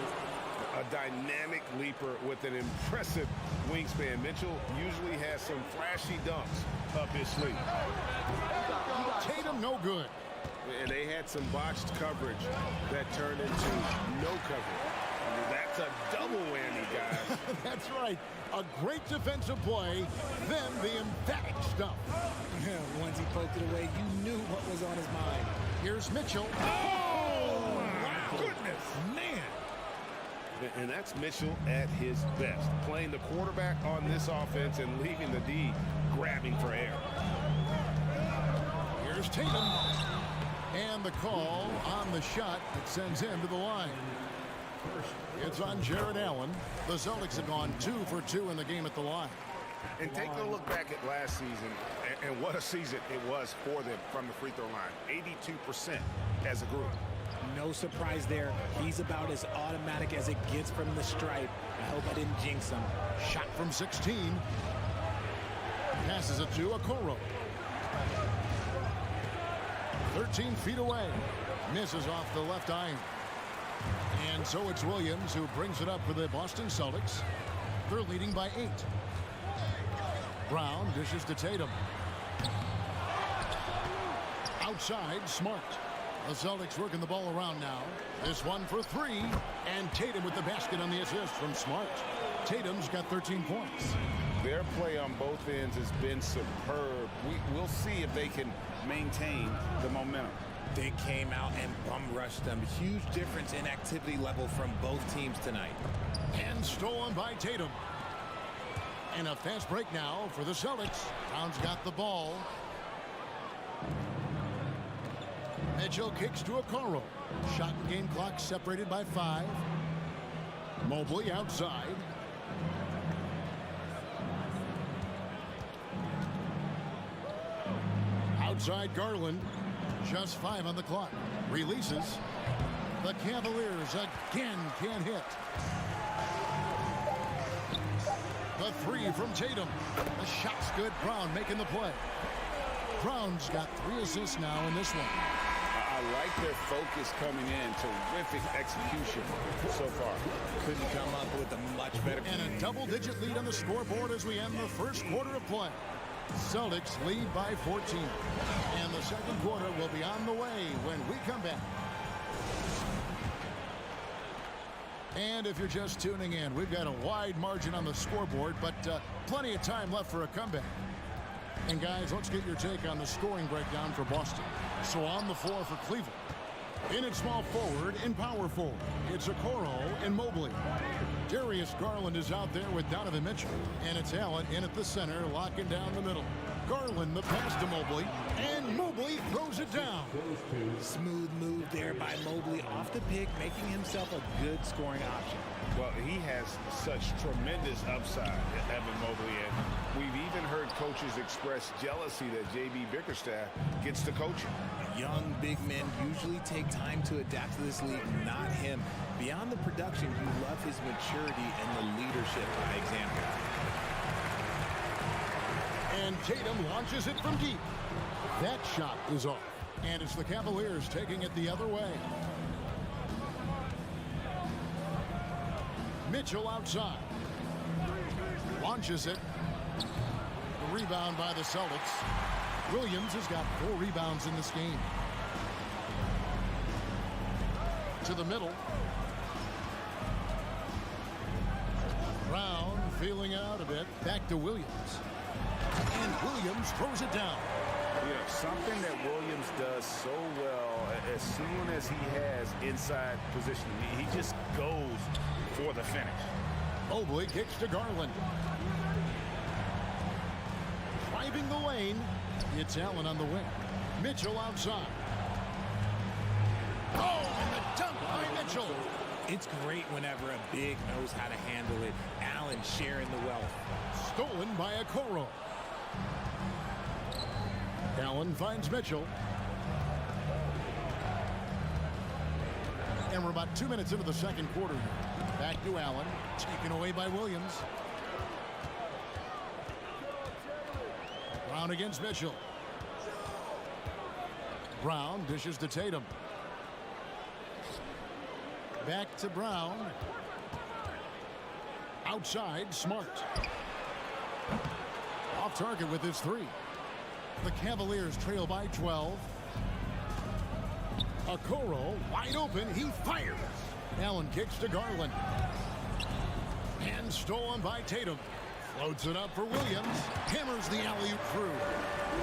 [SPEAKER 2] A dynamic leaper with an impressive wingspan. Mitchell usually has some flashy dunks up his sleeve.
[SPEAKER 1] Tatum no good.
[SPEAKER 2] And they had some botched coverage that turned into no coverage. That's a double whammy, guys.
[SPEAKER 1] That's right. A great defensive play, then the emphatic stuff.
[SPEAKER 3] Once he poked it away, you knew what was on his mind.
[SPEAKER 1] Here's Mitchell.
[SPEAKER 2] Oh, my goodness. Man. And that's Mitchell at his best. Playing the quarterback on this offense and leaving the D grabbing for air.
[SPEAKER 1] Here's Tatum. And the call on the shot that sends him to the line. It's on Jared Allen. The Celtics have gone 2 for 2 in the game at the line.
[SPEAKER 2] And take a look back at last season, and what a season it was for them from the free throw line. 82% as a group.
[SPEAKER 3] No surprise there. He's about as automatic as it gets from the stripe. I hope I didn't jinx him.
[SPEAKER 1] Shot from 16. Passes it to Okoro. 13 feet away. Misses off the left iron. And so it's Williams who brings it up for the Boston Celtics. They're leading by 8. Brown dishes to Tatum. Outside, Smart. The Celtics working the ball around now. This one for 3. And Tatum with the basket on the assist from Smart. Tatum's got 13 points.
[SPEAKER 2] Their play on both ends has been superb. We'll see if they can maintain the momentum.
[SPEAKER 3] They came out and bum rushed them. Huge difference in activity level from both teams tonight.
[SPEAKER 1] And stolen by Tatum. And a fast break now for the Celtics. Brown's got the ball. Mitchell kicks to Okoro. Shot and game clock separated by 5. Mobley outside. Outside Garland. Just 5 on the clock. Releases. The Cavaliers again can't hit. The 3 from Tatum. The shot's good. Brown making the play. Brown's got 3 assists now in this one.
[SPEAKER 2] I like their focus coming in. Terrific execution so far.
[SPEAKER 3] Couldn't come up with a much better.
[SPEAKER 1] And a double-digit lead on the scoreboard as we end the first quarter of play. Celtics lead by 14. And the second quarter will be on the way when we come back. And if you're just tuning in, we've got a wide margin on the scoreboard, but plenty of time left for a comeback. And guys, let's get your take on the scoring breakdown for Boston. So on the floor for Cleveland. In at small forward and power forward, it's Okoro and Mobley. Darius Garland is out there with Donovan Mitchell. And it's Allen in at the center, locking down the middle. Garland the pass to Mobley, and Mobley throws it down.
[SPEAKER 3] Smooth move there by Mobley off the pick, making himself a good scoring option.
[SPEAKER 2] Well, he has such tremendous upside, Evan Mobley, and we've even heard coaches express jealousy that J.B. Bickerstaff gets to coaching.
[SPEAKER 3] Young big men usually take time to adapt to this league, not him. Beyond the production, you love his maturity and the leadership by example.
[SPEAKER 1] And Tatum launches it from deep. That shot is off. And it's the Cavaliers taking it the other way. Mitchell outside. Launches it. The rebound by the Celtics. Williams has got 4 rebounds in this game. To the middle. Brown feeling out a bit. Back to Williams. And Williams throws it down.
[SPEAKER 2] You know, something that Williams does so well, as soon as he has inside position, he just goes for the finish.
[SPEAKER 1] Mobley kicks to Garland. Driving the lane, it's Allen on the wing. Mitchell outside. Oh, and the dunk by Mitchell.
[SPEAKER 3] It's great whenever a big knows how to handle it. Allen sharing the wealth.
[SPEAKER 1] Stolen by Okoro. Allen finds Mitchell. And we're about 2 minutes into the second quarter here. Back to Allen. Taken away by Williams. Brown against Mitchell. Brown dishes to Tatum. Back to Brown. Outside, Smart. Off target with his 3. The Cavaliers trail by 12. Okoro wide open. He fires. Allen kicks to Garland. And stolen by Tatum. Floats it up for Williams. Hammers the alley-oop through.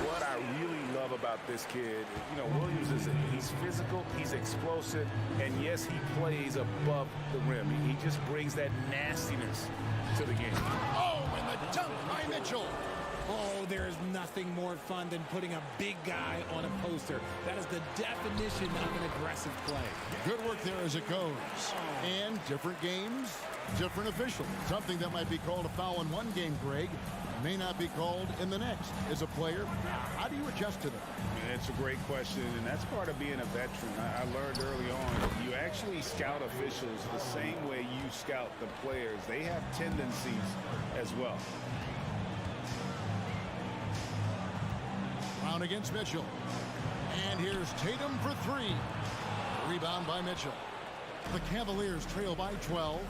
[SPEAKER 2] What I really love about this kid, you know, Williams he's physical, he's explosive, and yes, he plays above the rim. He just brings that nastiness to the game.
[SPEAKER 1] Oh, and the dunk by Mitchell.
[SPEAKER 3] Oh, there is nothing more fun than putting a big guy on a poster. That is the definition of an aggressive play.
[SPEAKER 1] Good work there as it goes. And different games, different officials. Something that might be called a foul in one game, Greg, may not be called in the next. As a player, how do you adjust to that?
[SPEAKER 2] It's a great question, and that's part of being a veteran. I learned early on, you actually scout officials the same way you scout the players. They have tendencies as well.
[SPEAKER 1] Brown against Mitchell. And here's Tatum for 3. Rebound by Mitchell. The Cavaliers trail by 12.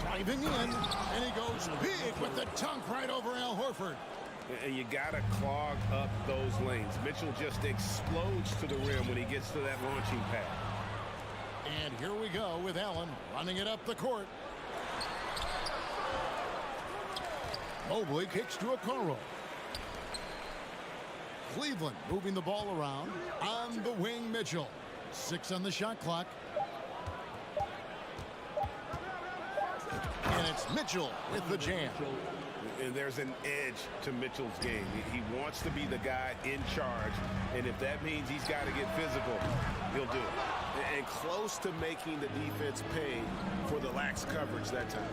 [SPEAKER 1] Driving in, and he goes big with the dunk right over Al Horford.
[SPEAKER 2] And you got to clog up those lanes. Mitchell just explodes to the rim when he gets to that launching pad.
[SPEAKER 1] And here we go with Allen running it up the court. Mobley kicks to Okoro. Cleveland moving the ball around. On the wing, Mitchell. 6 on the shot clock. And it's Mitchell with the jam.
[SPEAKER 4] And there's an edge to Mitchell's game. He wants to be the guy in charge, and if that means he's got to get physical, he'll do it. And close to making the defense pay for the lax coverage that time.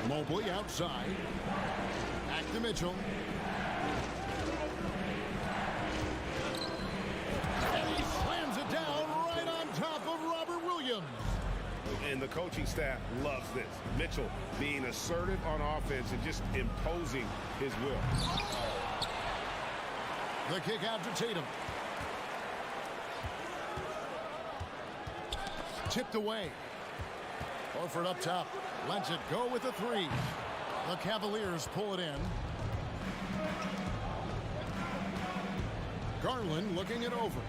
[SPEAKER 1] Mobley outside. Back to Mitchell. And he slams it down right on top of Robert Williams.
[SPEAKER 4] And the coaching staff loves this. Mitchell being assertive on offense and just imposing his will.
[SPEAKER 1] The kick out to Tatum. Tipped away. Horford up top. Lets it go with a 3. The Cavaliers pull it in. Garland looking it over.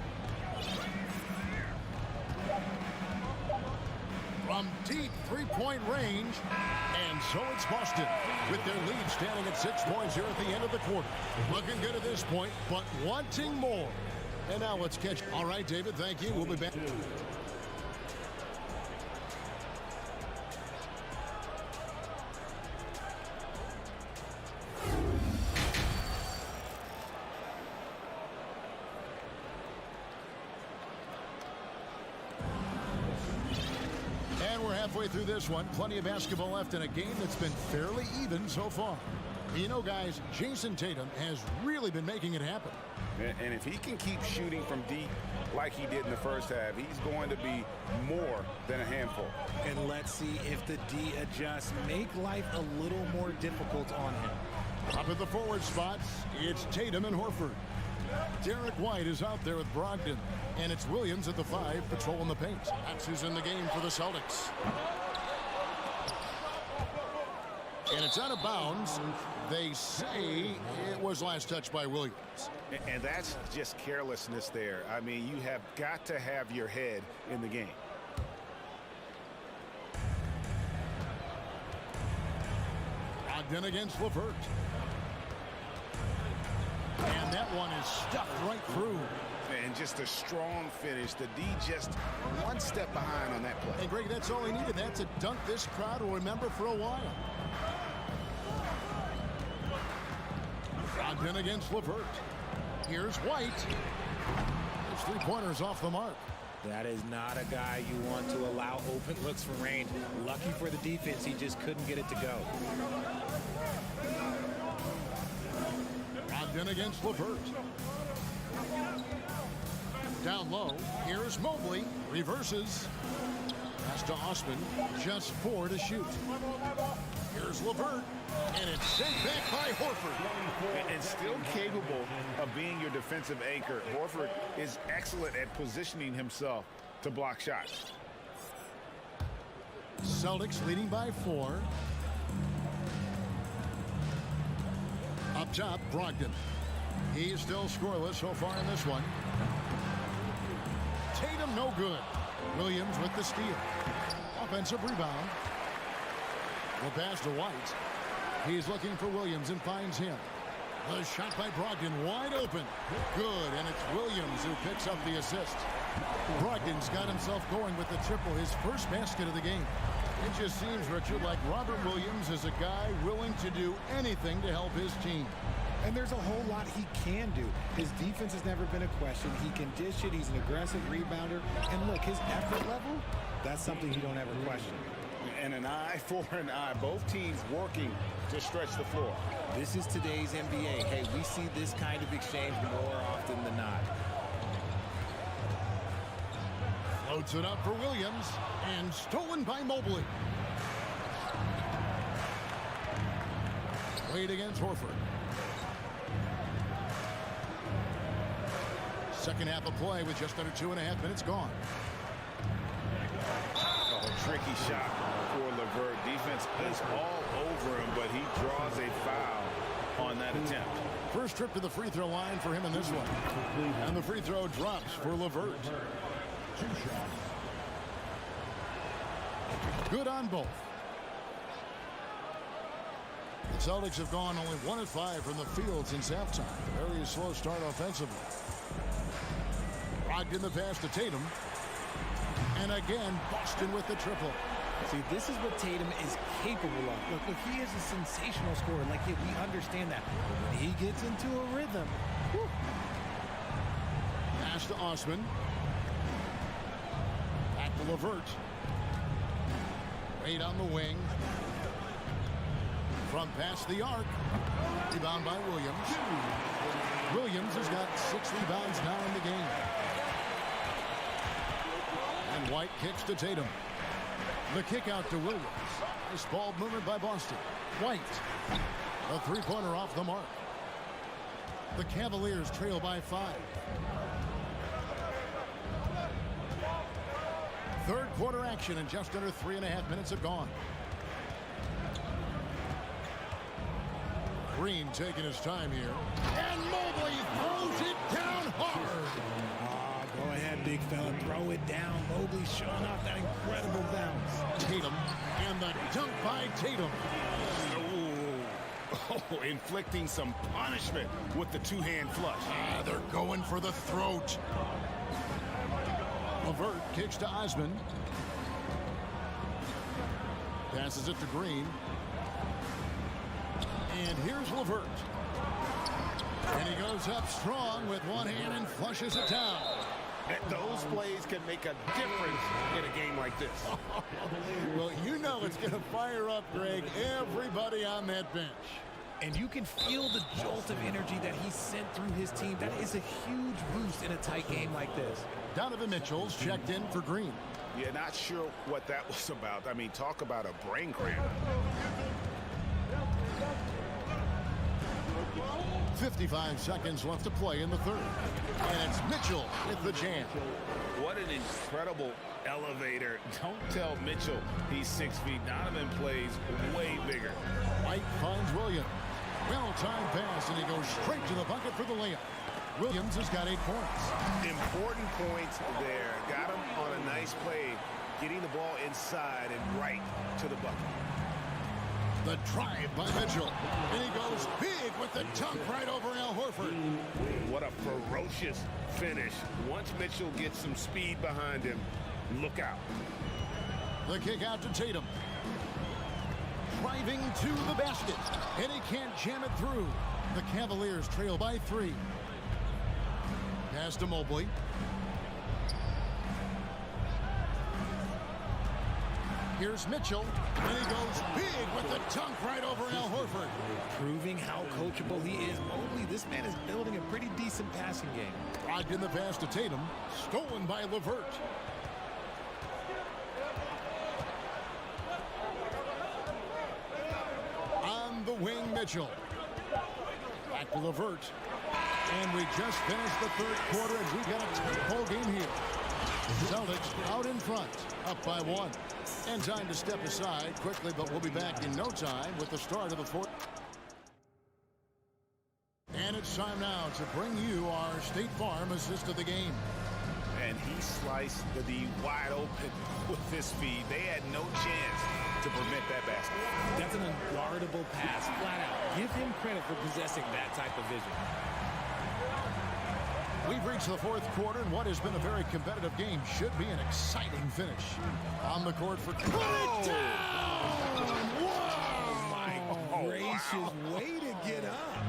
[SPEAKER 1] From deep three-point range. And so it's Boston with their lead standing at 6 points here at the end of the quarter. Looking good at this point, but wanting more. And now let's catch. All right, David, thank you. We'll be back. Halfway through this one, plenty of basketball left in a game that's been fairly even so far. You know, guys, Jason Tatum has really been making it happen.
[SPEAKER 2] And if he can keep shooting from deep like he did in the first half, he's going to be more than a handful.
[SPEAKER 3] And let's see if the D adjusts, make life a little more difficult on him.
[SPEAKER 1] Up at the forward spots, it's Tatum and Horford. Derek White is out there with Brogdon. And it's Williams at the 5 patrolling the paint. That's who's in the game for the Celtics. And it's out of bounds. They say it was last touched by Williams.
[SPEAKER 2] And that's just carelessness there. I mean, you have got to have your head in the game.
[SPEAKER 1] Brogdon against LeVert. And that one is stuffed right through.
[SPEAKER 2] And just a strong finish. The D just one step behind on that play.
[SPEAKER 1] And Greg, that's all he needed. That's a dunk this crowd will remember for a while. Brogdon against LeVert. Here's White. Those 3-pointers off the mark.
[SPEAKER 3] That is not a guy you want to allow open looks from range. Lucky for the defense, he just couldn't get it to go.
[SPEAKER 1] Brogdon against LeVert. Down low, here's Mobley, reverses. Pass to Osman, just 4 to shoot. Here's LeVert, and it's sent back by Horford.
[SPEAKER 2] And still capable of being your defensive anchor. Horford is excellent at positioning himself to block shots.
[SPEAKER 1] Celtics leading by 4. Up top, Brogdon. He's still scoreless so far in this one. Tatum no good. Williams with the steal. Offensive rebound. Will pass to White. He's looking for Williams and finds him. The shot by Brogdon wide open. Good, and it's Williams who picks up the assist. Brogdon's got himself going with the triple, his first basket of the game. It just seems, Richard, like Robert Williams is a guy willing to do anything to help his team.
[SPEAKER 3] And there's a whole lot he can do. His defense has never been a question. He can dish it. He's an aggressive rebounder. And look, his effort level, that's something you don't ever question.
[SPEAKER 2] And an eye for an eye. Both teams working to stretch the floor.
[SPEAKER 3] This is today's NBA. Hey, we see this kind of exchange more often than not.
[SPEAKER 1] Floats it up for Williams and stolen by Mobley. Wade against Horford. Second half of play with just under 2.5 minutes gone.
[SPEAKER 2] A tricky shot for LeVert. Defense is all over him, but he draws a foul on that attempt.
[SPEAKER 1] First trip to the free throw line for him in this one. And the free throw drops for LeVert. Good on both. Celtics have gone only 1 of 5 from the field since halftime. Very slow start offensively. Brogdon the pass to Tatum. And again, Boston with the triple.
[SPEAKER 3] See, this is what Tatum is capable of. Look, he is a sensational scorer. Like, we understand that. But when he gets into a rhythm, whew.
[SPEAKER 1] Pass to Osman. Back to LeVert. Wade on the wing. From past the arc. Rebound by Williams. Williams has got 6 rebounds now in the game. And White kicks to Tatum. The kick out to Williams. Nice ball movement by Boston. White. A three-pointer off the mark. The Cavaliers trail by 5. Third quarter action and just under 3.5 minutes have gone. Green taking his time here. And Mobley throws it down hard.
[SPEAKER 3] Go ahead, big fella. Throw it down. Mobley showing off that incredible bounce.
[SPEAKER 1] Tatum. And the dunk by Tatum.
[SPEAKER 2] Oh, inflicting some punishment with the two-hand flush.
[SPEAKER 1] They're going for the throat. LeVert kicks to Osman. Passes it to Green. And here's LeVert. And he goes up strong with one hand and flushes it down.
[SPEAKER 2] Those plays can make a difference in a game like this.
[SPEAKER 1] Well, you know it's going to fire up, Greg, everybody on that bench.
[SPEAKER 3] And you can feel the jolt of energy that he sent through his team. That is a huge boost in a tight game like this.
[SPEAKER 1] Donovan Mitchell's checked in for Green.
[SPEAKER 2] Yeah, not sure what that was about. I mean, talk about a brain cramp.
[SPEAKER 1] 55 seconds left to play in the third. And it's Mitchell with the jam.
[SPEAKER 2] What an incredible elevator. Don't tell Mitchell he's 6 feet. Donovan plays way bigger.
[SPEAKER 1] White finds Williams. Well-timed pass, and he goes straight to the bucket for the layup. Williams has got 8 points.
[SPEAKER 2] Important points there. Got him on a nice play, getting the ball inside and right to the bucket.
[SPEAKER 1] The drive by Mitchell. And he goes big with the dunk right over Al Horford.
[SPEAKER 2] What a ferocious finish. Once Mitchell gets some speed behind him, look out.
[SPEAKER 1] The kick out to Tatum. Driving to the basket. And he can't jam it through. The Cavaliers trail by 3. Pass to Mobley. Here's Mitchell, and he goes big with the dunk right over Al Horford.
[SPEAKER 3] Proving how coachable he is. Mobley, this man is building a pretty decent passing game.
[SPEAKER 1] Brogdon the pass to Tatum, stolen by LeVert. On the wing, Mitchell. Back to LeVert. And we just finished the third quarter, and we've got a tight ball game here. Celtics out in front, up by 1. And time to step aside quickly, but we'll be back in no time with the start of the fourth. And it's time now to bring you our State Farm assist of the game.
[SPEAKER 2] And he sliced the D wide open with his feed. They had no chance to prevent that basket.
[SPEAKER 3] That's an unguardable pass, flat out. Give him credit for possessing that type of vision.
[SPEAKER 1] We've reached the fourth quarter, and what has been a very competitive game should be an exciting finish. On the court for... Put it down!
[SPEAKER 3] Oh, my gracious. Way to get up.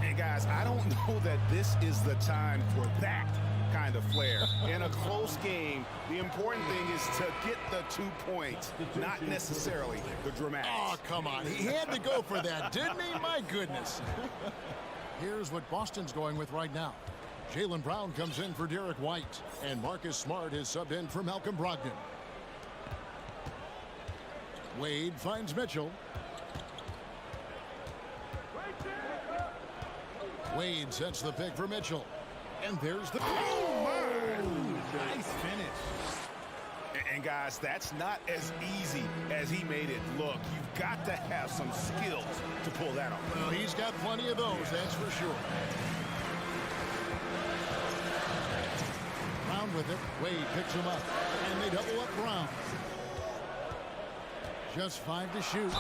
[SPEAKER 2] And guys, I don't know that this is the time for that kind of flair. In a close game, the important thing is to get the 2 points, not necessarily the dramatics.
[SPEAKER 1] Oh, come on. He had to go for that, didn't he? My goodness. Here's what Boston's going with right now. Jaylen Brown comes in for Derek White, and Marcus Smart is subbed in for Malcolm Brogdon. Wade finds Mitchell. Wade sets the pick for Mitchell. And there's the...
[SPEAKER 2] Oh, my!
[SPEAKER 3] Nice finish.
[SPEAKER 2] And guys, that's not as easy as he made it look. You've got to have some skills to pull that off.
[SPEAKER 1] Well, he's got plenty of those, that's for sure. Brown with it. Wade picks him up. And they double up Brown. Just 5 to shoot.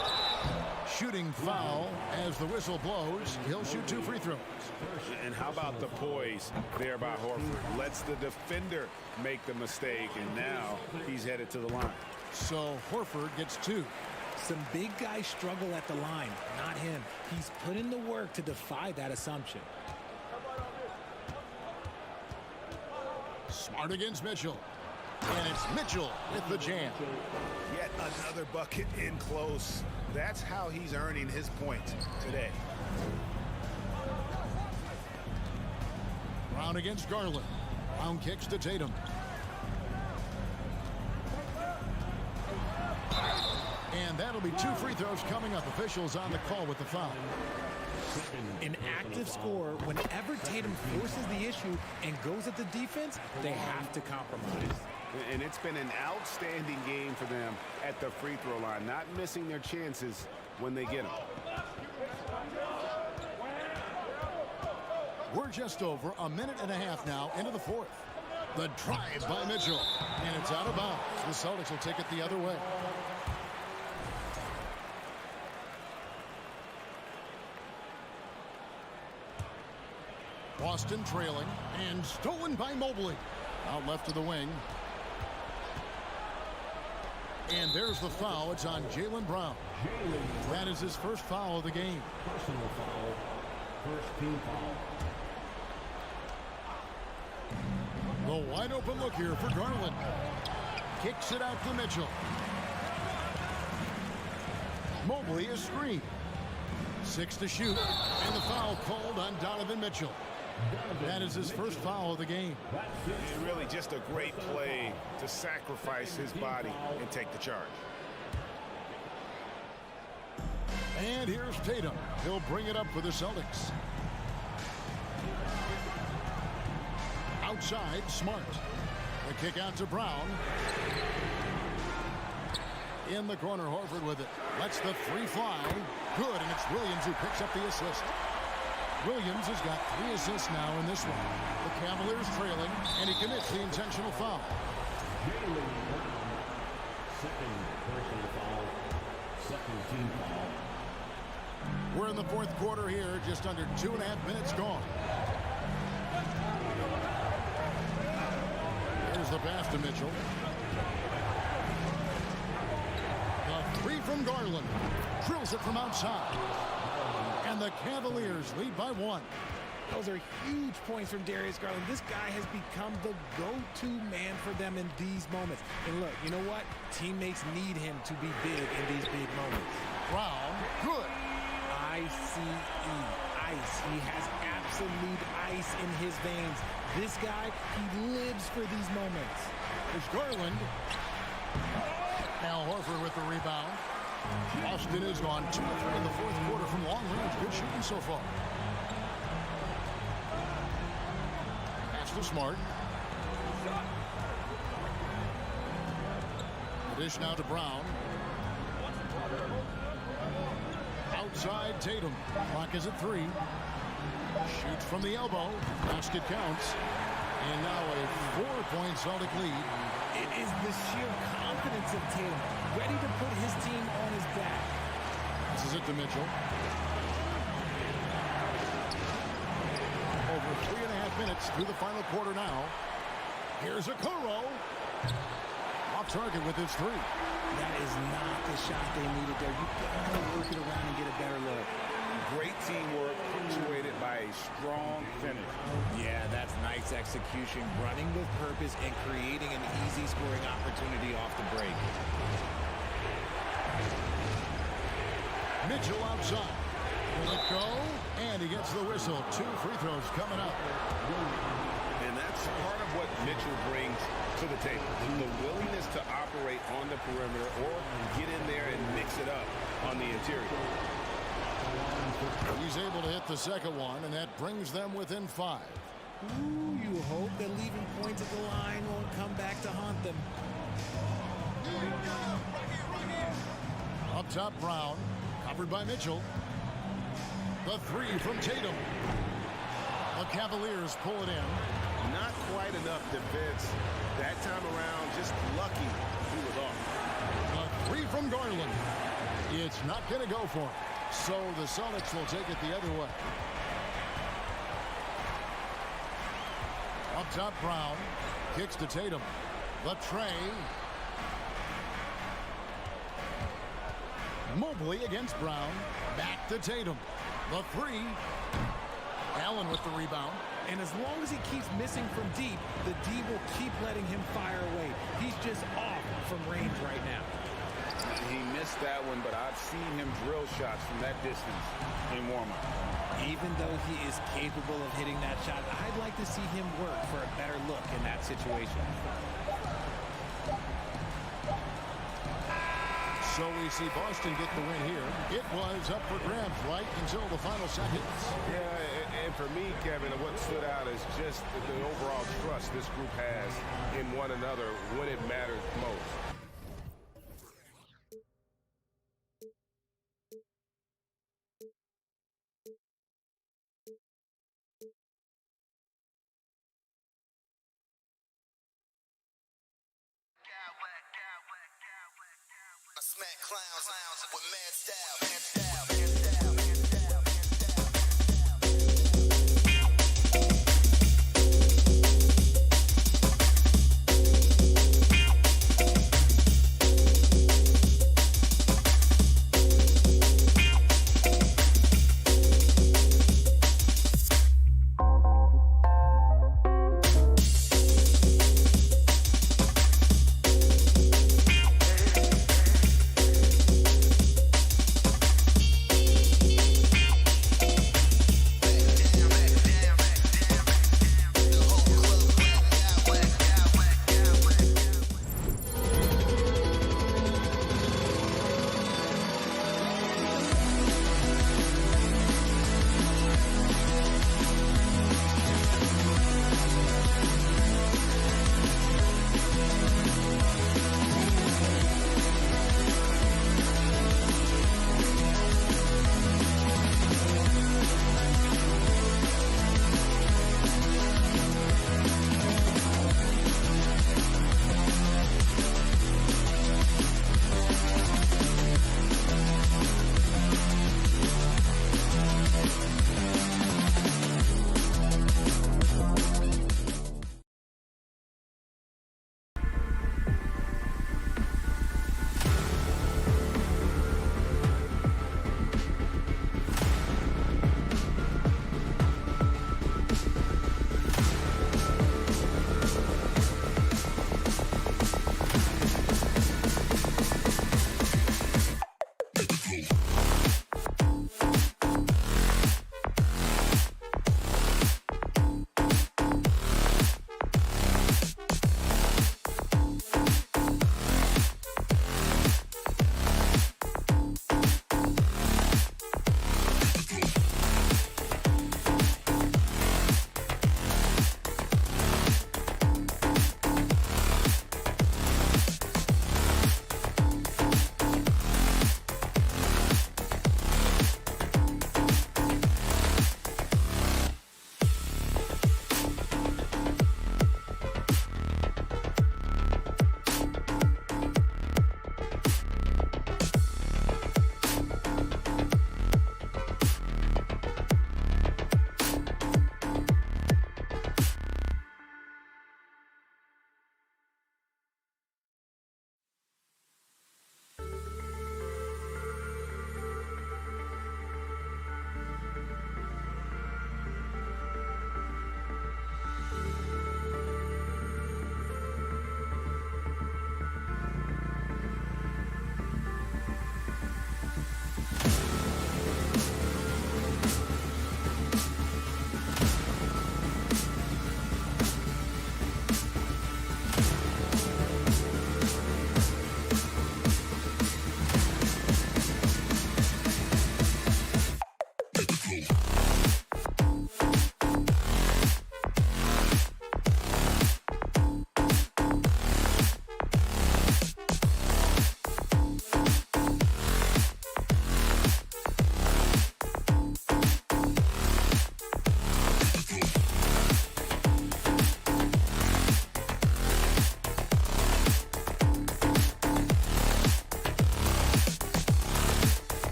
[SPEAKER 1] Shooting foul as the whistle blows. He'll shoot 2 free throws.
[SPEAKER 2] And how about the poise there by Horford? Lets the defender make the mistake, and now he's headed to the line.
[SPEAKER 1] So Horford gets 2.
[SPEAKER 3] Some big guys struggle at the line, not him. He's put in the work to defy that assumption.
[SPEAKER 1] Smart against Mitchell. And it's Mitchell with the jam.
[SPEAKER 2] Yet another bucket in close. That's how he's earning his points today.
[SPEAKER 1] Brown against Garland. Brown kicks to Tatum. And that'll be 2 free throws coming up. Officials on the call with the foul.
[SPEAKER 3] An active scorer, whenever Tatum forces the issue and goes at the defense, they have to compromise.
[SPEAKER 2] And it's been an outstanding game for them at the free throw line, not missing their chances when they get them.
[SPEAKER 1] We're just over a minute and a half now into the 4th. The drive by Mitchell. And it's out of bounds. The Celtics will take it the other way. Boston trailing and stolen by Mobley. Out left to the wing. And there's the foul. It's on Jaylen Brown. That is his first foul of the game.
[SPEAKER 10] Personal foul. First team foul.
[SPEAKER 1] The wide open look here for Garland. Kicks it out to Mitchell. Mobley is screened. 6 to shoot. And the foul called on Donovan Mitchell. That is his first foul of the game.
[SPEAKER 2] And really just a great play to sacrifice his body and take the charge.
[SPEAKER 1] And here's Tatum. He'll bring it up for the Celtics. Outside, Smart. The kick out to Brown. In the corner, Horford with it. Lets the 3 fly. Good, and it's Williams who picks up the assist. Williams has got 3 assists now in this one. The Cavaliers trailing, and he commits the intentional foul.
[SPEAKER 10] Second personal foul. Second team foul.
[SPEAKER 1] We're in the 4th quarter here, just under 2.5 minutes gone. Here's the pass to Mitchell. The 3 from Garland. Drills it from outside. And the Cavaliers lead by 1.
[SPEAKER 3] Those are huge points from Darius Garland. This guy has become the go-to man for them in these moments. And look, you know what? Teammates need him to be big in these big moments.
[SPEAKER 1] Brown, good.
[SPEAKER 3] I-C-E, ice. He has absolute ice in his veins. This guy, he lives for these moments.
[SPEAKER 1] There's Garland. Al Horford with the rebound. Boston has gone 2 of 3 in the 4th quarter from long range. Good shooting so far. Pass to Smart. The dish now to Brown. Outside Tatum. Clock is at 3. Shoots from the elbow. Basket counts. And now a 4-point Celtic lead.
[SPEAKER 3] It is the sheer confidence of Tatum, ready to put his team on his back.
[SPEAKER 1] This is it to Mitchell. Over 3.5 minutes through the final quarter now. Here's Okoro. Off target with his 3.
[SPEAKER 3] That is not the shot they needed there. You gotta work it around and get a better look.
[SPEAKER 2] Great teamwork punctuated by a strong finish.
[SPEAKER 3] Yeah, that's nice execution, running with purpose and creating an easy scoring opportunity off the break.
[SPEAKER 1] Mitchell outside. Will it go? And he gets the whistle. 2 free throws coming up.
[SPEAKER 2] And that's part of what Mitchell brings to the table. The willingness to operate on the perimeter or get in there and mix it up on the interior.
[SPEAKER 1] He's able to hit the second one, and that brings them within 5.
[SPEAKER 3] Ooh, you hope that leaving points at the line won't come back to haunt them.
[SPEAKER 1] Up top, Brown. Covered by Mitchell. The 3 from Tatum. The Cavaliers pull it in.
[SPEAKER 2] Not quite enough defense that time around. Just lucky he was off.
[SPEAKER 1] The 3 from Garland is it's not going to go for him. So the Celtics will take it the other way. Up top, Brown. Kicks to Tatum. The tray. Mobley against Brown. Back to Tatum. The three. Allen with the rebound.
[SPEAKER 3] And as long as he keeps missing from deep, the D will keep letting him fire away. He's just off from range right now.
[SPEAKER 2] He missed that one, but I've seen him drill shots from that distance in warm-up.
[SPEAKER 3] Even though he is capable of hitting that shot, I'd like to see him work for a better look in that situation.
[SPEAKER 1] So we see Boston get the win here. It was up for grabs right until the final seconds.
[SPEAKER 4] Yeah, and for me, Kevin, what stood out is just the overall trust this group has in one another when it matters most.
[SPEAKER 11] I smack clowns with mad style.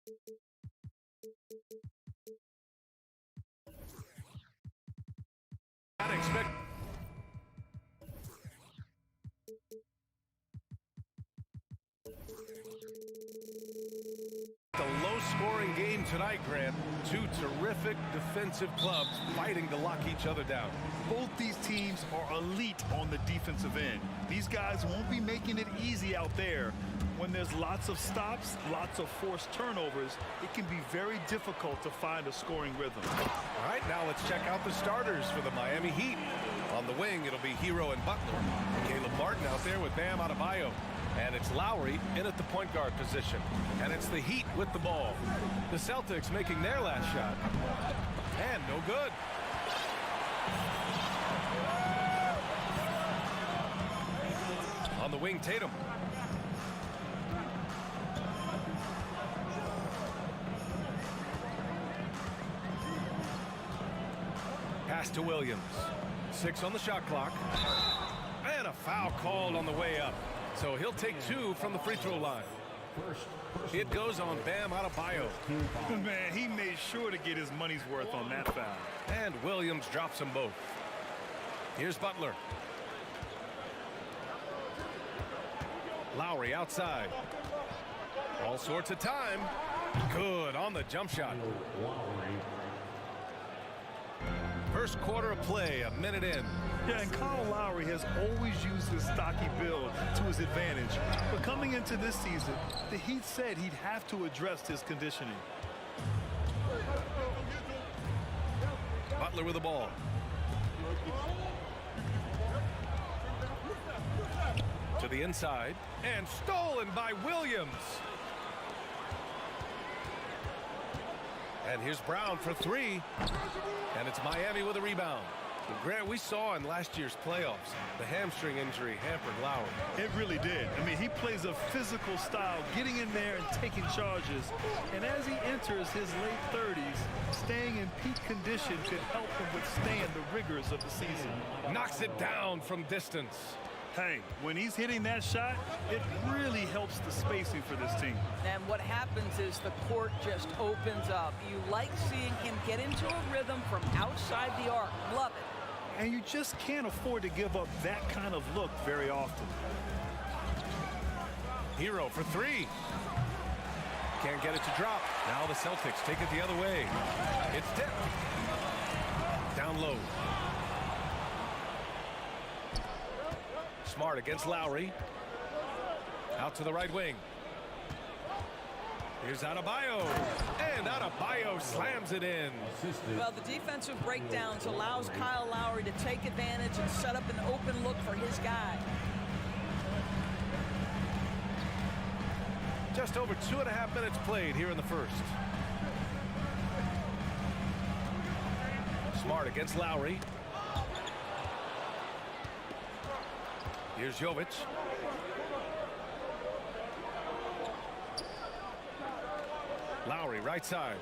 [SPEAKER 6] Expect the low-scoring game tonight, Grant. Two terrific defensive clubs fighting to lock each other down.
[SPEAKER 7] Both these teams are elite on the defensive end. These guys won't be making it easy out there. When there's lots of stops, lots of forced turnovers, it can be very difficult to find a scoring rhythm.
[SPEAKER 6] All right, now let's check out the starters for the Miami Heat. On the wing, it'll be Hero and Butler. Caleb Martin out there with Bam Adebayo. And it's Lowry in at the point guard position. And it's the Heat with the ball. The Celtics making their last shot. And no good. On the wing, Tatum. Pass to Williams. 6 on the shot clock. And a foul called on the way up. So he'll take 2 from the free throw line. It goes on Bam Adebayo.
[SPEAKER 7] Man, he made sure to get his money's worth on that foul.
[SPEAKER 6] And Williams drops them both. Here's Butler. Lowry outside. All sorts of time. Good on the jump shot. First quarter of play, a minute in.
[SPEAKER 7] Yeah, and Kyle Lowry has always used his stocky build to his advantage. But coming into this season, the Heat said he'd have to address his conditioning.
[SPEAKER 6] Butler with the ball. To the inside. And stolen by Williams. And here's Brown for 3. And it's Miami with a rebound. Grant, we saw in last year's playoffs, the hamstring injury hampered Lowry.
[SPEAKER 7] It really did. I mean, he plays a physical style, getting in there and taking charges. And as he enters his late 30s, staying in peak condition could help him withstand the rigors of the season.
[SPEAKER 6] Knocks it down from distance.
[SPEAKER 7] Hey, when he's hitting that shot, it really helps the spacing for this team.
[SPEAKER 8] And what happens is the court just opens up. You like seeing him get into a rhythm from outside the arc. Love it.
[SPEAKER 7] And you just can't afford to give up that kind of look very often.
[SPEAKER 6] Hero for 3. Can't get it to drop. Now the Celtics take it the other way. It's tipped. Down low. Smart against Lowry. Out to the right wing. Here's Adebayo. And Adebayo slams it in.
[SPEAKER 8] Well, the defensive breakdowns allows Kyle Lowry to take advantage and set up an open look for his guy.
[SPEAKER 6] Just over 2.5 minutes played here in the first. Smart against Lowry. Here's Jovic. Lowry right side.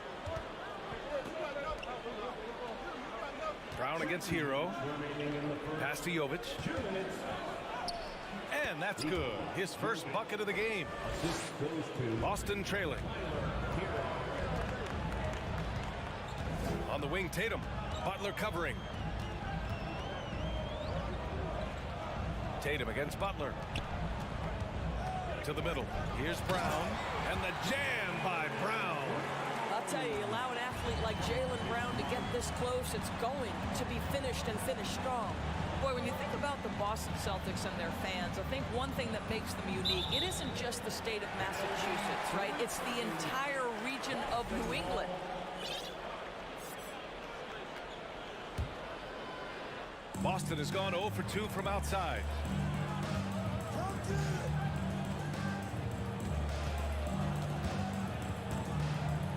[SPEAKER 6] Brown against Hero. Pass to Jovic. And that's good. His first bucket of the game. Boston trailing. On the wing, Tatum. Butler covering. Tatum against Butler. To the middle. Here's Brown. And the jam by Brown.
[SPEAKER 8] I'll tell you, allow an athlete like Jaylen Brown to get this close, it's going to be finished and finished strong. Boy, when you think about the Boston Celtics and their fans, I think one thing that makes them unique, it isn't just the state of Massachusetts, right? It's the entire region of New England.
[SPEAKER 6] Boston has gone 0 for 2 from outside.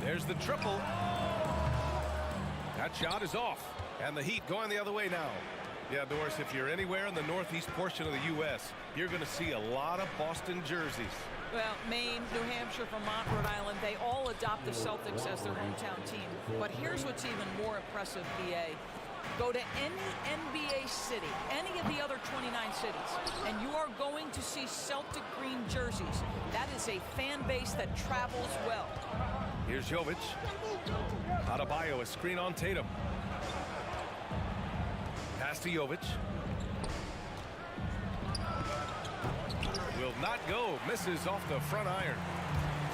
[SPEAKER 6] There's the triple. That shot is off. And the Heat going the other way now. Yeah, Doris, if you're anywhere in the northeast portion of the U.S., you're going to see a lot of Boston jerseys.
[SPEAKER 8] Well, Maine, New Hampshire, Vermont, Rhode Island, they all adopt the Celtics as their hometown team. But here's what's even more impressive, BA. Go to any NBA city, any of the other 29 cities, and you are going to see Celtic green jerseys. That is a fan base that travels well.
[SPEAKER 6] Here's Jovic. Adebayo, a screen on Tatum. Pass to Jovic. Will not go. Misses off the front iron.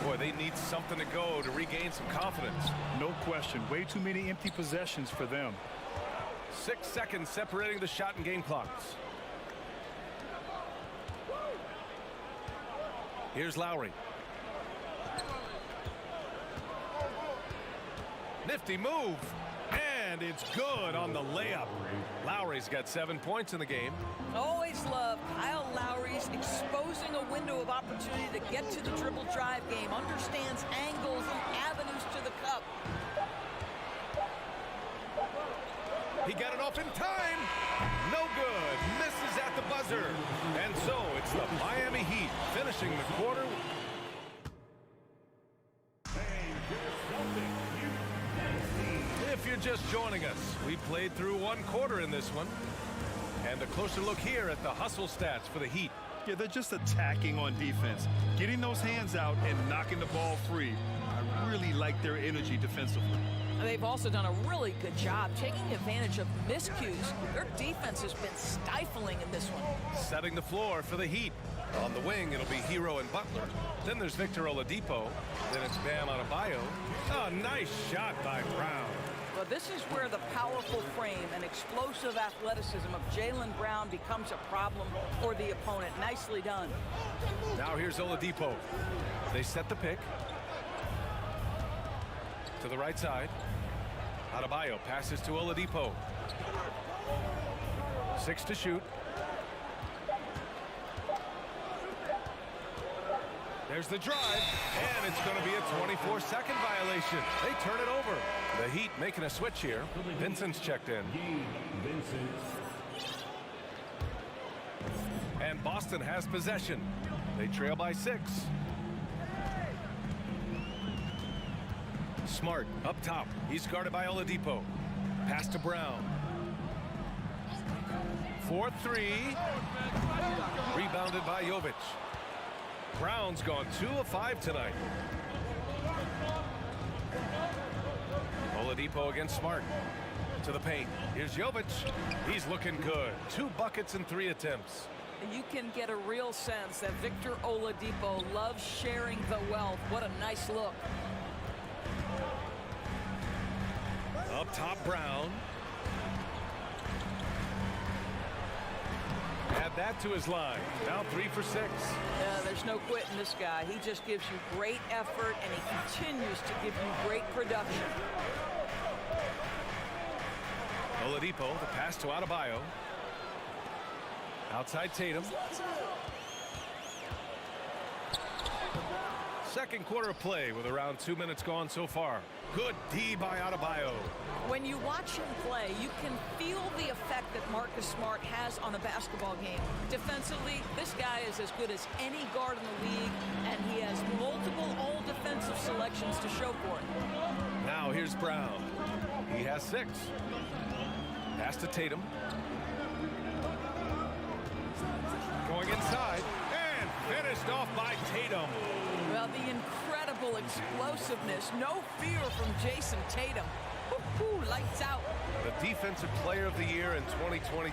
[SPEAKER 6] Boy, they need something to go to regain some confidence.
[SPEAKER 7] No question. Way too many empty possessions for them.
[SPEAKER 6] 6 seconds separating the shot and game clocks. Here's Lowry. Nifty move. And it's good on the layup. Lowry's got 7 points in the game.
[SPEAKER 8] Always love Kyle Lowry's exposing a window of opportunity to get to the dribble drive game. Understands angles and avenues to the cup.
[SPEAKER 6] He got it off in time. No good. Misses at the buzzer. And so it's the Miami Heat finishing the quarter. If you're just joining us, we played through 1 quarter in this one. And a closer look here at the hustle stats for the Heat.
[SPEAKER 7] Yeah, they're just attacking on defense, getting those hands out and knocking the ball free. I really like their energy defensively.
[SPEAKER 8] They've also done a really good job taking advantage of miscues. Their defense has been stifling in this one.
[SPEAKER 6] Setting the floor for the Heat. On the wing, it'll be Hero and Butler. Then there's Victor Oladipo. Then it's Bam Adebayo. Oh, nice shot by Brown.
[SPEAKER 8] Well, this is where the powerful frame and explosive athleticism of Jaylen Brown becomes a problem for the opponent. Nicely done.
[SPEAKER 6] Now here's Oladipo. They set the pick. To the right side. Adebayo passes to Oladipo. 6 to shoot. There's the drive, and it's going to be a 24-second violation. They turn it over. The Heat making a switch here. Vincent's checked in. And Boston has possession. They trail by 6. Smart up top. He's guarded by Oladipo. Pass to Brown. 4-3. Rebounded by Jovic. Brown's gone 2 of 5 tonight. Oladipo against Smart. To the paint. Here's Jovic. He's looking good. 2 buckets and 3 attempts.
[SPEAKER 8] You can get a real sense that Victor Oladipo loves sharing the wealth. What a nice look.
[SPEAKER 6] Up top, Brown. Add that to his line. Now 3 for 6.
[SPEAKER 8] Yeah, there's no quitting this guy. He just gives you great effort, and he continues to give you great production.
[SPEAKER 6] Oladipo, the pass to Adebayo. Outside Tatum. Second quarter of play with around 2 minutes gone so far. Good D by Adebayo.
[SPEAKER 8] When you watch him play, you can feel the effect that Marcus Smart has on a basketball game. Defensively, this guy is as good as any guard in the league, and he has multiple all-defensive selections to show for it.
[SPEAKER 6] Now here's Brown. He has 6. Pass to Tatum. Going inside, and finished off by Tatum.
[SPEAKER 8] Well, the incredible explosiveness, no fear from Jason Tatum. Woo-hoo, lights out.
[SPEAKER 6] The Defensive Player of the Year in 2022,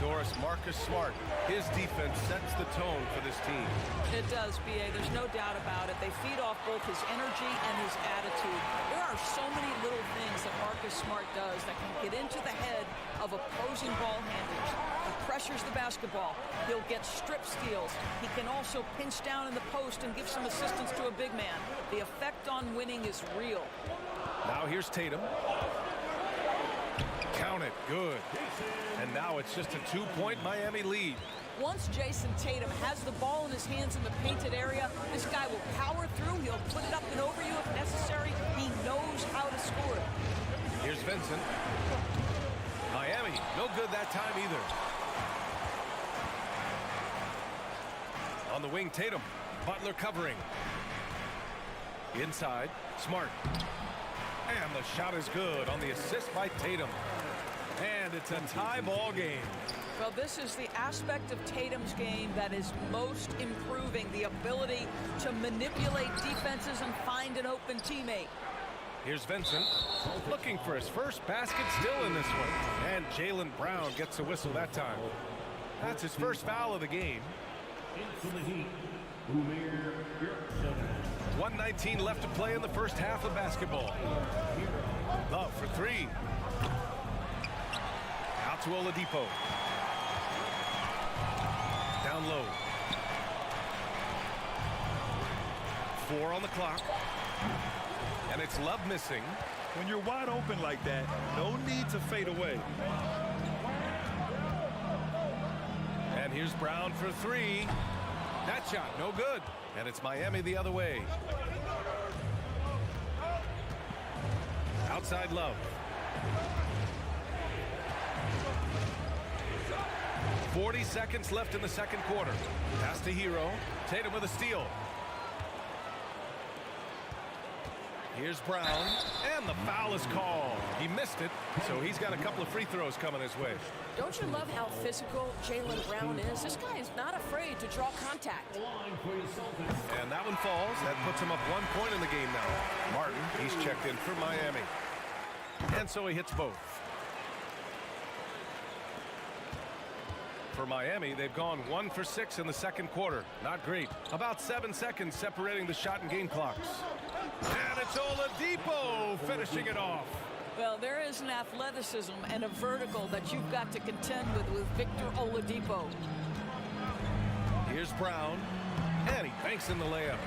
[SPEAKER 6] Doris Marcus Smart. His defense sets the tone for this team.
[SPEAKER 8] It does, B.A. There's no doubt about it. They feed off both his energy and his attitude. There are so many little things that Marcus Smart does that can get into the head of opposing ball handlers. He pressures the basketball. He'll get strip steals. He can also pinch down in the post and give some assistance to a big man. The effect on winning is real.
[SPEAKER 6] Now here's Tatum. Count it. Good. And now it's just a 2-point Miami lead.
[SPEAKER 8] Once Jason Tatum has the ball in his hands in the painted area, this guy will power through. He'll put it up and over you if necessary. He knows how to score it.
[SPEAKER 6] Here's Vincent. Miami, no good that time either. On the wing, Tatum. Butler covering. Inside, Smart. And the shot is good on the assist by Tatum. And it's a tie ball game.
[SPEAKER 8] Well, this is the aspect of Tatum's game that is most improving, the ability to manipulate defenses and find an open teammate.
[SPEAKER 6] Here's Vincent looking for his first basket still in this one. And Jaylen Brown gets a whistle that time. That's his first foul of the game. 1:19 left to play in the first half of basketball. Love for three. Out to Oladipo. Down low. 4 on the clock. And it's Love missing.
[SPEAKER 7] When you're wide open like that, no need to fade away.
[SPEAKER 6] And here's Brown for three. That shot, no good. And it's Miami the other way. Outside Love. 40 seconds left in the second quarter. Pass to Hero. Tatum with a steal. Here's Brown, and the foul is called. He missed it, so he's got a couple of free throws coming his way.
[SPEAKER 8] Don't you love how physical Jaylen Brown is? This guy is not afraid to draw contact.
[SPEAKER 6] And that one falls. That puts him up 1 point in the game now. Martin, he's checked in for Miami. And so he hits both. For Miami, they've gone 1 for 6 in the second quarter. Not great. About 7 seconds separating the shot and game clocks. And it's Oladipo finishing it off.
[SPEAKER 8] Well, there is an athleticism and a vertical that you've got to contend with Victor Oladipo.
[SPEAKER 6] Here's Brown, and he banks in the layup.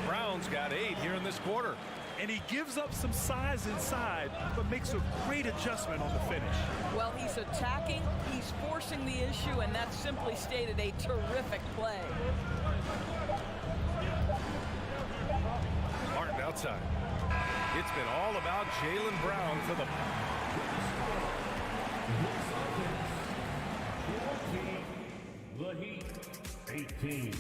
[SPEAKER 6] Brown's got 8 here in this quarter.
[SPEAKER 7] And he gives up some size inside, but makes a great adjustment on the finish.
[SPEAKER 8] Well, he's attacking, he's forcing the issue, and that's simply stated a terrific play.
[SPEAKER 6] Martin outside. It's been all about Jaylen Brown for the
[SPEAKER 10] The Heat, 18.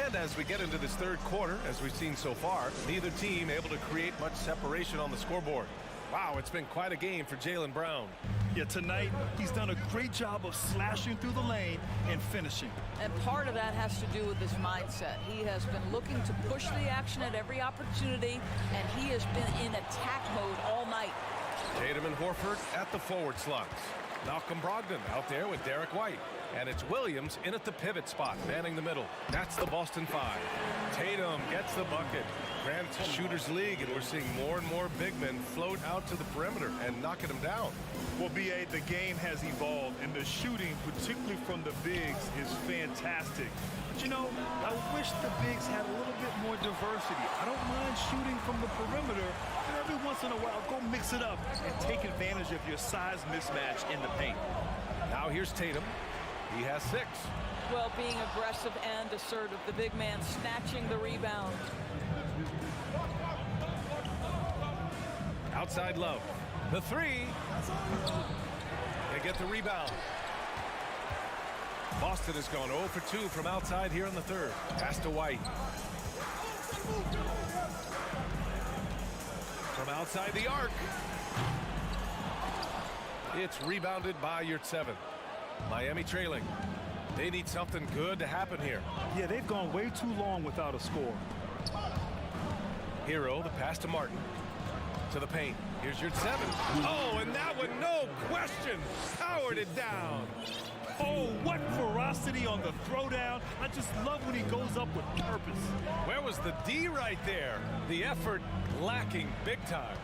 [SPEAKER 6] And as we get into this third quarter, as we've seen so far, neither team able to create much separation on the scoreboard. Wow, it's been quite a game for Jaylen Brown.
[SPEAKER 7] Yeah, tonight he's done a great job of slashing through the lane and finishing.
[SPEAKER 8] And part of that has to do with his mindset. He has been looking to push the action at every opportunity, and he has been in attack mode all night.
[SPEAKER 6] Tatum and Horford at the forward slots. Malcolm Brogdon out there with Derek White. And it's Williams in at the pivot spot, manning the middle. That's the Boston 5. Tatum gets the bucket. Grant Shooters League, and we're seeing more and more big men float out to the perimeter and knocking them down.
[SPEAKER 7] Well, B.A., the game has evolved, and the shooting, particularly from the bigs, is fantastic. But, you know, I wish the bigs had a little bit more diversity. I don't mind shooting from the perimeter, but every once in a while, go mix it up and take advantage of your size mismatch in the paint.
[SPEAKER 6] Now here's Tatum. He has 6.
[SPEAKER 8] Well, being aggressive and assertive, the big man snatching the rebound.
[SPEAKER 6] Outside Love. The 3. They get the rebound. Boston has gone 0 for 2 from outside here in the third. Pass to White. From outside the arc. It's rebounded by Yurtseven. Miami trailing. They need something good to happen here.
[SPEAKER 7] Yeah, they've gone way too long without a score.
[SPEAKER 6] Hero, the pass to Martin. To the paint. Here's Yurtseven. Oh, and that one, no question, powered it down.
[SPEAKER 7] Oh, what ferocity on the throwdown. I just love when he goes up with purpose.
[SPEAKER 6] Where was the D right there? The effort lacking big time.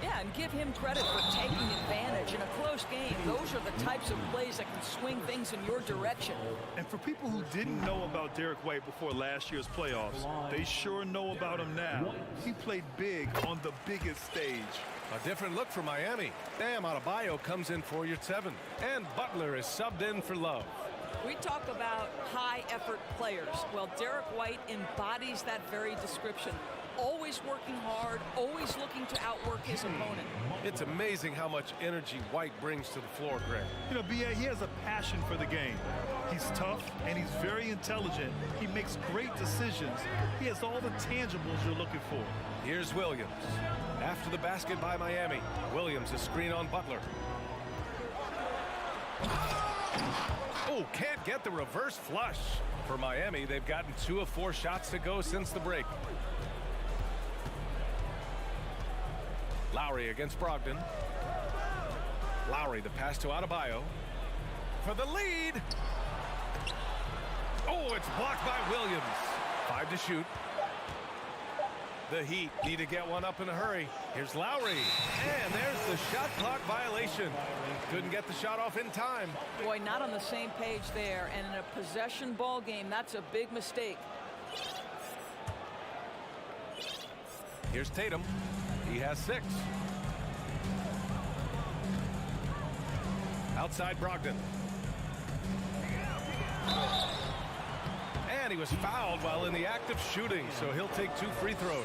[SPEAKER 8] Yeah, and give him credit for taking advantage in a close game. Those are the types of plays that can swing things in your direction.
[SPEAKER 7] And for people who didn't know about Derek White before last year's playoffs, they sure know about him now. He played big on the biggest stage.
[SPEAKER 6] A different look for Miami. Bam Adebayo comes in for Yurtseven. And Butler is subbed in for Love.
[SPEAKER 8] We talk about high-effort players. Well, Derek White embodies that very description. always working hard, always looking to outwork his opponent.
[SPEAKER 6] It's amazing how much energy White brings to the floor, Greg.
[SPEAKER 7] You know, B.A., he has a passion for the game. He's tough, and he's very intelligent. He makes great decisions. He has all the tangibles you're looking for.
[SPEAKER 6] Here's Williams. After the basket by Miami, Williams a screen on Butler. Oh, can't get the reverse flush. For Miami, they've gotten 2 of 4 shots to go since the break. Lowry against Brogdon. Lowry, the pass to Adebayo. For the lead. Oh, it's blocked by Williams. 5 to shoot. The Heat need to get one up in a hurry. Here's Lowry. And there's the shot clock violation. Couldn't get the shot off in time.
[SPEAKER 8] Boy, not on the same page there. And in a possession ball game, that's a big mistake.
[SPEAKER 6] Here's Tatum. He has 6. Outside Brogdon. And he was fouled while in the act of shooting, so he'll take 2 free throws.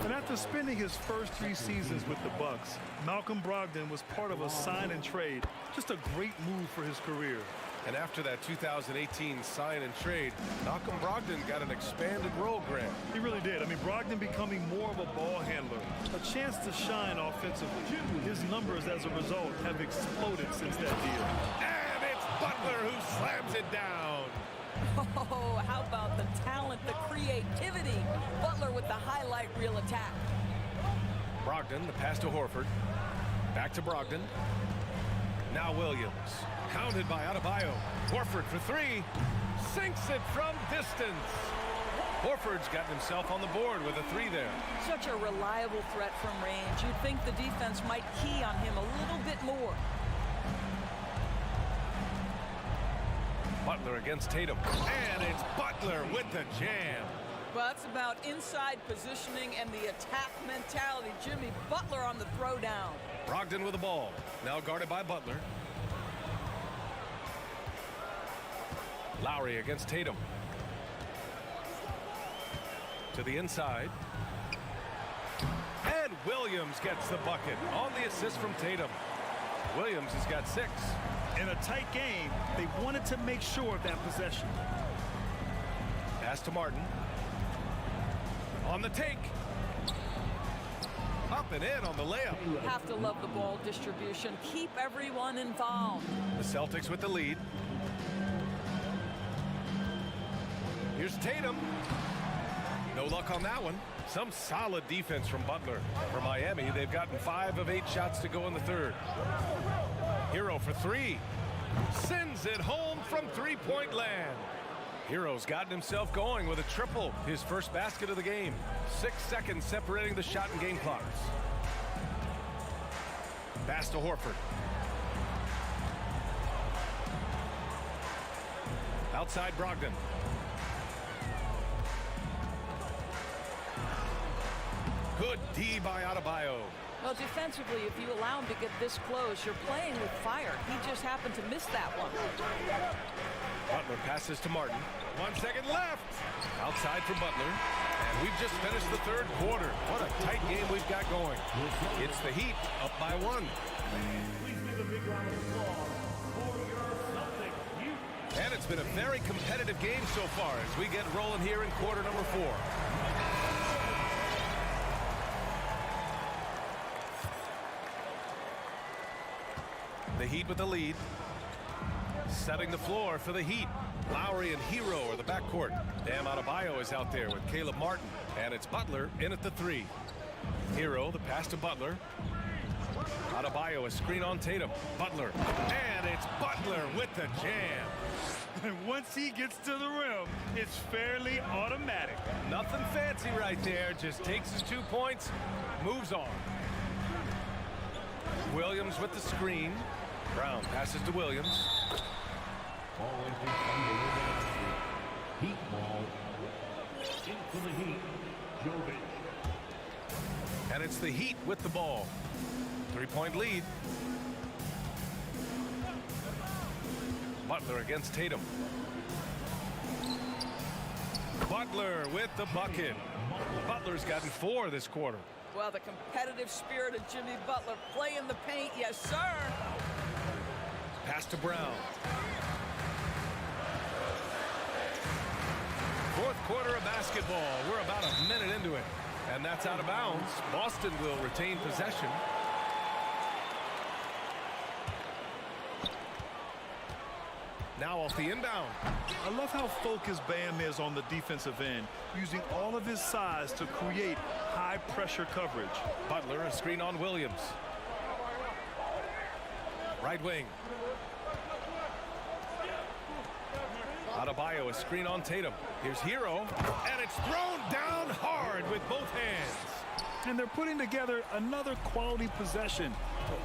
[SPEAKER 7] And after spending his first 3 seasons with the Bucks, Malcolm Brogdon was part of a sign and trade. Just a great move for his career.
[SPEAKER 6] And after that 2018 sign and trade, Malcolm Brogdon got an expanded role, Grant.
[SPEAKER 7] He really did. I mean, Brogdon becoming more of a ball handler, a chance to shine offensively. His numbers as a result have exploded since that deal.
[SPEAKER 6] And it's Butler who slams it down.
[SPEAKER 8] Oh, how about the talent, the creativity? Butler with the highlight reel attack.
[SPEAKER 6] Brogdon, the pass to Horford. Back to Brogdon. Now Williams. Counted by Adebayo. Horford for 3. Sinks it from distance. Horford's gotten himself on the board with a 3 there.
[SPEAKER 8] Such a reliable threat from range. You'd think the defense might key on him a little bit more.
[SPEAKER 6] Butler against Tatum. And it's Butler with the jam.
[SPEAKER 8] Well, that's about inside positioning and the attack mentality. Jimmy Butler on the throwdown.
[SPEAKER 6] Brogdon with the ball. Now guarded by Butler. Lowry against Tatum. To the inside. And Williams gets the bucket on the assist from Tatum. Williams has got 6.
[SPEAKER 7] In a tight game, they wanted to make sure of that possession.
[SPEAKER 6] Pass to Martin. On the take. Up and in on the layup.
[SPEAKER 8] Have to love the ball distribution. Keep everyone involved.
[SPEAKER 6] The Celtics with the lead. Here's Tatum. No luck on that one. Some solid defense from Butler. For Miami, they've gotten 5 of 8 shots to go in the third. Hero for 3. Sends it home from 3-point land. Hero's gotten himself going with a triple. His first basket of the game. 6 seconds separating the shot and game clocks. Pass to Horford. Outside Brogdon. Good D by Adebayo.
[SPEAKER 8] Well, defensively, if you allow him to get this close, you're playing with fire. He just happened to miss that one.
[SPEAKER 6] Butler passes to Martin. 1 second left. Outside for Butler. And we've just finished the third quarter. What a tight game we've got going. It's the Heat up by 1. And it's been a very competitive game so far as we get rolling here in quarter number 4. The Heat with the lead. Setting the floor for the Heat. Lowry and Hero are the backcourt. Bam Adebayo is out there with Caleb Martin. And it's Butler in at the 3. Hero, the pass to Butler. Adebayo, a screen on Tatum. Butler. And it's Butler with the jam.
[SPEAKER 7] And once he gets to the rim, it's fairly automatic.
[SPEAKER 6] Nothing fancy right there. Just takes his 2 points, moves on. Williams with the screen. Brown passes to Williams.
[SPEAKER 10] Ball into Heat ball. Into the Heat. Jovic.
[SPEAKER 6] And it's the Heat with the ball. 3-point lead. Butler against Tatum. Butler with the bucket. Butler's gotten 4 this quarter.
[SPEAKER 8] Well, the competitive spirit of Jimmy Butler. Play in the paint, yes, sir.
[SPEAKER 6] Pass to Brown. Fourth quarter of basketball. We're about a minute into it. And that's out of bounds. Boston will retain possession. Now off the inbound.
[SPEAKER 7] I love how focused Bam is on the defensive end, using all of his size to create high-pressure coverage.
[SPEAKER 6] Butler, a screen on Williams. Right wing. Adebayo, a screen on Tatum. Here's Hero, and it's thrown down hard with both hands.
[SPEAKER 7] And they're putting together another quality possession,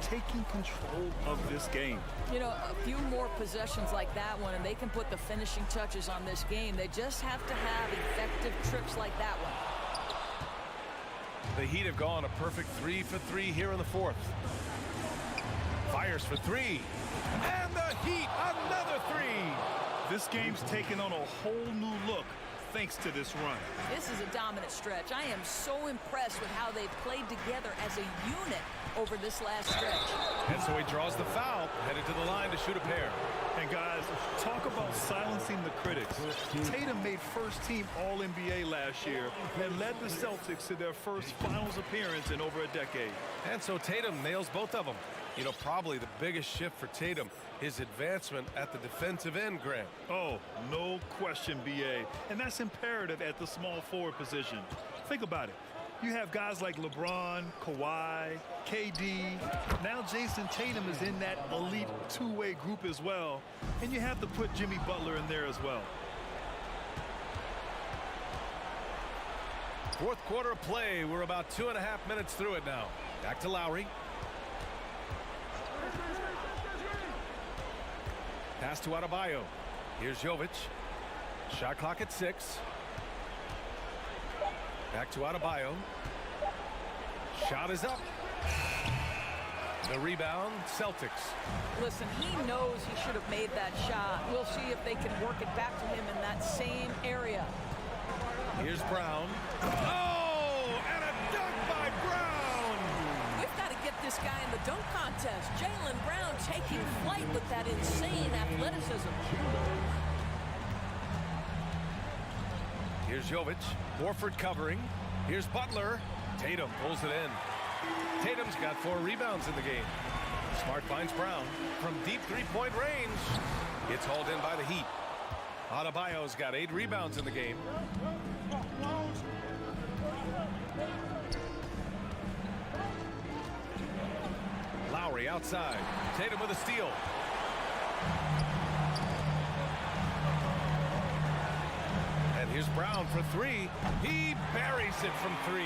[SPEAKER 7] taking control of this game.
[SPEAKER 8] You know, a few more possessions like that one, and they can put the finishing touches on this game. They just have to have effective trips like that one.
[SPEAKER 6] The Heat have gone a perfect 3 for 3 here in the fourth. Fires for 3. And the Heat, another 3.
[SPEAKER 7] This game's taken on a whole new look thanks to this run.
[SPEAKER 8] This is a dominant stretch. I am so impressed with how they've played together as a unit over this last stretch.
[SPEAKER 6] And so he draws the foul, headed to the line to shoot a pair.
[SPEAKER 7] And guys, talk about silencing the critics. Tatum made first-team All-NBA last year and led the Celtics to their first finals appearance in over a decade.
[SPEAKER 6] And so Tatum nails both of them. You know, probably the biggest shift for Tatum, his advancement at the defensive end, Grant.
[SPEAKER 7] Oh, no question, B.A. And that's imperative at the small forward position. Think about it. You have guys like LeBron, Kawhi, KD. Now Jason Tatum is in that elite two-way group as well. And you have to put Jimmy Butler in there as well.
[SPEAKER 6] Fourth quarter of play. We're about 2.5 minutes through it now. Back to Lowry. Pass to Adebayo. Here's Jovic. Shot clock at 6. Back to Adebayo. Shot is up. The rebound, Celtics.
[SPEAKER 8] Listen, he knows he should have made that shot. We'll see if they can work it back to him in that same area.
[SPEAKER 6] Here's Brown. Oh, and a dunk by Brown.
[SPEAKER 8] We've got to get this guy in the dunk contest. Jaylen Brown taking flight with that insane athleticism.
[SPEAKER 6] Here's Jovic. Horford covering. Here's Butler. Tatum pulls it in. Tatum's got 4 rebounds in the game. Smart finds Brown from deep three-point range. It's hauled in by the Heat. Adebayo's got 8 rebounds in the game. Lowry outside. Tatum with a steal. And here's Brown for 3. He buries it from 3.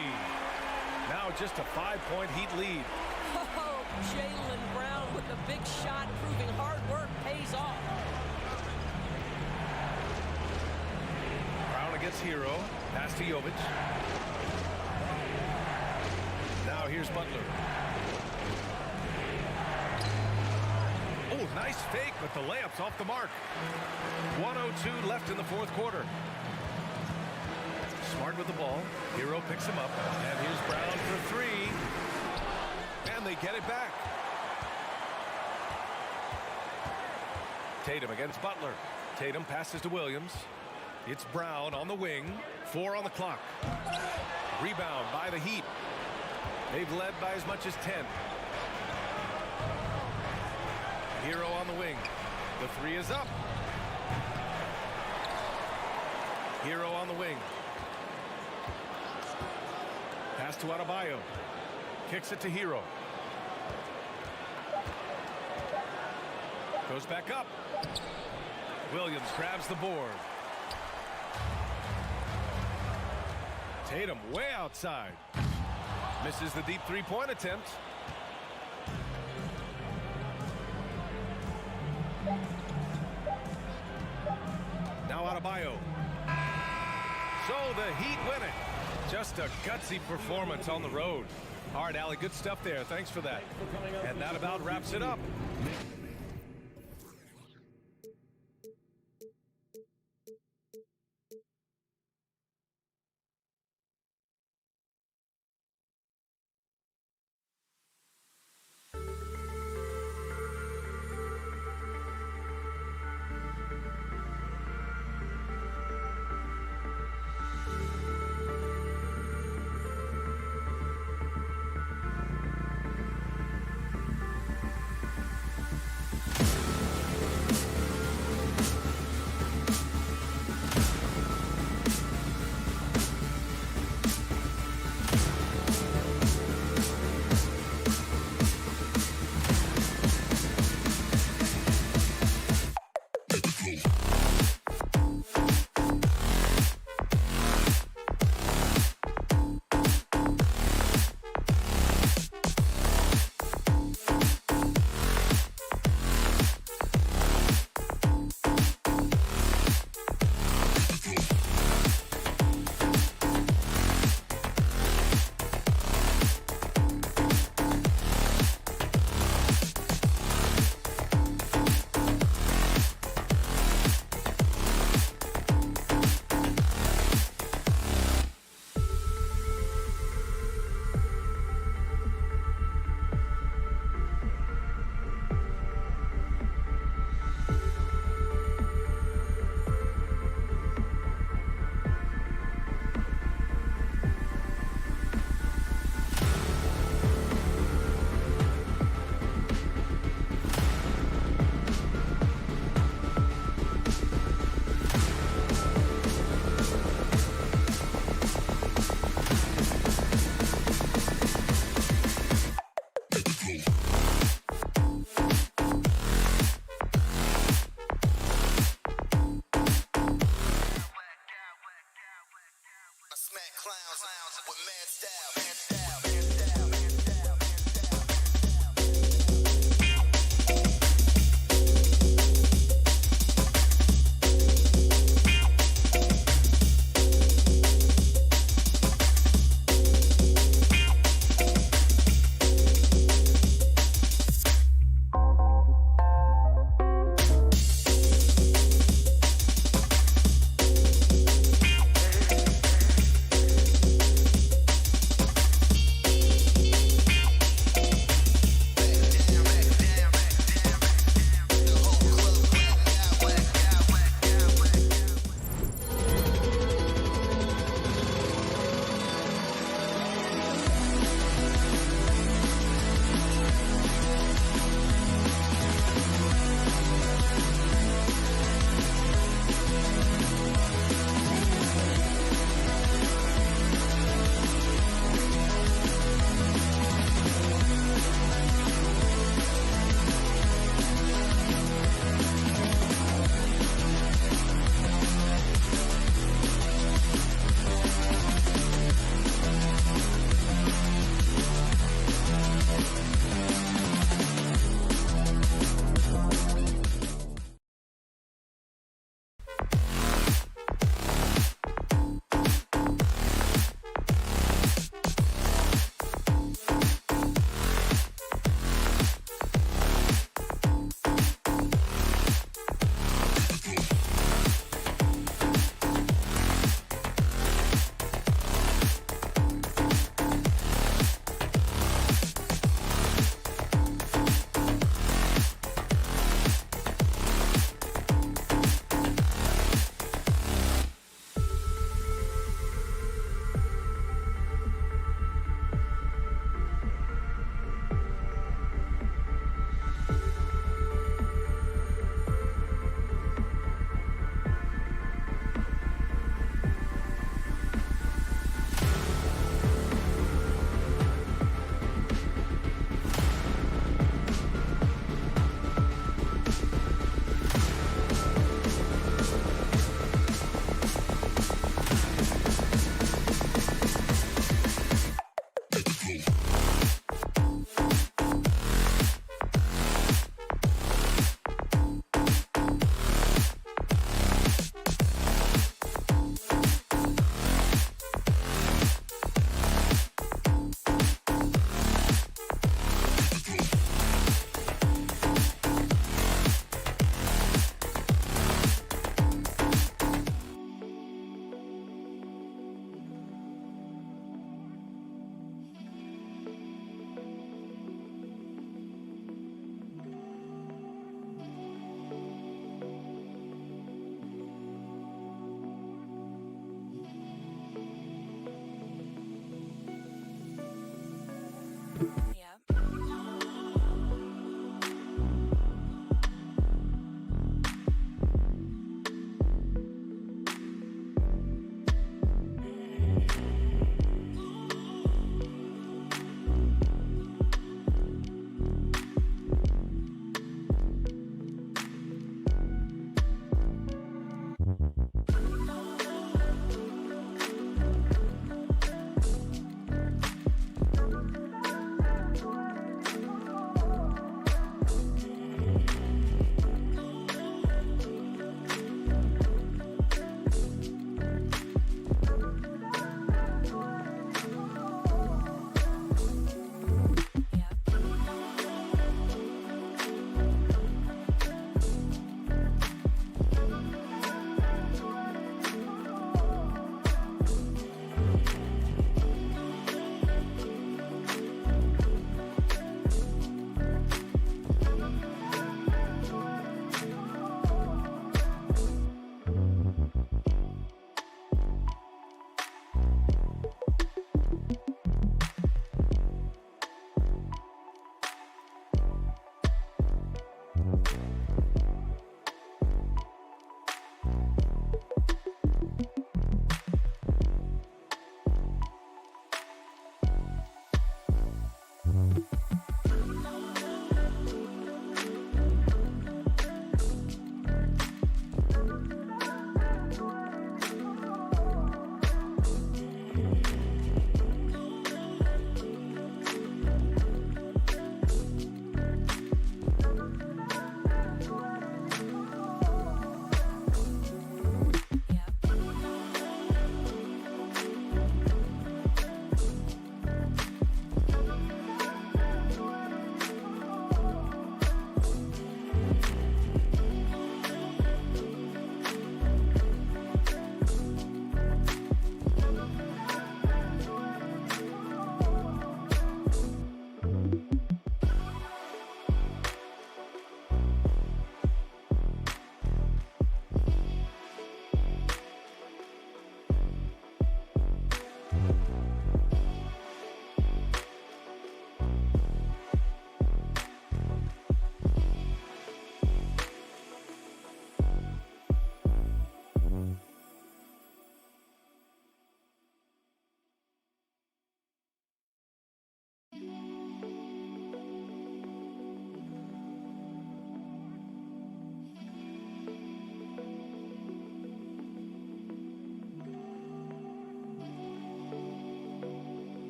[SPEAKER 6] Now just a 5-point Heat lead.
[SPEAKER 8] Oh, Jaylen Brown with a big shot, proving hard work pays off.
[SPEAKER 6] Brown against Hero. Pass to Jovic. Now here's Butler. Oh, nice fake, but the layup's off the mark. 1:02 left in the fourth quarter. Smart with the ball. Hero picks him up. And here's Brown for 3. And they get it back. Tatum against Butler. Tatum passes to Williams. It's Brown on the wing. 4 on the clock. Rebound by the Heat. They've led by as much as 10. Hero on the wing. The 3 is up. Hero on the wing. Pass to Adebayo. Kicks it to Hero. Goes back up. Williams grabs the board. Tatum way outside. Misses the deep three-point attempt. Now Adebayo. So the Heat win it. Just a gutsy performance on the road. All right, Allie, good stuff there. Thanks for that. And that about wraps it up.